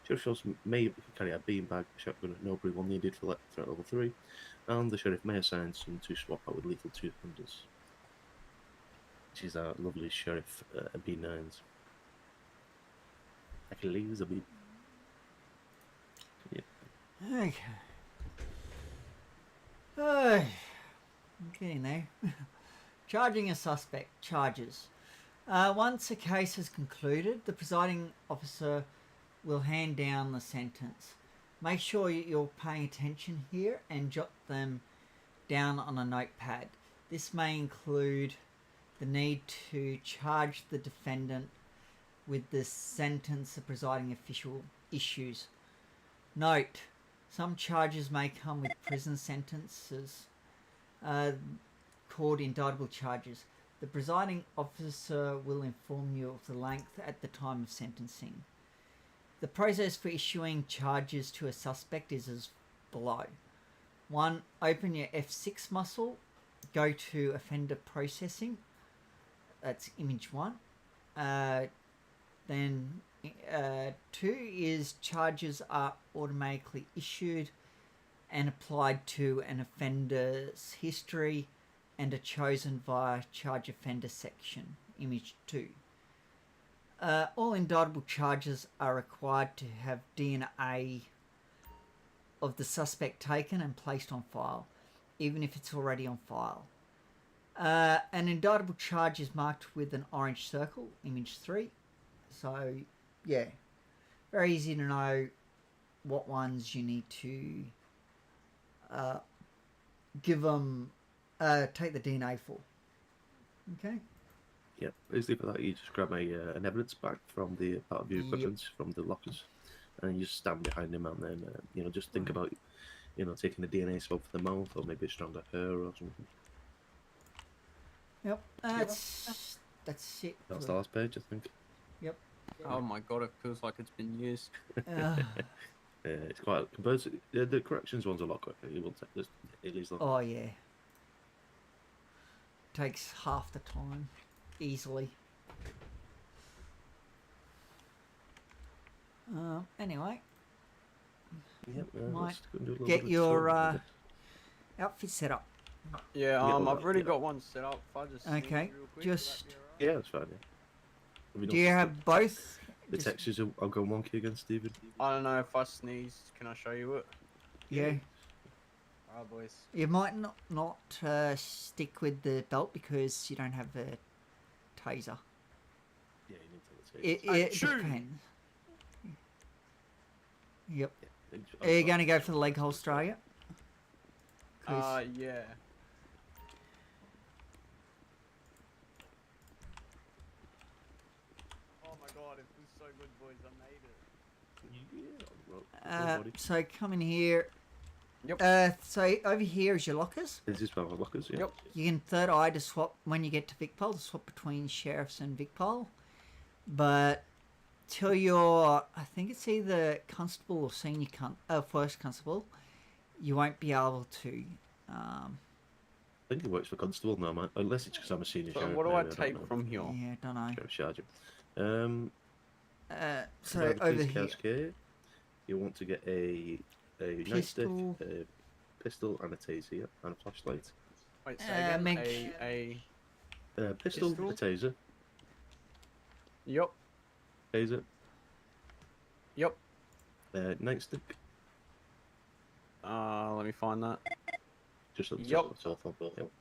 sheriff officers may carry a beanbag, shotgun, no approval needed for threat level 3, and the sheriff may assign some to swap out with lethal 200s. Which is our lovely sheriff B9s. I can leave a bit. Okay. Oh, I'm getting there. Charging a suspect. Charges. Once a case is concluded, the presiding officer will hand down the sentence. Make sure you're paying attention here and jot them down on a notepad. This may include the need to charge the defendant with the sentence the presiding official issues. Note, some charges may come with prison sentences called indictable charges. The presiding officer will inform you of the length at the time of sentencing. The process for issuing charges to a suspect is as below. 1. Open your F6 muscle. Go to offender processing. That's image 1. Then 2 is charges are automatically issued and applied to an offender's history and are chosen via charge offender section, image 2. All indictable charges are required to have DNA of the suspect taken and placed on file, even if it's already on file. An indictable charge is marked with an orange circle, image 3. So, yeah, very easy to know what ones you need to give them, take the DNA for. Okay? Yeah, basically for that you just grab an evidence bag from the part of your Yep. equipment from the lockers, and you just stand behind him and then just think about taking a DNA swab for the mouth or maybe a stronger hair or something. Yep, that's it. That's for- the last page, I think. Oh my god, it feels like it's been used. It's quite compared to the corrections one's a lot quicker. You will take this. It is. Oh yeah. Takes half the time, easily. Anyway, Yep, might let's go and do a little get bit of your touring. outfit set up. Yeah, Yeah, I've well, already yeah. got one set up. If I just sneeze Okay, real quick, just- will that be Yeah, that's fine. Yeah. Let me Do know you if have both? the Just- textures are going wonky again, Stephen? alright? I don't know if I sneeze. Can I show you it? Yeah. Alright, boys. You might not stick with the belt because you don't have the taser. Yeah, you need to It Achoo! depends. Yep. take Are you going to go for the leg holster, are you? 'Cause- Yeah. Oh my god, it feels so good, boys. I made it. so come in here. Yep. So over here is your lockers. This is one of the lockers, yeah. Yep. You can third eye to swap when you get to Vicpol, to swap between sheriffs and Vicpol. But till you're, I think it's either constable or senior first constable, you won't be able to. I think it works for constable now, man. Unless it's because I'm a senior So sheriff. what do I maybe, don't take know. from here? Yeah, don't know. Sheriff sergeant. So Private over police here, cascade, you want to get a Pistol. nightstick, a pistol, and a taser, yeah, and a flashlight. Wait, say again. make- Pistol, Pistol? a taser, Yep. taser, Yep. nightstick, Let me find that. just at the Yup. top of the cell phone.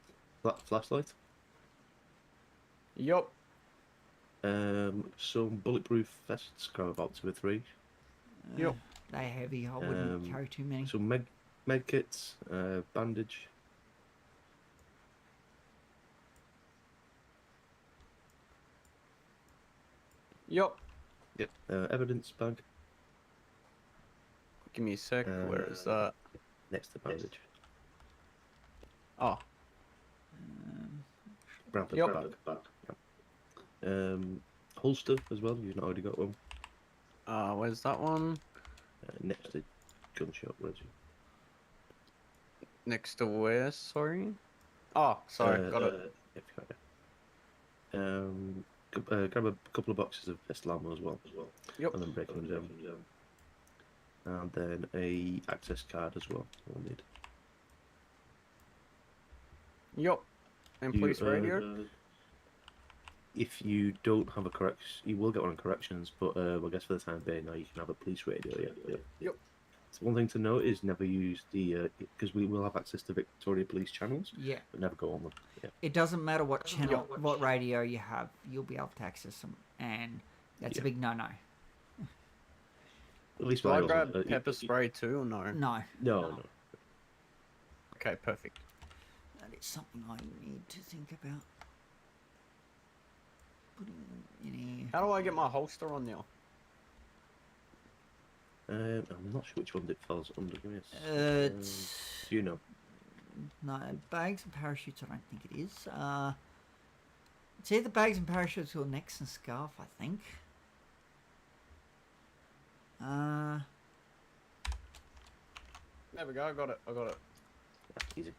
Yep. Flashlight, Yep. some bulletproof vests, grab about 2 or 3, Yep. they're heavy. I wouldn't carry too many. some med kits, bandage, Yep. yep, evidence bag Give me a sec. Where is Uh, that? next to bandage, Oh. brown Yep. bag. Yep. Holster as well. You've not already got one. Where's that one? Next to gunshot, where's you? Next to where? Sorry. Oh, sorry. Got it. If you got it. Grab a couple of boxes of pistol ammo as well. Yep. And then break them down. And then a access card as well. We'll need. Yep. And You, police radio. If you don't have a correction, you will get one on corrections, but I guess for the time being, now you can have a police radio. Yeah. Yep. So one thing to note is never use the because we will have access to Victoria Police channels, Yeah. but never go on them. Yeah. It doesn't matter what channel, what radio you have, you'll be able to access them, and that's a Yeah. big no-no. At least Do I mine grab wasn't. pepper spray too or no? No, No. Okay, perfect. that is something I need to think about. Putting in here. How do I get my holster on now? I'm not sure which one it falls under. Give me a It's do you know? no bags and parachutes. I don't think it is. It's either bags and parachutes or necks and scarf. I think. There we go. I got it. I got it. Easy.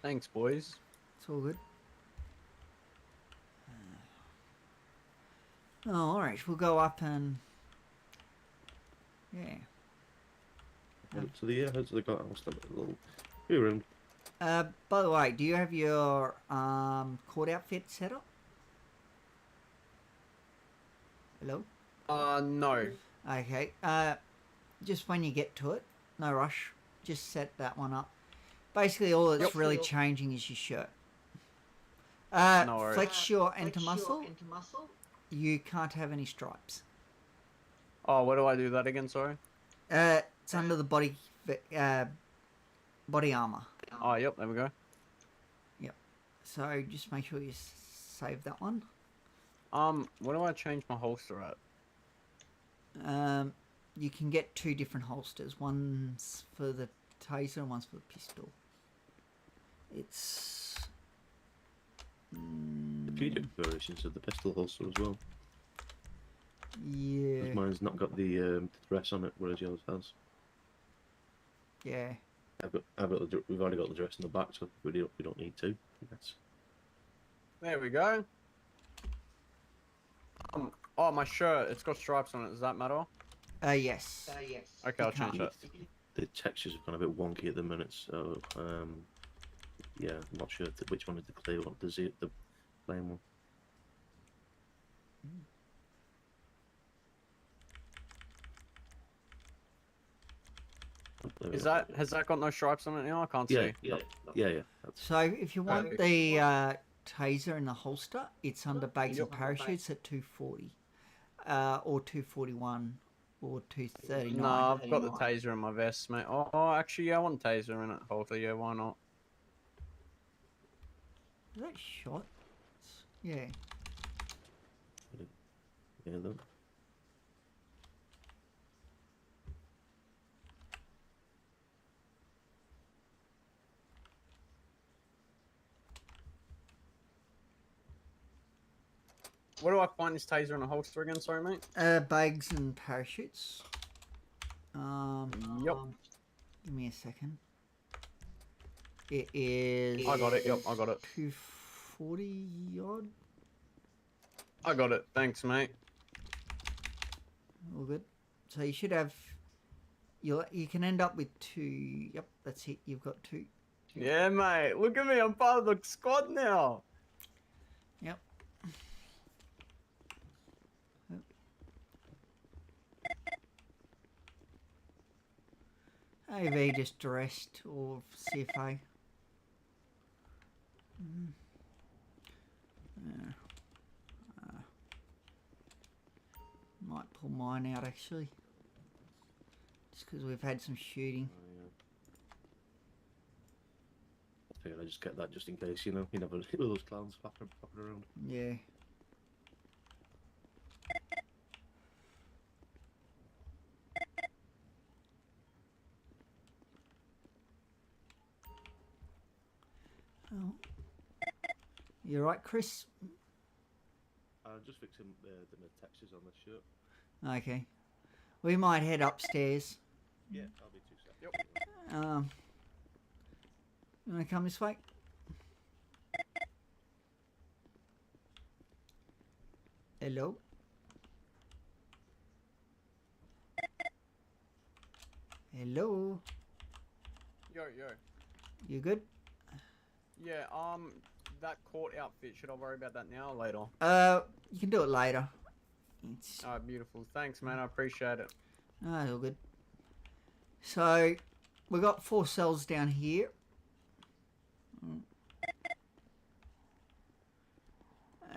Thanks, boys. It's all good. Oh, alright, we'll go up and... Yeah. Head to the guardhouse. A little view room. By the way, do you have your court outfit set up? Hello? No. Okay. Just when you get to it, no rush. Just set that one up. Basically, all that's really changing is your shirt. No worries. Flex your enter muscle. You can't have any stripes. Oh, where do I do that again? Sorry. It's under the body armor. Oh, yep. There we go. So just make sure you save that one. Where do I change my holster at? You can get two different holsters. One's for the taser and one's for the pistol. It's... The few variations of the pistol holster as well. Yeah. 'Cause mine's not got the dress on it, whereas yours has. Yeah. We've already got the dress in the back, so we don't need to. Yes. There we go. Oh, my shirt. It's got stripes on it. Does that matter? Yes. Okay, I'll change that. The textures have gone a bit wonky at the minute, so yeah, I'm not sure which one is the clear one, the plain one. Has that got no stripes on it now? I can't Yeah, see. yeah. So if you want the taser in the holster, it's under bags and parachutes at 240, or 241, or 239. No, I've got the taser in my vest, mate. Oh, actually, yeah, I want taser in it. Holster, yeah, why not? Is that shot? Yeah. Yeah, though. Where do I find this taser in a holster again? Sorry, mate. Bags and parachutes. Yep. Give me a second. It is... I got it, yep, I got it. 240 odd. I got it. Thanks, mate. All good. So you should have... You can end up with two... Yep, that's it. You've got two. Yeah, mate. Look at me. I'm part of the squad now. Yep. AV just dressed or CFA. Yeah. Might pull mine out actually. Just because we've had some shooting. I figured I'd just get that just in case, you know, you never hit those clowns flapping around. Yeah. Oh. You right, Chris? I'm just fixing the textures on this shirt. Okay. We might head upstairs. Yeah, I'll be 2 seconds. Yep. You want to come this way? Hello? Hello? Yo. You good? Yeah, that court outfit, should I worry about that now or later? You can do it later. It's... Alright, beautiful. Thanks, man. I appreciate it. Oh, it's all good. So, we've got 4 cells down here.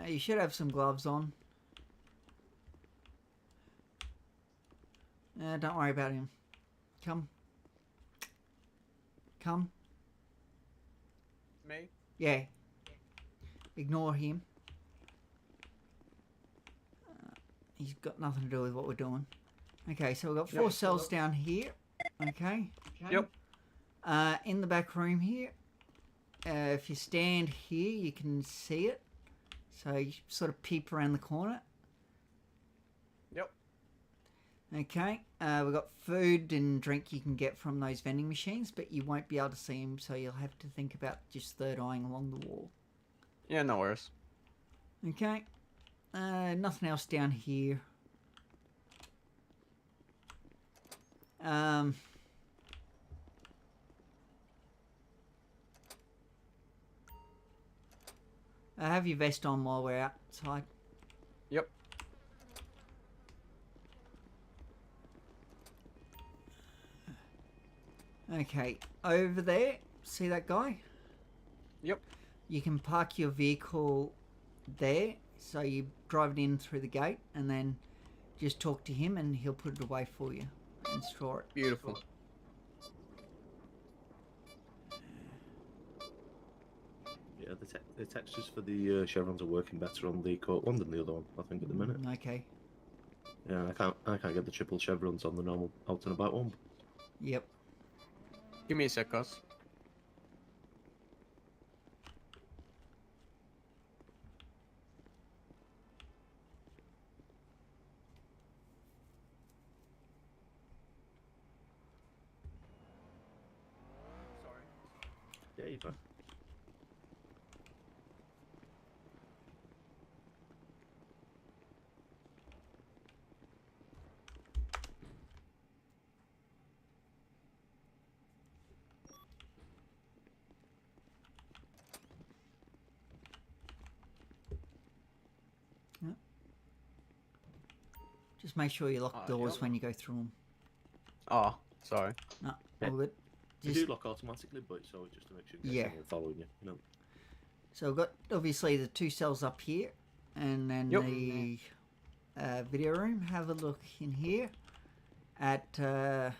You should have some gloves on. Don't worry about him. Come. Me? Yeah. Ignore him. he's got nothing to do with what we're doing. Okay, so we've got 4 cells down here. Okay. Yep. In the back room here, if you stand here, you can see it. So you sort of peep around the corner. Yep. Okay, we've got food and drink you can get from those vending machines, but you won't be able to see them, so you'll have to think about just third eyeing along the wall. Yeah, no worries. Okay, nothing else down here. Have your vest on while we're outside. Yep. Okay, over there, see that guy? Yep. You can park your vehicle there, so you drive it in through the gate, and then just talk to him, and he'll put it away for you and store it. Beautiful. Yeah, the textures for the chevrons are working better on the Court one than the other one, I think, at the minute. Okay. Yeah, I can't get the triple chevrons on the normal out and about one. Yep. Give me a sec, guys. Yeah, you're fine. Just make sure you lock doors yep. when you go through them. Oh, sorry. No, Yeah. all good. You Just, do lock automatically, but it's always just to make sure you Yeah. get someone following you. You know. so we've got obviously the 2 cells up here, and then Yep. the video room. Have a look in here at Oh,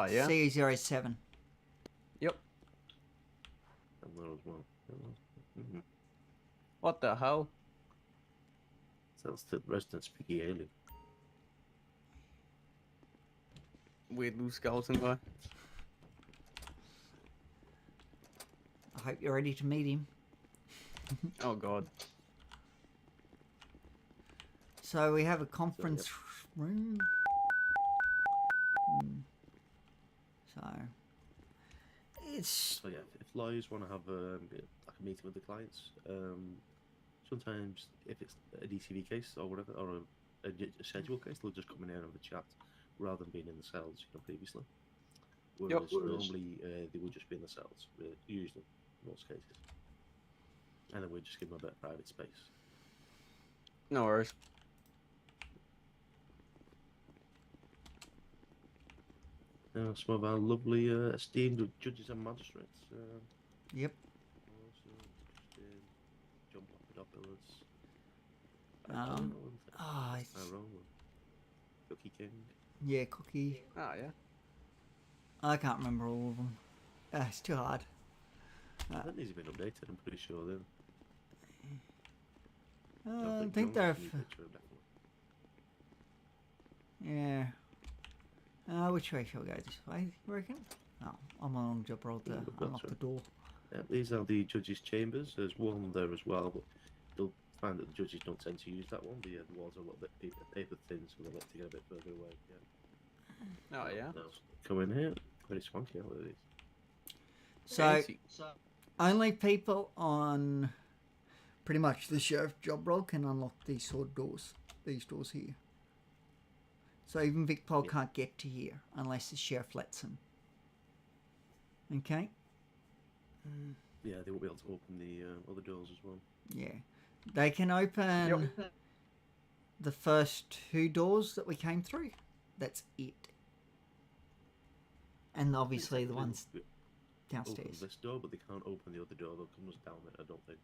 yeah. C07. Yep. And there as well. Mm-hmm. What the hell? Sounds to resident speaking alien. Weird little skeleton guy. I hope you're ready to meet him. Oh, God. So we have a conference room. So it's So yeah, if lawyers want to have like a meeting with the clients, sometimes if it's a DCV case or whatever, or a schedule case, they'll just come in here and have a chat rather than being in the cells, you know, previously. Whereas normally they will just be in the cells, usually, in most cases. And then we just give them a bit of private space. No worries. Some of our lovely esteemed judges and magistrates. yep. Also, John Papadopoulos. It's, Cookie King. yeah, Cookie. Oh, yeah. I can't remember all of them. It's too hard. I think these have been updated, I'm pretty sure then. I think they're. Yeah. Which way shall we go? This way, you reckon? Oh, I'm on a long job roll to unlock the door. Yeah, these are the judges' chambers. There's one there as well, but you'll find that the judges don't tend to use that one. The walls are a little bit paper thin, so they like to get a bit further away. Yeah. Oh, yeah. Now, come in here. Very swanky, aren't they? So, Fancy. only people on pretty much the sheriff job role can unlock these sort of doors. These doors here. So even Vic Pol can't get to here unless the sheriff lets him. Okay? Yeah, they won't be able to open the other doors as well. Yeah. They can open the first 2 doors that we came through. That's it. And obviously the ones downstairs. Open this door, but they can't open the other door. They'll come us down there, I don't think.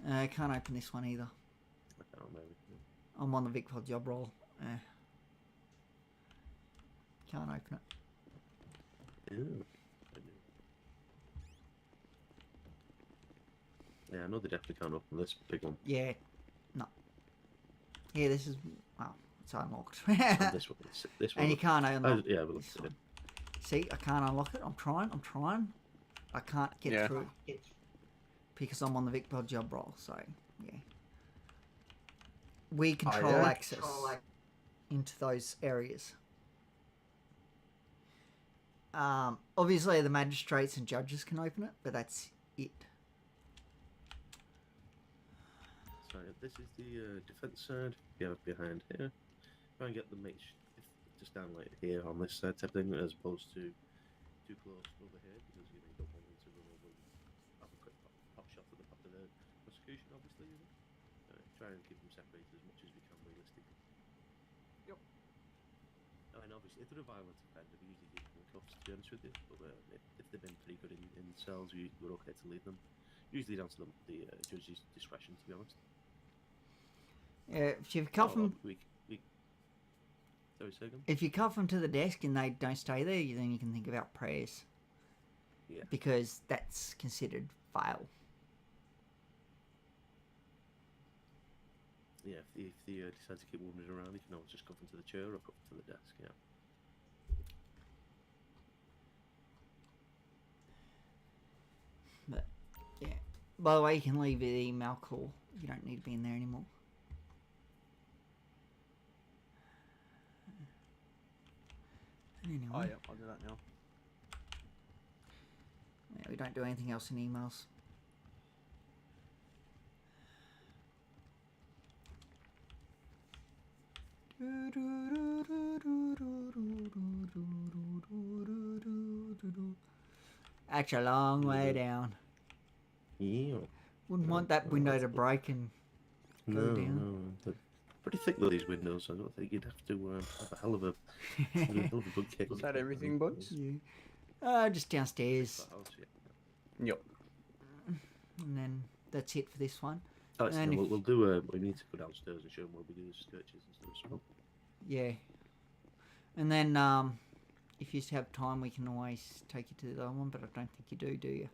I can't open this one either. I can't maybe. I'm on the Vic Pol job role. Can't open it. Ew. Yeah, I know they definitely can't open this big one. Yeah. No. Here, this is well, it's unlocked. Oh, this one. This one. And you can't unlock yeah, we'll this look at one. See, I can't unlock it. I'm trying. I can't get Yeah. through because I'm on the VicBod job role. So yeah, we control yeah? access into those areas. Obviously, the magistrates and judges can open it, but that's it. So this is the defence side. Yeah, behind here. Try and get the just down like here on this side type thing, as opposed to too close over here, because you don't want them to run over and have a quick pop shot at the top of the prosecution, obviously. Try and keep them separated as much as we can realistically. Yep. And obviously, if they're a violent offender, we usually keep them in cuffs, to be honest with you. But if they've been pretty good in cells, we're okay to leave them. Usually down to the judge's discretion, to be honest. If you cuff them, sorry, second. if you cuff them to the desk and they don't stay there, then you can think about prayers. Yeah. Because that's considered fail. Yeah, if they decide to keep wandering around, you can always just cuff them to the chair or cuff them to the desk. Yeah. But yeah. By the way, you can leave the email call. You don't need to be in there anymore. Anyway, Oh, yeah, I'll do that now. yeah, we don't do anything else in emails. Actually, a long way down. Yeah. Wouldn't want that window to break and go No, down. no. They're pretty thick with these windows. I don't think you'd have to have a hell of a good kick. Is that everything, buds? Yeah. Just downstairs, Yep. and then that's it for this one. Oh, And if- we'll do. We need to go downstairs and show them where we do the searches and stuff as well. Yeah. And then, if you have time, we can always take you to the other one, but I don't think you do you?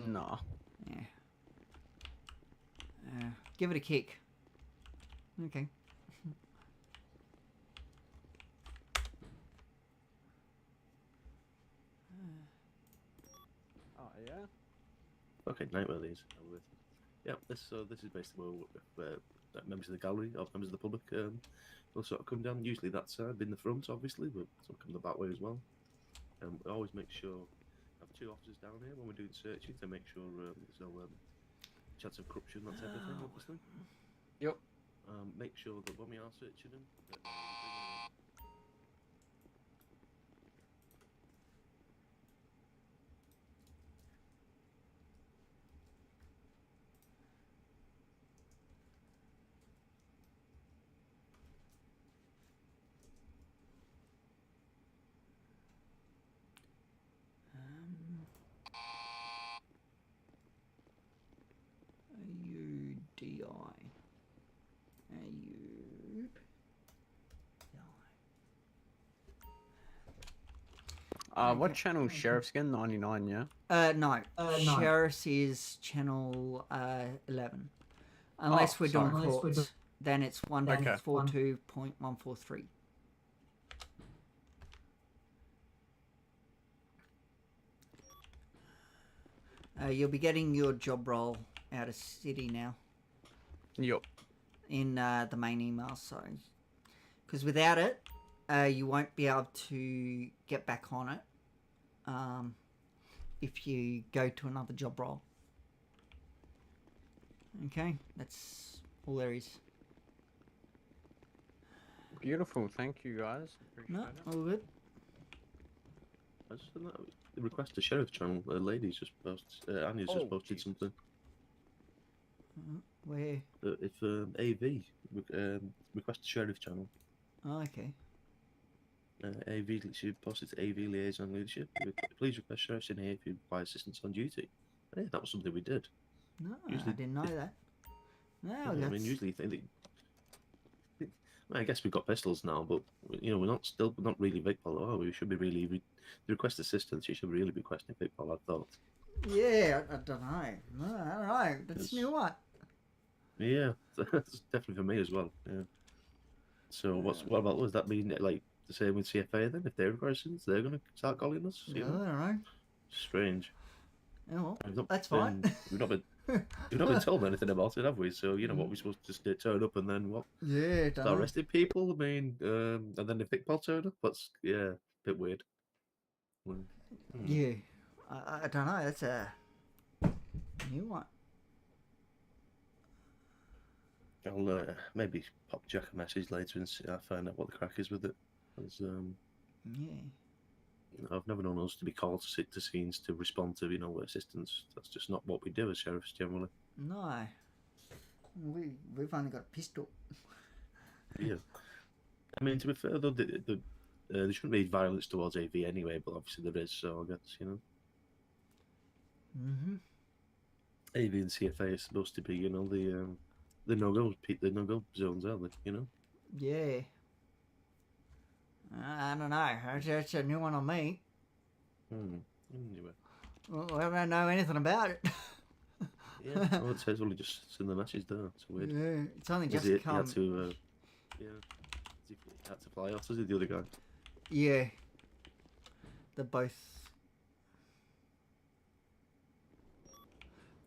Nah. Yeah. Give it a kick. Okay. Oh, yeah? Okay, nightmare these. Yeah, this is basically where members of the gallery or members of the public will sort of come down. Usually that side, in the front, obviously, but some come the back way as well. We always make sure have two officers down here when we're doing searching to make sure there's no chance of corruption. That's everything, obviously. Yep. Make sure that when we are searching them, that, AUDI. What channel is Sheriff's again? 99, yeah? No. Sheriff's is channel 11. Unless we're doing courts, then it's 142.143. You'll be getting your job role out of city now Yep. in the main email, so because without it, you won't be able to get back on it if you go to another job role. Okay, that's all there is. Beautiful. Thank you, guys. Appreciate No, it. all good. I just don't know. The request to sheriff channel. Lady's just posted. Anya's just posted Jesus. something. Where? If AV request to sheriff channel. Oh, okay. AV, she posted to AV liaison leadership. Please request sheriffs in here if you require assistance on duty. Yeah, that was something we did. No, Usually- I didn't know that. No, Yeah, that's... I mean, usually you think that. I guess we've got pistols now, but we're not really Vicpol. Oh, we should be really the request assistance. You should really be requesting Vicpol. I thought. Yeah, I don't know. No, I don't know. That's It's- new what? Yeah, that's definitely for me as well. Yeah. So what about us? That mean like the same with CFA then? If they're questions, they're gonna start calling us. I don't know. Strange. Yeah, well, We've not that's fine. been we've not been told anything about it, have we? So what we're supposed to just turn up and then what? Yeah, Start don't know. arresting people. I mean, and then the pickpocket turn up. That's a bit weird. Hmm. Yeah, I don't know. That's a new one. I'll maybe pop Jack a message later and find out what the crack is with it. 'Cause, Yeah. I've never known us to be called to sit to scenes to respond to assistance. That's just not what we do as sheriffs generally. No. We've only got a pistol. Yeah. I mean, to be fair though, there shouldn't be violence towards AV anyway, but obviously there is. So I guess Mm-hmm. AV and CFA is supposed to be the no go zones, aren't they? Yeah. I don't know. That's a new one on me. Anyway. Well, I don't know anything about it. Yeah. Well, it says only just in the message there. It's weird. Yeah, it's only just He come. had to, he had to fly off. Was he the other guy? Yeah. They're both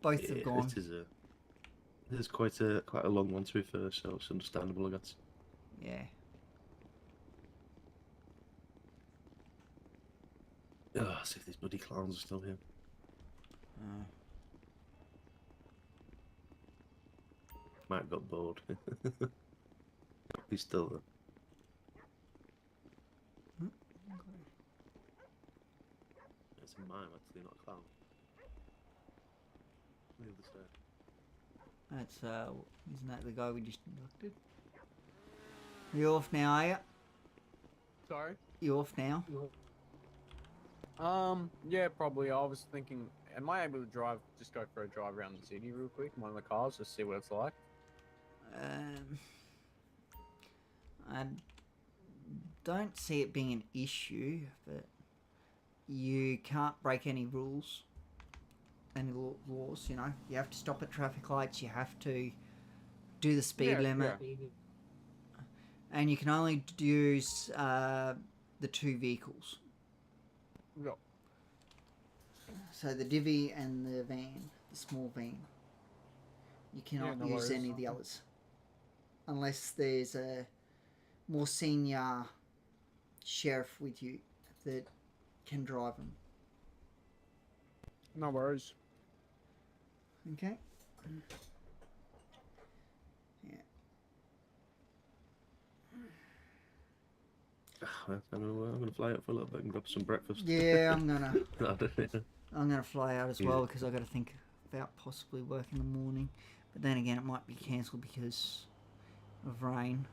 have gone. It is quite a long one to be fair, so it's understandable, I guess. Yeah. Oh, see if these bloody clowns are still here. Might have got bored. He's still there. It's a mime, actually, not a clown. On the other side. That's isn't that the guy we just inducted? You off now, are you? Sorry. You off now? Yeah, probably. I was thinking, am I able to just go for a drive around the city real quick in one of the cars, just see what it's like? I don't see it being an issue, but you can't break any rules, any laws. You have to stop at traffic lights. You have to do the speed limit, and you can only use the two vehicles. Yep. So the divvy and the van, the small van. You cannot no use worries. any of the others. Unless there's a more senior sheriff with you that can drive them. No worries. Okay? Yeah. I'm gonna fly out for a little bit and grab some breakfast. Yeah, I'm gonna fly out as well because I got to think about possibly work in the morning. But then again, it might be cancelled because of rain.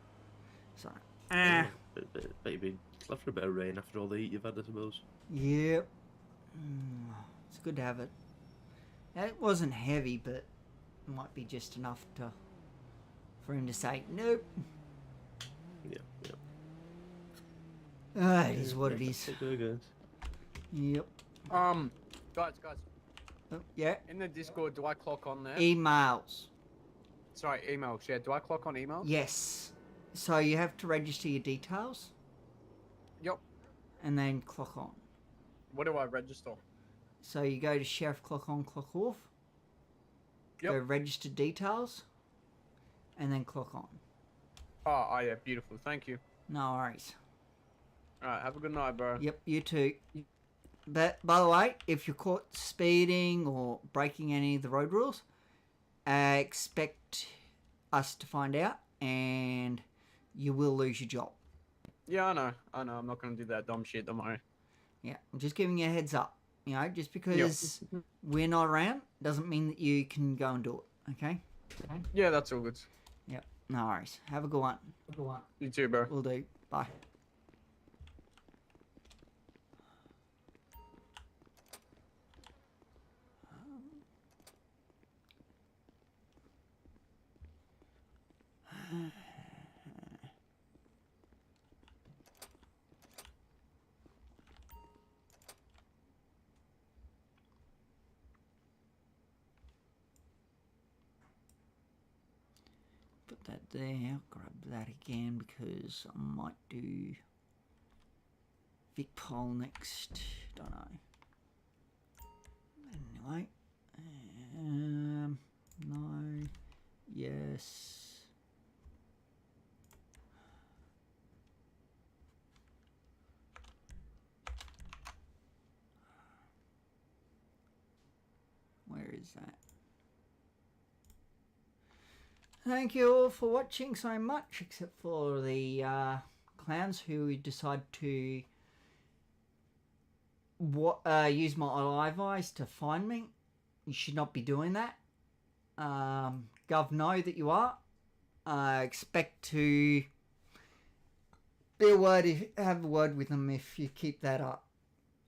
So, But you've been left for a bit of rain after all the heat you've had, I suppose. Yep. It's good to have it. It wasn't heavy, but it might be just enough for him to say nope. Yeah. It is what it is. Okay, guys. Yep. Guys. Oh, yeah. In the Discord, do I clock on there? Emails. Sorry, emails. Yeah, do I clock on emails? Yes. So you have to register your details. Yep. And then clock on. What do I register? So you go to Sheriff Clock On, Clock Off. Yep. Go register details. And then clock on. Oh, yeah, beautiful. Thank you. No worries. Alright, have a good night, bro. Yep, you too. But, by the way, if you're caught speeding or breaking any of the road rules, expect us to find out and you will lose your job. Yeah, I know. I'm not going to do that dumb shit tomorrow. Yeah, I'm just giving you a heads up. Just because we're not around doesn't mean that you can go and do it, okay? Yeah, that's all good. Yep, no worries. Have a good one. You too, bro. Will do. Bye. that there. I'll grab that again because I might do Vic Pole next. Don't know. Anyway. No. Yes. Where is that? Thank you all for watching so much, except for the clowns who decide to use my live eyes to find me. You should not be doing that. Gov know that you are. Expect to have a word with them if you keep that up.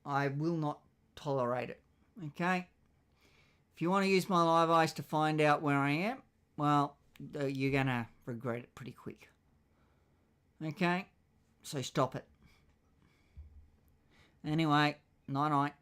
I will not tolerate it. Okay? If you want to use my live eyes to find out where I am, well, you're going to regret it pretty quick. Okay? So stop it. Anyway, night-night.